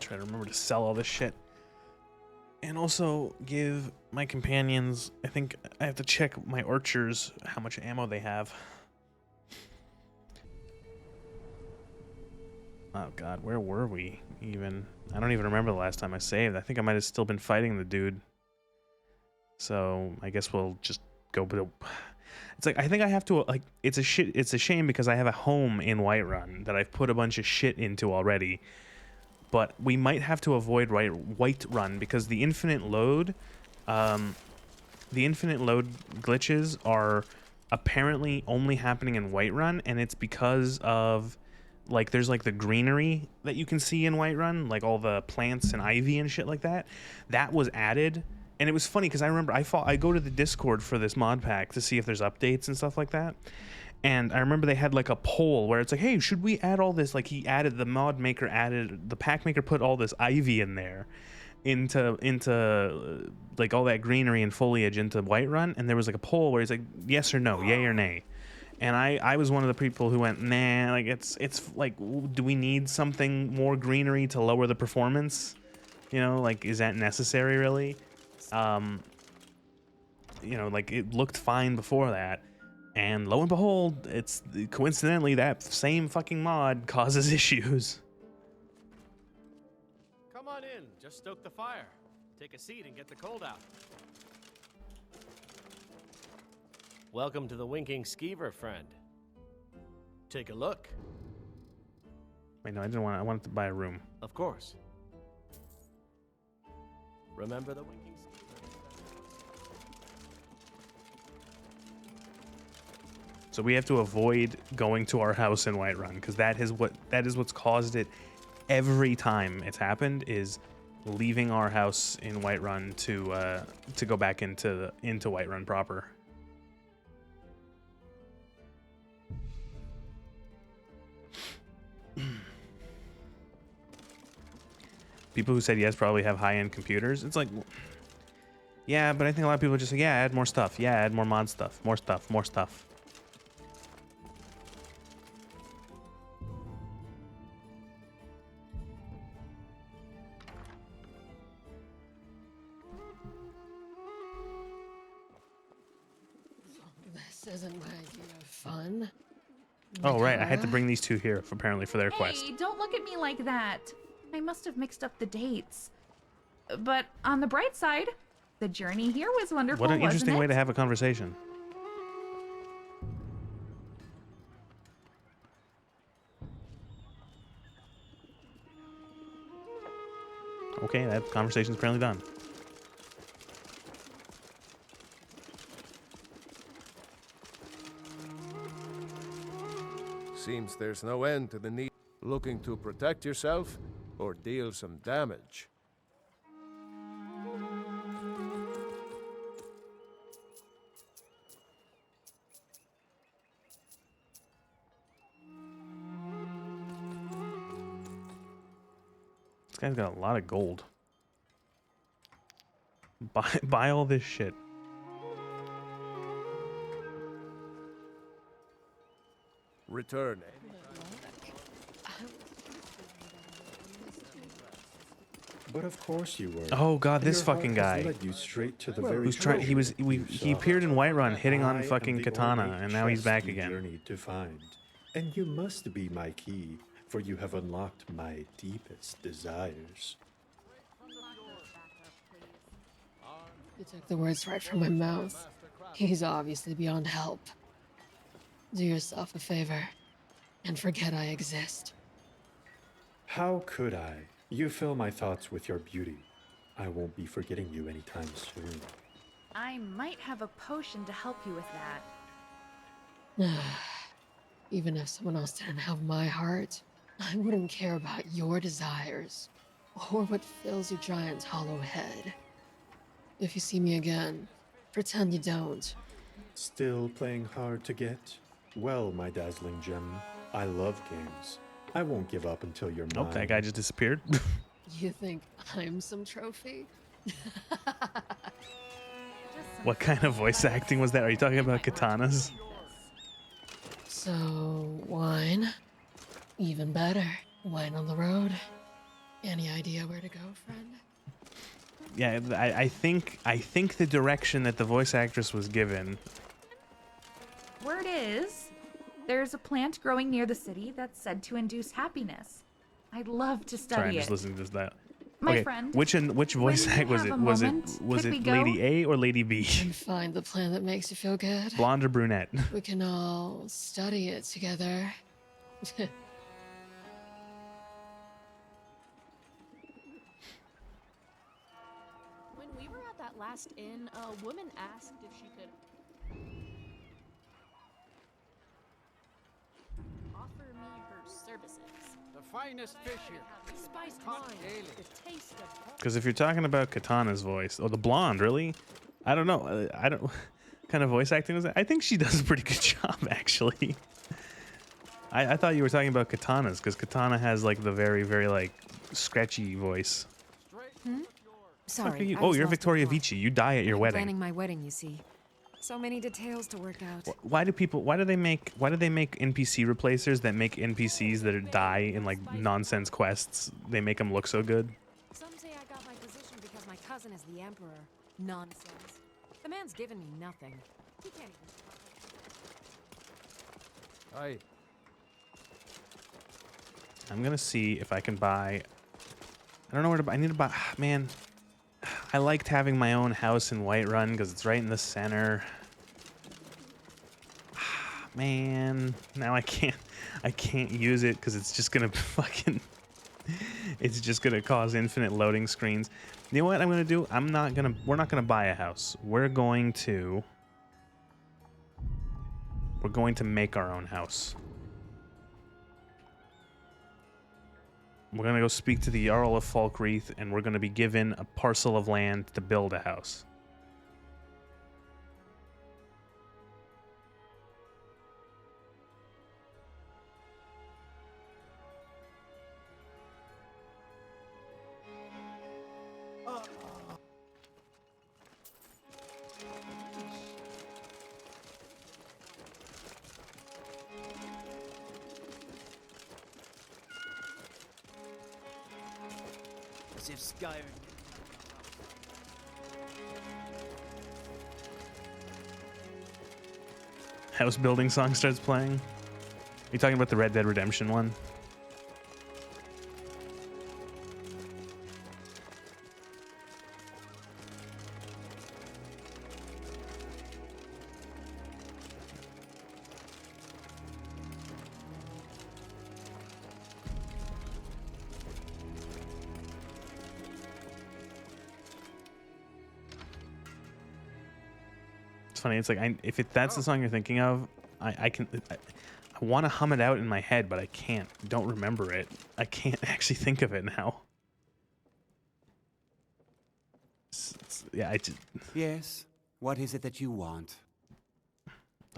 Speaker 1: Try to remember to sell all this shit. And also give my companions, I think I have to check my archers, how much ammo they have. Oh god, where were we even? I don't even remember the last time I saved. I think I might have still been fighting the dude. So I guess we'll just go. It's like I think I have to like. It's a shame because I have a home in Whiterun that I've put a bunch of shit into already. But we might have to avoid Whiterun because the infinite load glitches are apparently only happening in Whiterun, and it's because of like there's like the greenery that you can see in Whiterun, like all the plants and ivy and shit like that. That was added, and it was funny because I remember I go to the Discord for this mod pack to see if there's updates and stuff like that. And I remember they had like a poll where it's like, hey, should we add all this? Like the mod maker added, the pack maker put all this ivy in there into like all that greenery and foliage into Whiterun. And there was like a poll where he's like, yes or no, yay or nay. And I was one of the people who went, nah, like it's like, do we need something more greenery to lower the performance? You know, like, is that necessary really? You know, like it looked fine before that. And lo and behold, it's coincidentally that same fucking mod causes issues.
Speaker 2: Come on in, just stoke the fire. Take a seat and get the cold out. Welcome to the Winking Skeever, friend. Take a look.
Speaker 1: Wait, no, I wanted to buy a room.
Speaker 2: Of course. Remember the Winking Skeever?
Speaker 1: So we have to avoid going to our house in Whiterun because that is what's caused it every time it's happened, is leaving our house in Whiterun to go back into Whiterun proper. People who said yes probably have high-end computers. It's like, yeah, but I think a lot of people just say, yeah, add more stuff. Yeah, add more mod stuff. More stuff. More stuff.
Speaker 3: isn't my idea of fun.
Speaker 1: Oh, right. I had to bring these two here, apparently, for their quest.
Speaker 4: Hey, don't look at me like that. I must have mixed up the dates. But on the bright side, the journey here was wonderful,
Speaker 1: What an interesting way
Speaker 4: wasn't
Speaker 1: to
Speaker 4: it?
Speaker 1: have a conversation. Okay, that conversation's apparently done.
Speaker 14: Seems there's no end to the need. Looking to protect yourself or deal some damage?
Speaker 1: This guy's got a lot of gold. Buy all this shit.
Speaker 14: Return.
Speaker 15: But of course you were.
Speaker 1: Oh god,
Speaker 15: And
Speaker 1: this
Speaker 15: your heart
Speaker 1: fucking
Speaker 15: has
Speaker 1: guy.
Speaker 15: led you straight to the very
Speaker 1: Who's trying? He was. He appeared in Whiterun, hitting on
Speaker 15: I am
Speaker 1: fucking
Speaker 15: the
Speaker 1: Katana,
Speaker 15: ornate
Speaker 1: and now he's
Speaker 15: chest
Speaker 1: back
Speaker 15: you
Speaker 1: again.
Speaker 15: journeyed to find, and you must be my key, for you have unlocked my deepest desires.
Speaker 3: You took the words right from my mouth. He's obviously beyond help. Do yourself a favor and forget I exist.
Speaker 15: How could I? You fill my thoughts with your beauty. I won't be forgetting you anytime soon.
Speaker 4: I might have a potion to help you with that.
Speaker 3: Even if someone else didn't have my heart, I wouldn't care about your desires or what fills your giant's hollow head. If you see me again, pretend you don't.
Speaker 15: Still playing hard to get? Well, my dazzling gem, I love games. I won't give up until you're mine.
Speaker 1: Oh, that guy just disappeared.
Speaker 3: You think I'm some trophy?
Speaker 1: What kind of voice acting was that? Are you talking about katanas?
Speaker 3: So, wine? Even better. Wine on the road. Any idea where to go, friend?
Speaker 1: Yeah, I think the direction that the voice actress was given.
Speaker 4: Word is, there's a plant growing near the city that's said to induce happiness. I'd love to study
Speaker 1: Sorry, I'm
Speaker 4: it.
Speaker 1: just listening to that.
Speaker 4: My
Speaker 1: Okay,
Speaker 4: friend,
Speaker 1: which voice
Speaker 4: when you
Speaker 1: act was
Speaker 4: have
Speaker 1: it?
Speaker 4: a
Speaker 1: Was
Speaker 4: moment,
Speaker 1: it
Speaker 4: could we go?
Speaker 1: Lady A or Lady B?
Speaker 3: And find the plant that makes you feel good.
Speaker 1: Blonde or brunette?
Speaker 3: We can all study it together.
Speaker 7: When we were at that last inn, a woman asked if she could offer me her services.
Speaker 16: The finest fish here.
Speaker 7: Spiced
Speaker 16: Caught
Speaker 7: wine.
Speaker 16: daily.
Speaker 7: The taste of
Speaker 1: Because if you're talking about Katana's voice, oh, the blonde, really? I don't know. I don't. What kind of voice acting was that? I think she does a pretty good job, actually. I thought you were talking about Katana's, because Katana has like the very, very like scratchy voice.
Speaker 17: Hmm?
Speaker 1: Fuck are
Speaker 17: Sorry.
Speaker 1: you?
Speaker 17: I
Speaker 1: Oh,
Speaker 17: was
Speaker 1: you're
Speaker 17: lost
Speaker 1: Victoria
Speaker 17: before.
Speaker 1: Vici. You die at your wedding.
Speaker 17: Planning my wedding, you see. So many details to work out.
Speaker 1: Why do they make NPC replacers that make NPCs that die in like nonsense quests? They make them look so good.
Speaker 17: Some say I got my position because my cousin is the emperor. Nonsense. The man's given me nothing. He can't even.
Speaker 14: Aye.
Speaker 1: I'm gonna see if I can buy. I don't know where to buy. I need to buy. Man, I liked having my own house in Whiterun because it's right in the center. Man, now I can't use it because it's just gonna fucking. It's just gonna cause infinite loading screens. You know what I'm gonna do? We're not gonna buy a house. We're going to make our own house. We're gonna go speak to the Jarl of Falkreath, and we're gonna be given a parcel of land to build a house.
Speaker 18: As if Skyrim.
Speaker 1: house building song starts playing. Are you talking about the Red Dead Redemption one? Funny. It's like if that's the song you're thinking of, I want to hum it out in my head, but I can't. Don't remember it. I can't actually think of it now. Yeah, I just.
Speaker 18: Yes. What is it that you want?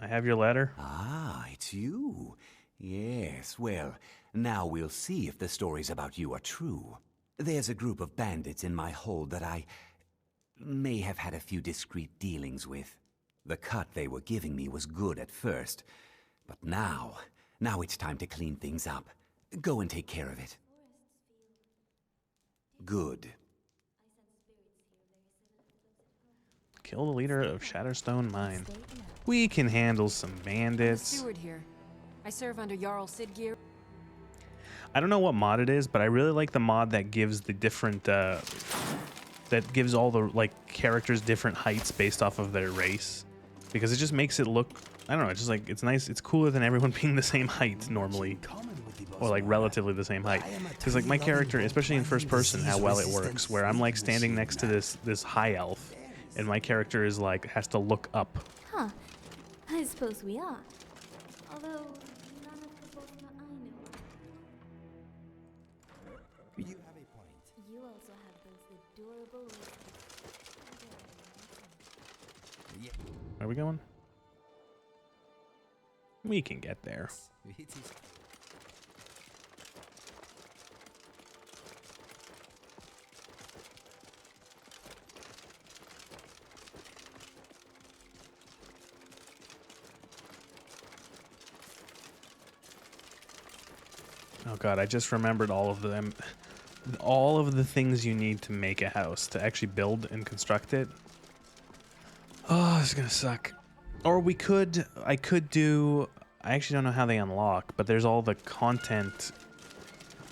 Speaker 1: I have your letter.
Speaker 18: Ah, it's you. Yes. Well, now we'll see if the stories about you are true. There's a group of bandits in my hold that I may have had a few discreet dealings with. The cut they were giving me was good at first, but now it's time to clean things up. Go and take care of it. Good.
Speaker 1: Kill the leader of Shatterstone Mine. We can handle some bandits.
Speaker 17: Steward here. I serve under Jarl Siggeir.
Speaker 1: I don't know what mod it is, but I really like the mod that gives the different that gives all the like characters different heights based off of their race. Because it just makes it look, I don't know, it's just like, it's nice, it's cooler than everyone being the same height normally. Or like relatively the same height. Because like my character, especially in first person, how well it works, where I'm like standing next to this high elf, and my character is like, has to look up.
Speaker 10: Huh. I suppose we are. Although, none of the Bosma I know.
Speaker 12: You have a point.
Speaker 10: You also have those adorable...
Speaker 1: Where are we going? We can get there. Oh god, I just remembered all of them. All of the things you need to make a house, to actually build and construct it. Oh, this is gonna suck. Or I could do, I actually don't know how they unlock, but there's all the content,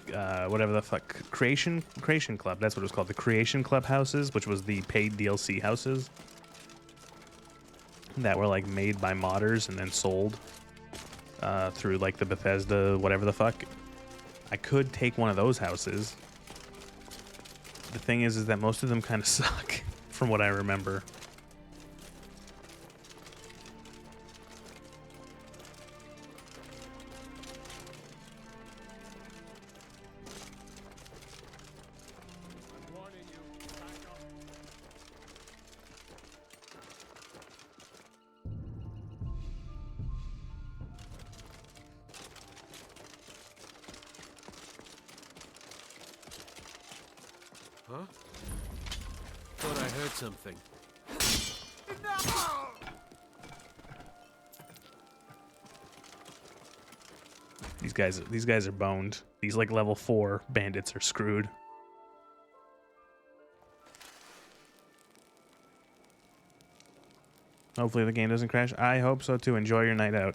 Speaker 1: whatever the fuck, Creation Club, that's what it was called, the Creation Club houses, which was the paid DLC houses that were like made by modders and then sold through like the Bethesda, whatever the fuck. I could take one of those houses. The thing is that most of them kind of suck, from what I remember.
Speaker 2: Huh? Thought I heard something.
Speaker 1: These guys are boned. These like level 4 bandits are screwed. Hopefully the game doesn't crash. I hope so too. Enjoy your night out.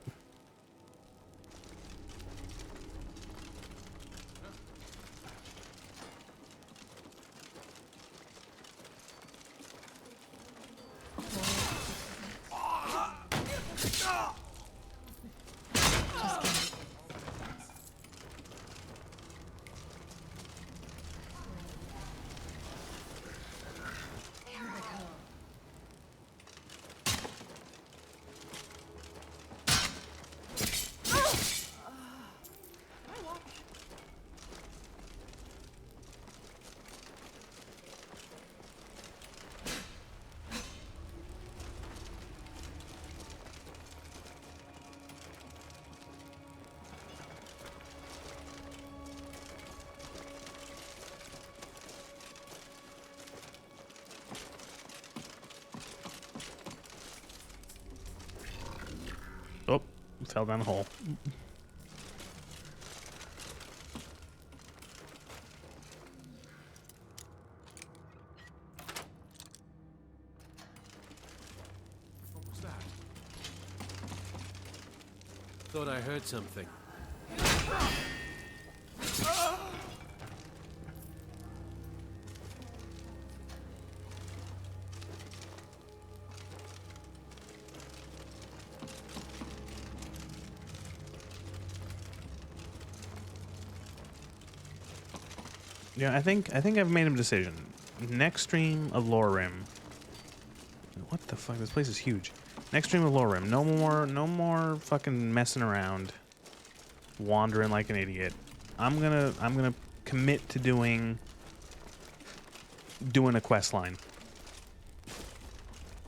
Speaker 1: Oh, fell down the hole.
Speaker 14: What was that?
Speaker 2: Thought I heard something.
Speaker 1: Yeah, I think I've made a decision. Next stream of LoreRim. What the fuck? This place is huge. Next stream of LoreRim. No more fucking messing around, wandering like an idiot. I'm gonna commit to doing a quest line.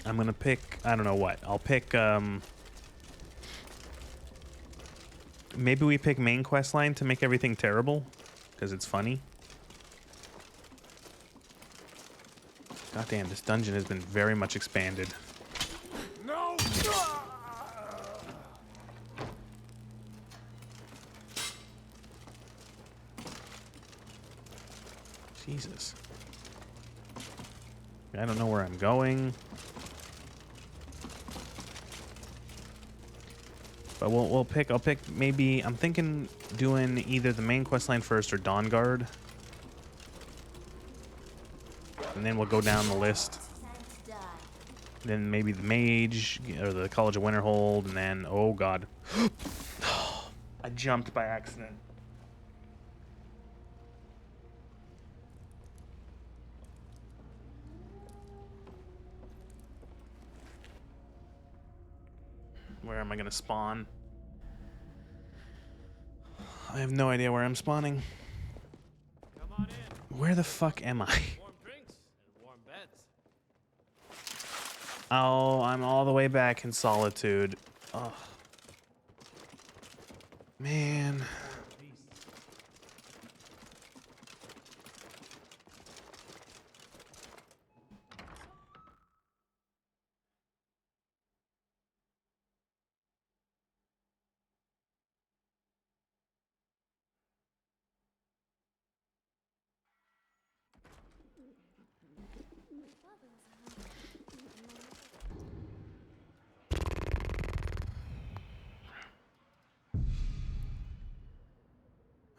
Speaker 1: I'm gonna pick, I don't know what. I'll pick maybe we pick main quest line to make everything terrible because it's funny. God damn, this dungeon has been very much expanded.
Speaker 14: No!
Speaker 1: Jesus. I don't know where I'm going. But I'll pick maybe, I'm thinking doing either the main quest line first or Dawn Guard. And then we'll go down the list. Then maybe the Mage or the College of Winterhold, and then oh god. I jumped by accident. Where am I gonna spawn? I have no idea where I'm spawning.
Speaker 2: Come on in.
Speaker 1: Where the fuck am I?
Speaker 2: Warm drinks and warm beds.
Speaker 1: Oh, I'm all the way back in Solitude. Oh. Man.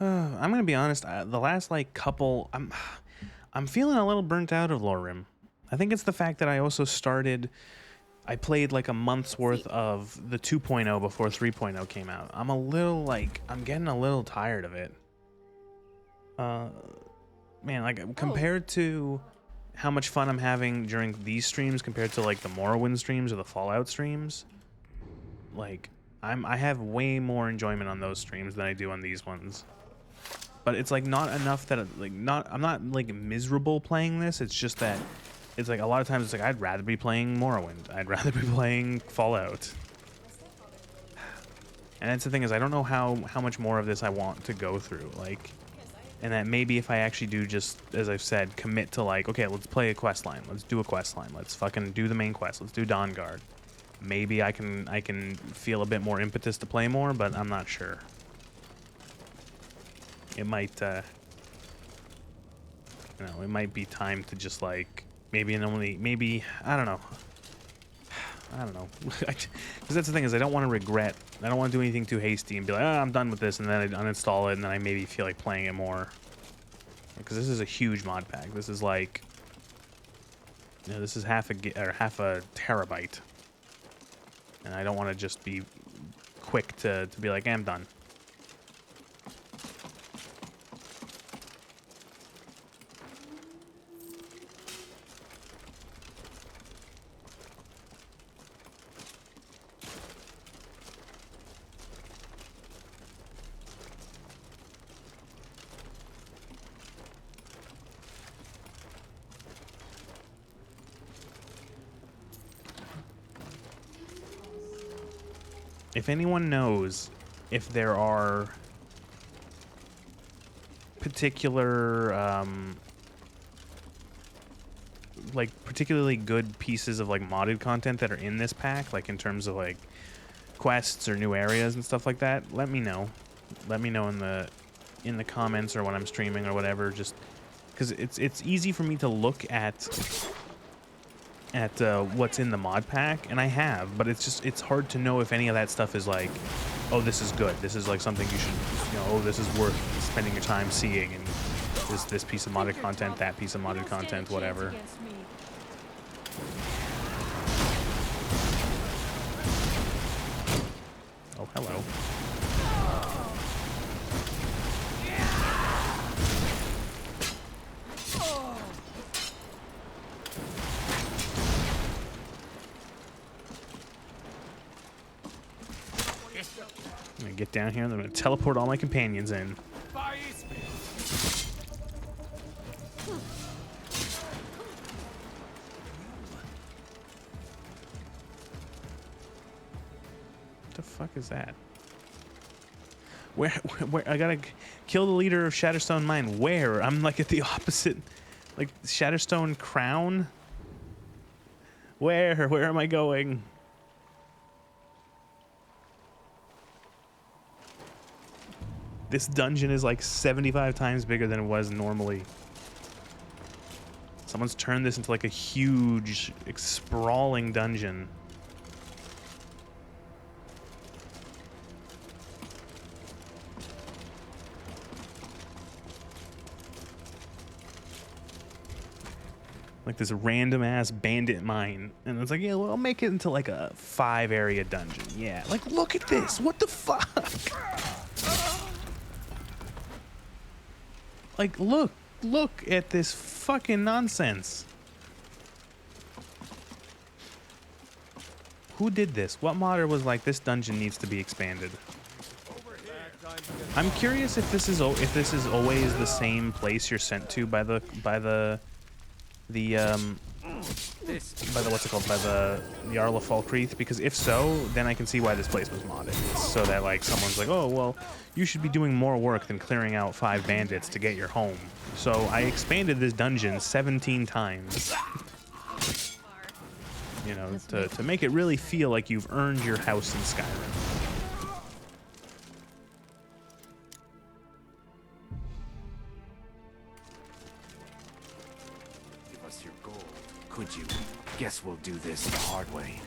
Speaker 1: I'm gonna be honest. The last like couple, I'm feeling a little burnt out of LoreRim. I think it's the fact that I also started. I played like a month's worth of the 2.0 before 3.0 came out. I'm a little like I'm getting a little tired of it. Man, like compared to how much fun I'm having during these streams compared to like the Morrowind streams or the Fallout streams, like I have way more enjoyment on those streams than I do on these ones. But it's like not enough that I'm not like miserable playing this. It's just that it's like a lot of times it's like I'd rather be playing Morrowind. I'd rather be playing Fallout. And that's the thing is I don't know how much more of this I want to go through. Like, and that maybe if I actually do just, as I've said, commit to like, okay, let's play a quest line. Let's do a quest line. Let's fucking do the main quest. Let's do Dawn Guard. Maybe I can feel a bit more impetus to play more, but I'm not sure. It might, it might be time to just like maybe I don't know. Because that's the thing is I don't want to regret. I don't want to do anything too hasty and be like, oh, I'm done with this, and then I uninstall it, and then I maybe feel like playing it more. Because this is a huge mod pack. This is like, this is half a terabyte, and I don't want to just be quick to be like, I'm done. If anyone knows if there are particular, like particularly good pieces of like modded content that are in this pack, like in terms of like quests or new areas and stuff like that, let me know. Let me know in the comments or when I'm streaming or whatever. Just because it's easy for me to look at what's in the mod pack, and I have, but it's hard to know if any of that stuff is like oh, this is good. This is like something you should, you know, oh, this is worth spending your time seeing, and this piece of modded content, that piece of modded content, whatever. Oh, hello. I'm gonna get down here and I'm gonna teleport all my companions in. What the fuck is that? Where I gotta kill the leader of Shatterstone Mine. Where? I'm like at the opposite, like Shatterstone Crown. Where am I going? This dungeon is like 75 times bigger than it was normally. Someone's turned this into like a huge, sprawling dungeon. Like this random ass bandit mine. And it's like, yeah, well, I'll make it into like a 5-area dungeon. Yeah, like look at this. What the fuck? Like, look at this fucking nonsense. Who did this? What modder was like, this dungeon needs to be expanded? I'm curious if this is always the same place you're sent to by the what's it called, by the Jarl of Falkreath, because if so, then I can see why this place was modded, so that like someone's like, oh well, you should be doing more work than clearing out 5 bandits to get your home. So I expanded this dungeon 17 times, you know, to make it really feel like you've earned your house in Skyrim.
Speaker 19: Could you? Guess we'll do this the hard way.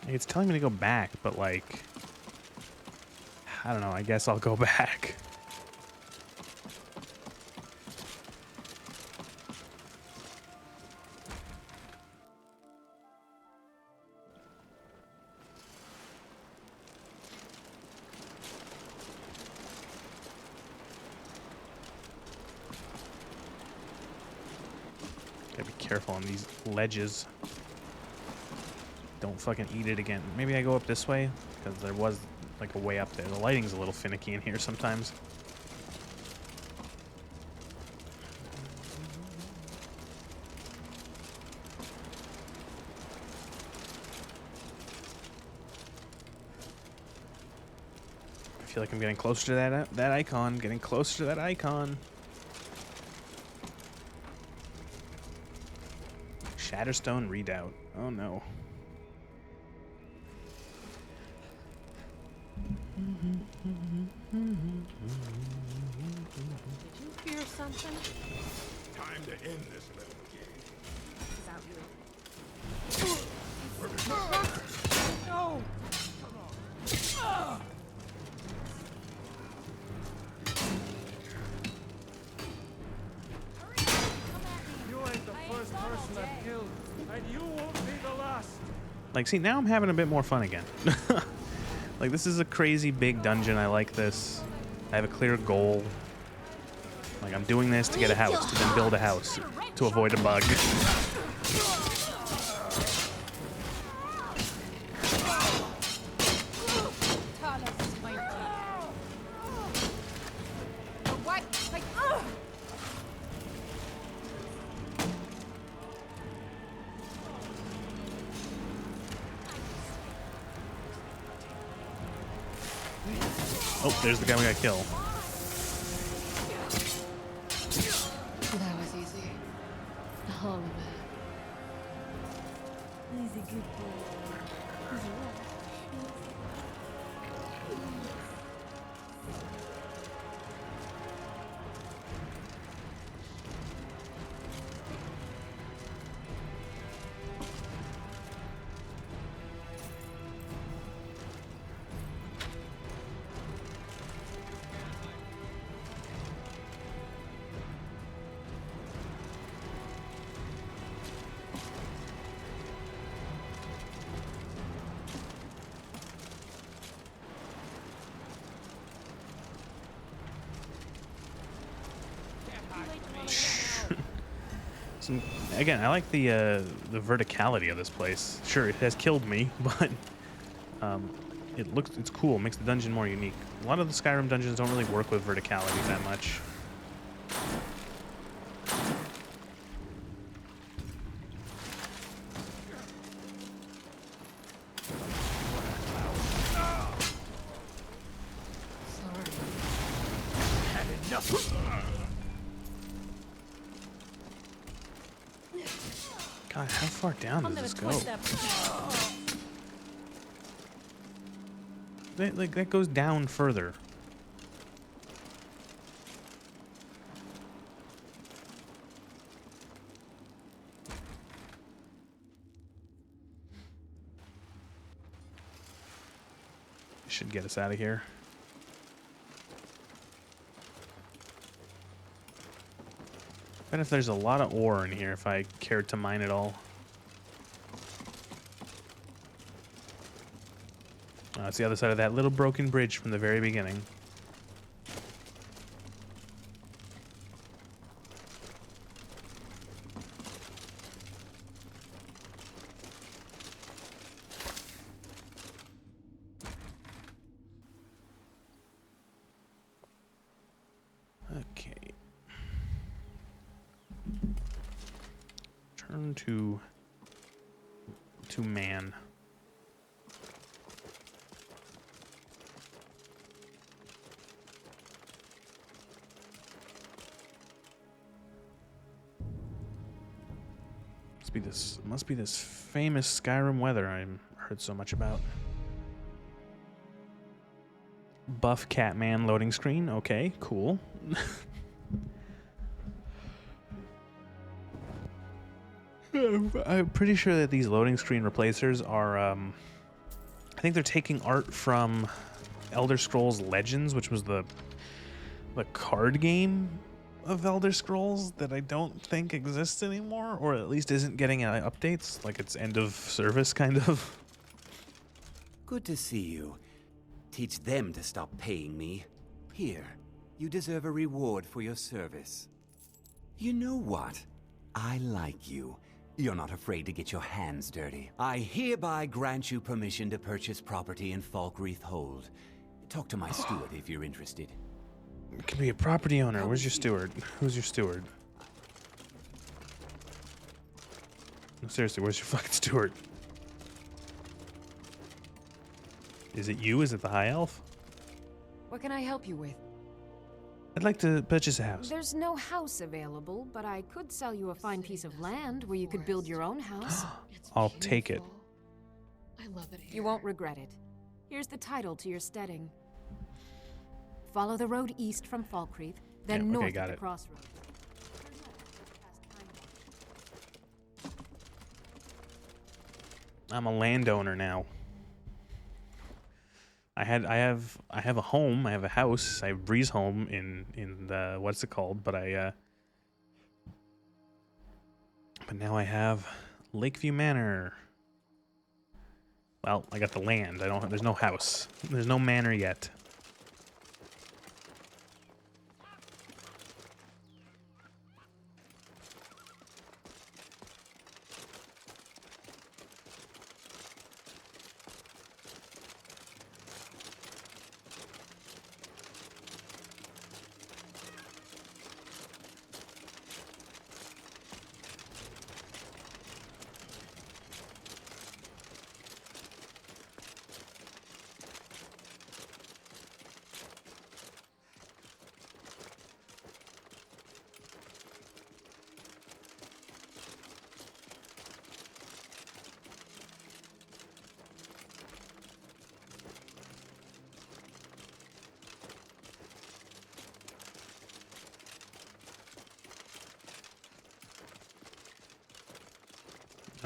Speaker 1: It's telling me to go back, but like, I don't know, I guess I'll go back. Gotta be careful on these ledges. Don't fucking eat it again. Maybe I go up this way, because there was like a way up there. The lighting's a little finicky in here sometimes. I feel like I'm getting closer to that icon. Getting closer to that icon. Shatterstone Redoubt. Oh no.
Speaker 17: Did you hear something?
Speaker 11: Time to end this little game.
Speaker 17: Is that you? No! Come on.
Speaker 16: You ain't the first person I've killed, and you won't be the last.
Speaker 1: Like, see, now I'm having a bit more fun again. Like, this is a crazy big dungeon. I like this. I have a clear goal. Like, I'm doing this to get a house, to then build a house, to avoid a bug. Oh, there's the guy we got killed.
Speaker 3: That was easy. All of it.
Speaker 10: He's a good boy.
Speaker 1: Again, I like the verticality of this place. Sure, it has killed me, but it's cool. It makes the dungeon more unique. A lot of the Skyrim dungeons don't really work with verticality that much. God, how far down does this go? That goes down further. Should get us out of here. Bet if there's a lot of ore in here if I cared to mine it all. Oh, it's the other side of that little broken bridge from the very beginning. Okay. Turn to man. Must be this famous Skyrim weather I heard so much about. Buff Catman loading screen. Okay, cool. I'm pretty sure that these loading screen replacers are, I think they're taking art from Elder Scrolls Legends, which was the card game of Elder Scrolls that I don't think exists anymore, or at least isn't getting updates, like it's end of service kind of.
Speaker 18: Good to see you. Teach them to stop paying me. Here, you deserve a reward for your service. You know what? I like you. You're not afraid to get your hands dirty. I hereby grant you permission to purchase property in Falkreath Hold. Talk to my steward if you're interested.
Speaker 1: Could be a property owner. Where's your steward? Who's your steward? No, seriously, where's your fucking steward? Is it you? Is it the high elf?
Speaker 17: What can I help you with?
Speaker 1: I'd like to purchase a house.
Speaker 17: There's no house available, but I could sell you a fine piece of land where you could build your own house.
Speaker 1: I'll take it.
Speaker 3: I love it here.
Speaker 17: You won't regret it. Here's the title to your steading. Follow the road east from Falkreath, then north at the crossroads.
Speaker 1: I'm a landowner now. I have a home. I have a house. I have Breeze Home in the what's it called? But now I have Lakeview Manor. Well, I got the land. There's no house. There's no manor yet.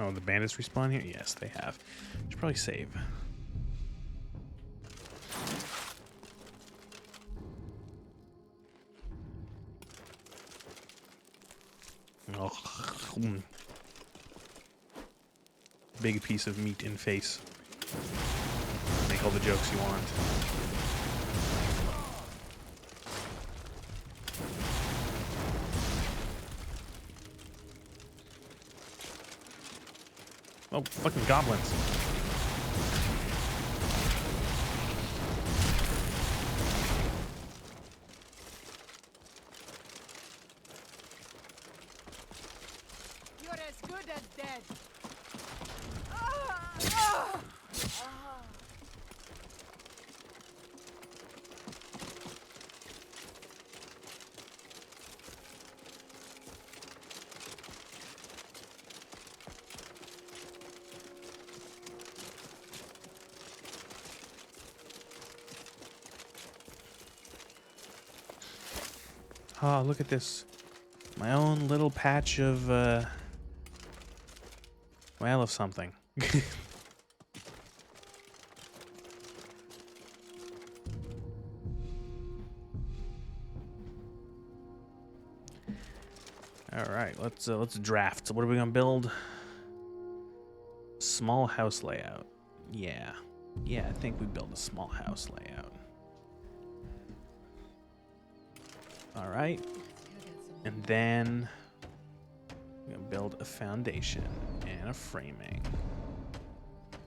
Speaker 1: Oh, the bandits respawn here? Yes, they have. Should probably save. Oh. Big piece of meat in face. Make all the jokes you want. Oh, fucking goblins.
Speaker 16: You're as good as dead.
Speaker 1: Oh, look at this. My own little patch of, well, of something. All right, let's draft. What are we gonna build? Small house layout. Yeah, I think we build a small house layout. All right, and then we're gonna build a foundation and a framing.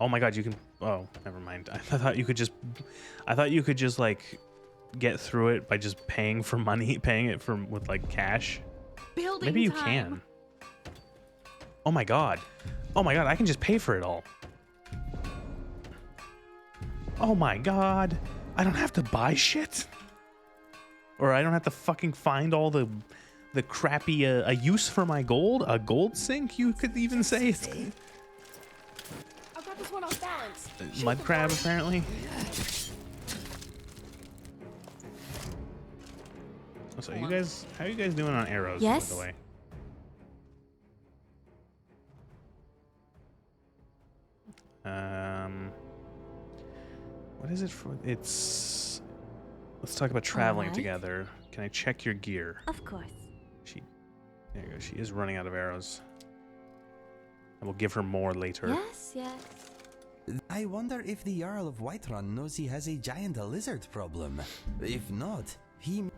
Speaker 1: Oh my God, you can. Oh, never mind. I thought you could just. I thought you could just like get through it by just paying for money, paying it for with like cash.
Speaker 4: Building
Speaker 1: Maybe you
Speaker 4: time.
Speaker 1: can. Oh my God. Oh my God, I can just pay for it all. Oh my God. I don't have to buy shit. Or I don't have to fucking find all the crappy a use for my gold. A gold sink, you could even say. It's
Speaker 7: I've got this one off balance.
Speaker 1: mud crab apparently. So you guys, how are you guys doing on arrows?
Speaker 10: Yes?
Speaker 1: By the way. What is it for? It's. Let's talk about traveling
Speaker 10: Alright.
Speaker 1: together. Can I check your gear?
Speaker 10: Of course.
Speaker 1: There you go. She is running out of arrows. I will give her more later.
Speaker 10: Yes.
Speaker 12: I wonder if the Jarl of Whiterun knows he has a giant lizard problem. If not,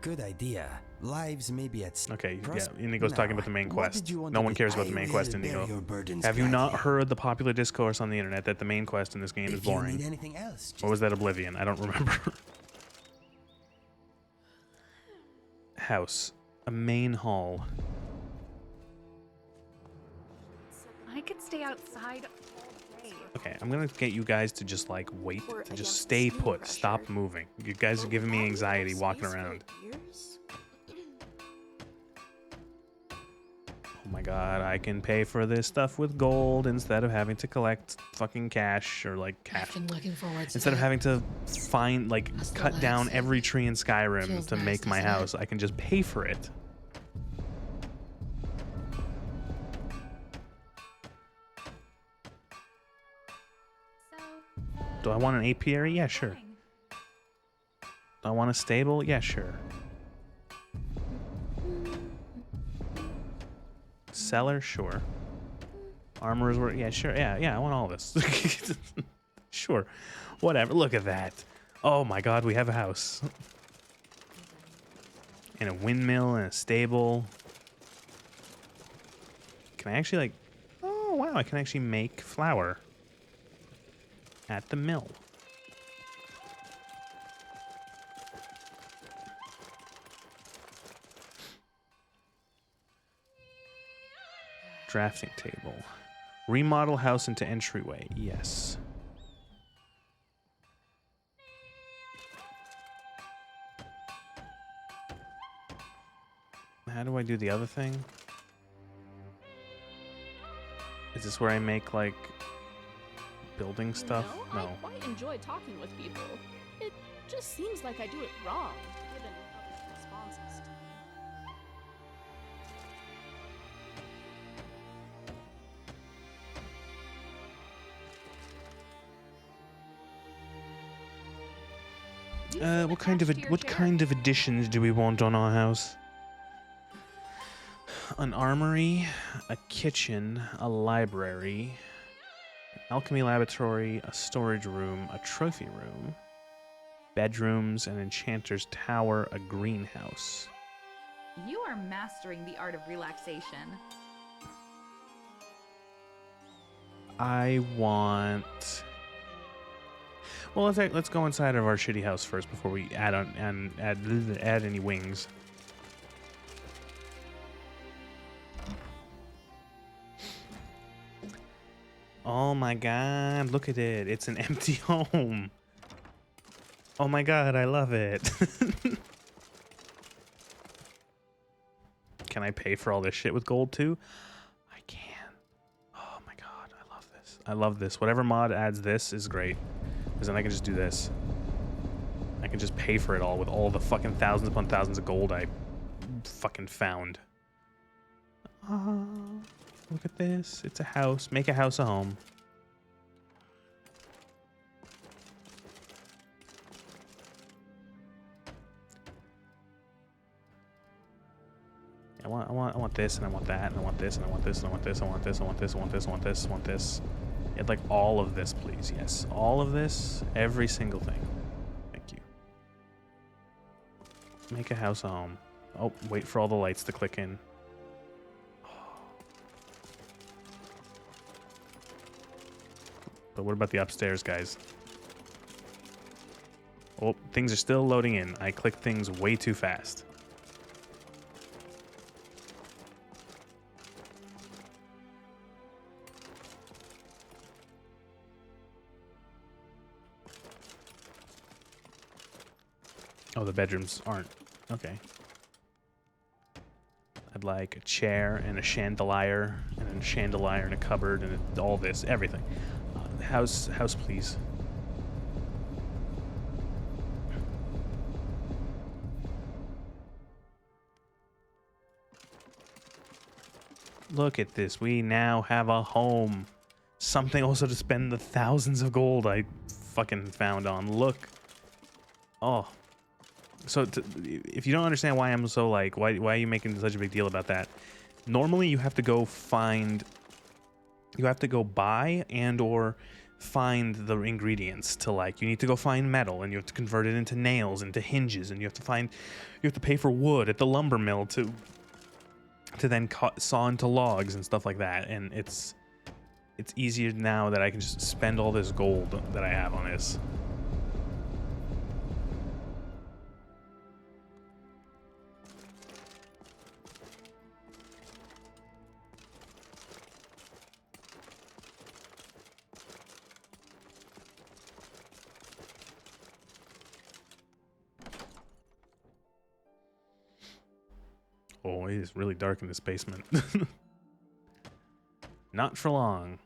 Speaker 12: good idea. Lives may be at stake.
Speaker 1: Okay, yeah. Inigo's talking about the main quest. No one cares about the main quest, Inigo. Have you not heard the popular discourse on the internet that the main quest in this game is boring?
Speaker 12: Need anything else,
Speaker 1: Or was that Oblivion? I don't remember. House. A main hall.
Speaker 4: I could stay outside all day.
Speaker 1: Okay, I'm gonna get you guys to just like wait,
Speaker 7: We're
Speaker 1: to just
Speaker 7: against
Speaker 1: stay
Speaker 7: steam
Speaker 1: put,
Speaker 7: pressure.
Speaker 1: stop moving. You guys are giving me anxiety walking around. Oh my God, I can pay for this stuff with gold instead of having to collect fucking cash or like cash.
Speaker 3: I've been looking forward to
Speaker 1: Instead of
Speaker 3: that.
Speaker 1: having to find like
Speaker 3: That's the
Speaker 1: cut down
Speaker 3: last
Speaker 1: every tree in Skyrim
Speaker 3: Feels
Speaker 1: to
Speaker 3: nice,
Speaker 1: make my
Speaker 3: doesn't it?
Speaker 1: house, I can just pay for it. Do I want an apiary? Yeah, sure. Do I want a stable? Yeah, sure. Cellar? Sure. Armorer's work? Yeah, sure. Yeah, I want all this. Sure. Whatever. Look at that. Oh my God, we have a house. And a windmill and a stable. Can I actually like... Oh, wow, I can actually make flour at the mill. Drafting table. Remodel house into entryway. Yes. How do I do the other thing? Is this where I make like building stuff?
Speaker 7: No,
Speaker 1: No.
Speaker 7: I quite enjoy talking with people. It just seems like I do it wrong, given others' responses to me.
Speaker 1: What kind of additions do we want on our house? An armory, a kitchen, a library, an alchemy laboratory, a storage room, a trophy room, bedrooms, an enchanter's tower, a greenhouse.
Speaker 4: You are mastering the art of relaxation.
Speaker 1: I want. Well, let's go inside of our shitty house first before we add any wings. Oh my god, look at it. It's an empty home. Oh my god, I love it. Can I pay for all this shit with gold too? I can. Oh my god, I love this. I love this. Whatever mod adds this is great. Because then I can just do this. I can just pay for it all with all the fucking thousands upon thousands of gold I fucking found. Look at this. It's a house. Make a house a home. I want this, and I want that, and I want this, and I want this, and I want this, I want this, I want this, I want this, I want this, I want this. I'd like all of this, please. Yes, all of this, every single thing. Thank you. Make a house a home. Oh, wait for all the lights to click in. But what about the upstairs, guys? Oh, things are still loading in. I clicked things way too fast. Oh, the bedrooms aren't. Okay. I'd like a chair and a chandelier and a chandelier and a cupboard and all this, everything. House, please. Look at this. We now have a home. Something also to spend the thousands of gold I fucking found on. Look. Oh. So if you don't understand why I'm so like, why are you making such a big deal about that? Normally you have to go buy and or find the ingredients to, like, you need to go find metal and you have to convert it into nails, into hinges, and you have to pay for wood at the lumber mill to then saw into logs and stuff like that. And it's easier now that I can just spend all this gold that I have on this. Oh, it is really dark in this basement. Not for long.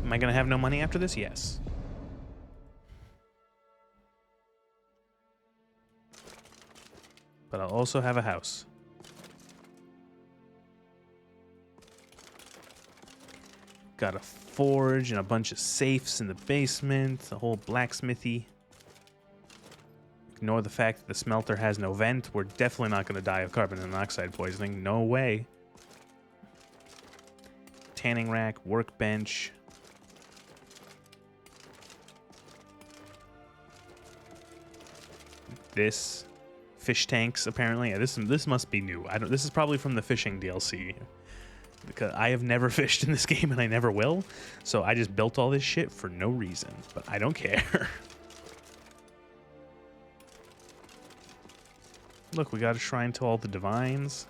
Speaker 1: Am I gonna have no money after this? Yes. But I'll also have a house. Got a forge and a bunch of safes in the basement, a whole blacksmithy. Ignore the fact that the smelter has no vent. We're definitely not going to die of carbon monoxide poisoning. No way. Tanning rack, workbench. This fish tanks, apparently. Yeah, this must be new. This is probably from the fishing DLC, because I have never fished in this game and I never will. So I just built all this shit for no reason, but I don't care. Look, we got a shrine to all the divines.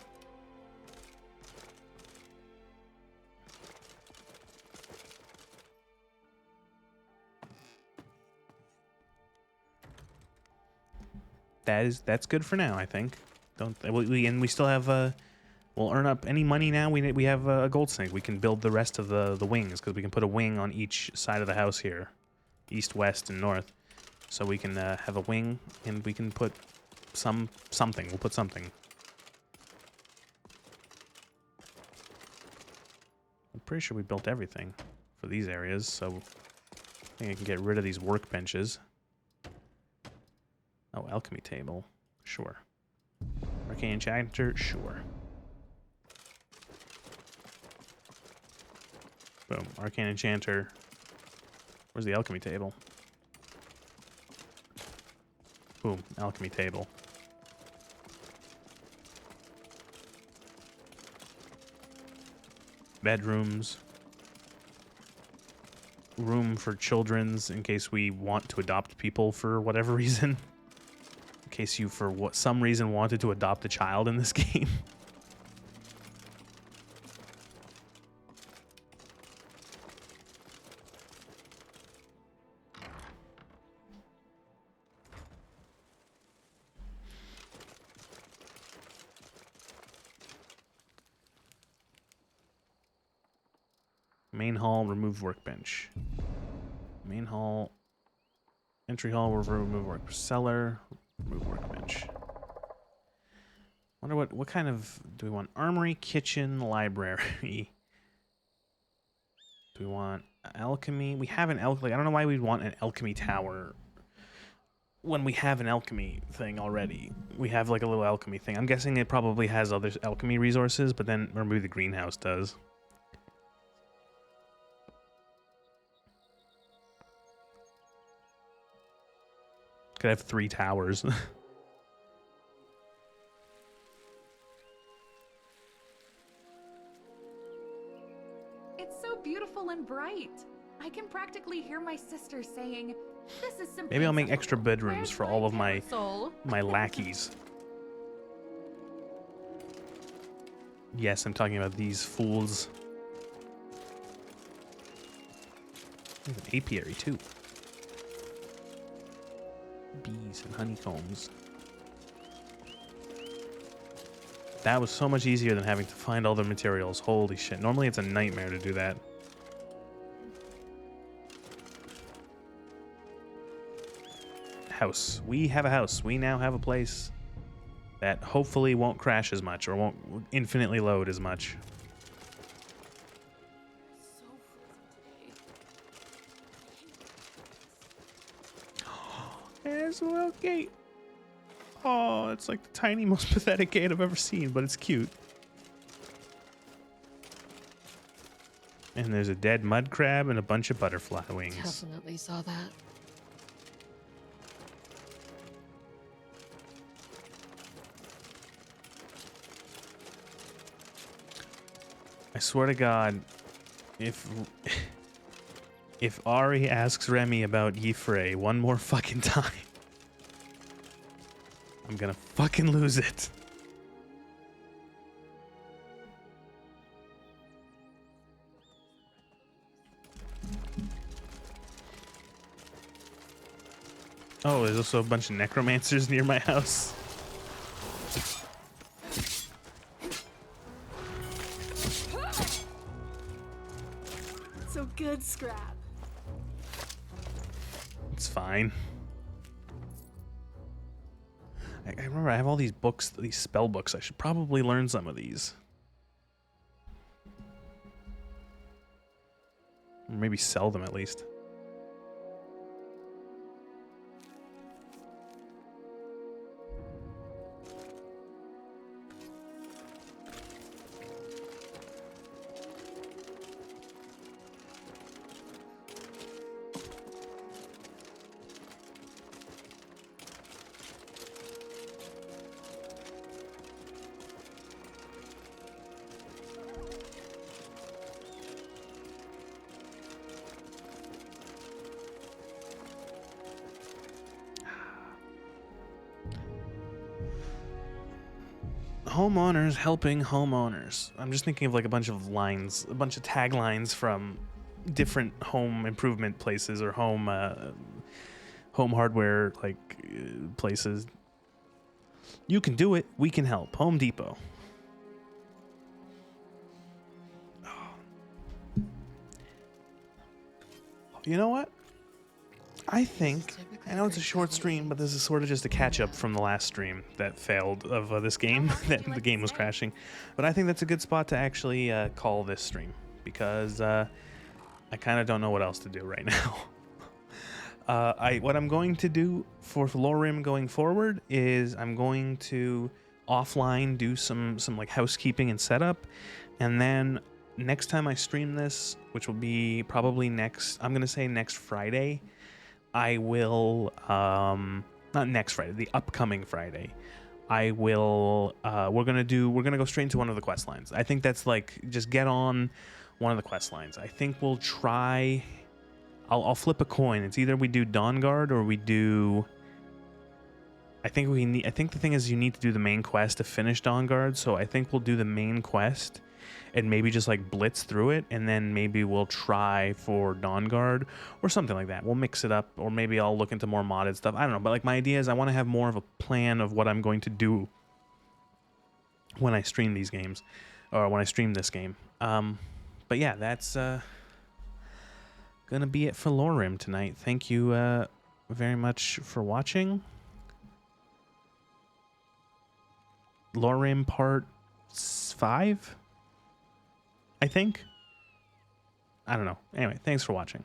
Speaker 1: That's good for now, I think. We still have we'll earn up any money now. We have a gold snake. We can build the rest of the wings because we can put a wing on each side of the house here, east, west, and north. So we can have a wing, and we can put something. We'll put something. I'm pretty sure we built everything for these areas, so I think I can get rid of these workbenches. Oh, alchemy table. Sure. Arcane enchanter. Sure. Boom. Arcane enchanter. Where's the alchemy table? Boom. Alchemy table. Bedrooms. Room for children's in case we want to adopt people for whatever reason. In case you, for some reason, wanted to adopt a child in this game. Main hall, remove workbench. Main hall, entry hall, remove work. Cellar, remove workbench. Wonder what kind of, do we want armory, kitchen, library? Do we want alchemy? We have an alchemy, I don't know why we'd want an alchemy tower when we have an alchemy thing already. We have like a little alchemy thing. I'm guessing it probably has other alchemy resources, but then, or maybe the greenhouse does. Could have 3 towers.
Speaker 4: It's so beautiful and bright. I can practically hear my sister saying, "This is simply."
Speaker 1: Maybe I'll make extra bedrooms for all of my lackeys. Yes, I'm talking about these fools. There's an apiary too. Bees and honeycombs. That was so much easier than having to find all the materials. Holy shit. Normally it's a nightmare to do that. House. We have a house. We now have a place that hopefully won't crash as much or won't infinitely load as much. There's a little gate. Oh, it's like the tiny, most pathetic gate I've ever seen, but it's cute. And there's a dead mud crab and a bunch of butterfly wings.
Speaker 3: Definitely saw that.
Speaker 1: I swear to God, if Ari asks Remy about Yfrey one more fucking time, I'm gonna fucking lose it. Oh, there's also a bunch of necromancers near my house.
Speaker 7: So good, Scrap.
Speaker 1: It's fine. I remember I have all these books, these spell books. I should probably learn some of these. Or maybe sell them at least. Homeowners helping homeowners. I'm just thinking of like a bunch of lines, a bunch of taglines from different home improvement places or home hardware like places. You can do it. We can help. Home Depot. You know what? I think, I know it's a short stream, but this is sort of just a catch-up from the last stream that failed of this game, that the game was crashing. But I think that's a good spot to actually call this stream, because I kind of don't know what else to do right now. What I'm going to do for LoreRim going forward is I'm going to offline do some like housekeeping and setup, and then next time I stream this, which will be probably next Friday, I will, not next Friday, the upcoming Friday, I will, we're gonna go straight into one of the quest lines. I think that's like, just get on one of the quest lines. I think we'll try, I'll flip a coin. It's either we do Dawnguard or we do, I think the thing is you need to do the main quest to finish Dawnguard, so I think we'll do the main quest and maybe just like blitz through it, and then maybe we'll try for Dawnguard or something like that. We'll mix it up, or maybe I'll look into more modded stuff. I don't know, but like my idea is I want to have more of a plan of what I'm going to do when I stream these games, or when I stream this game. But yeah, that's gonna be it for LoreRim tonight. Thank you very much for watching. LoreRim part 5, I think. I don't know. Anyway, thanks for watching.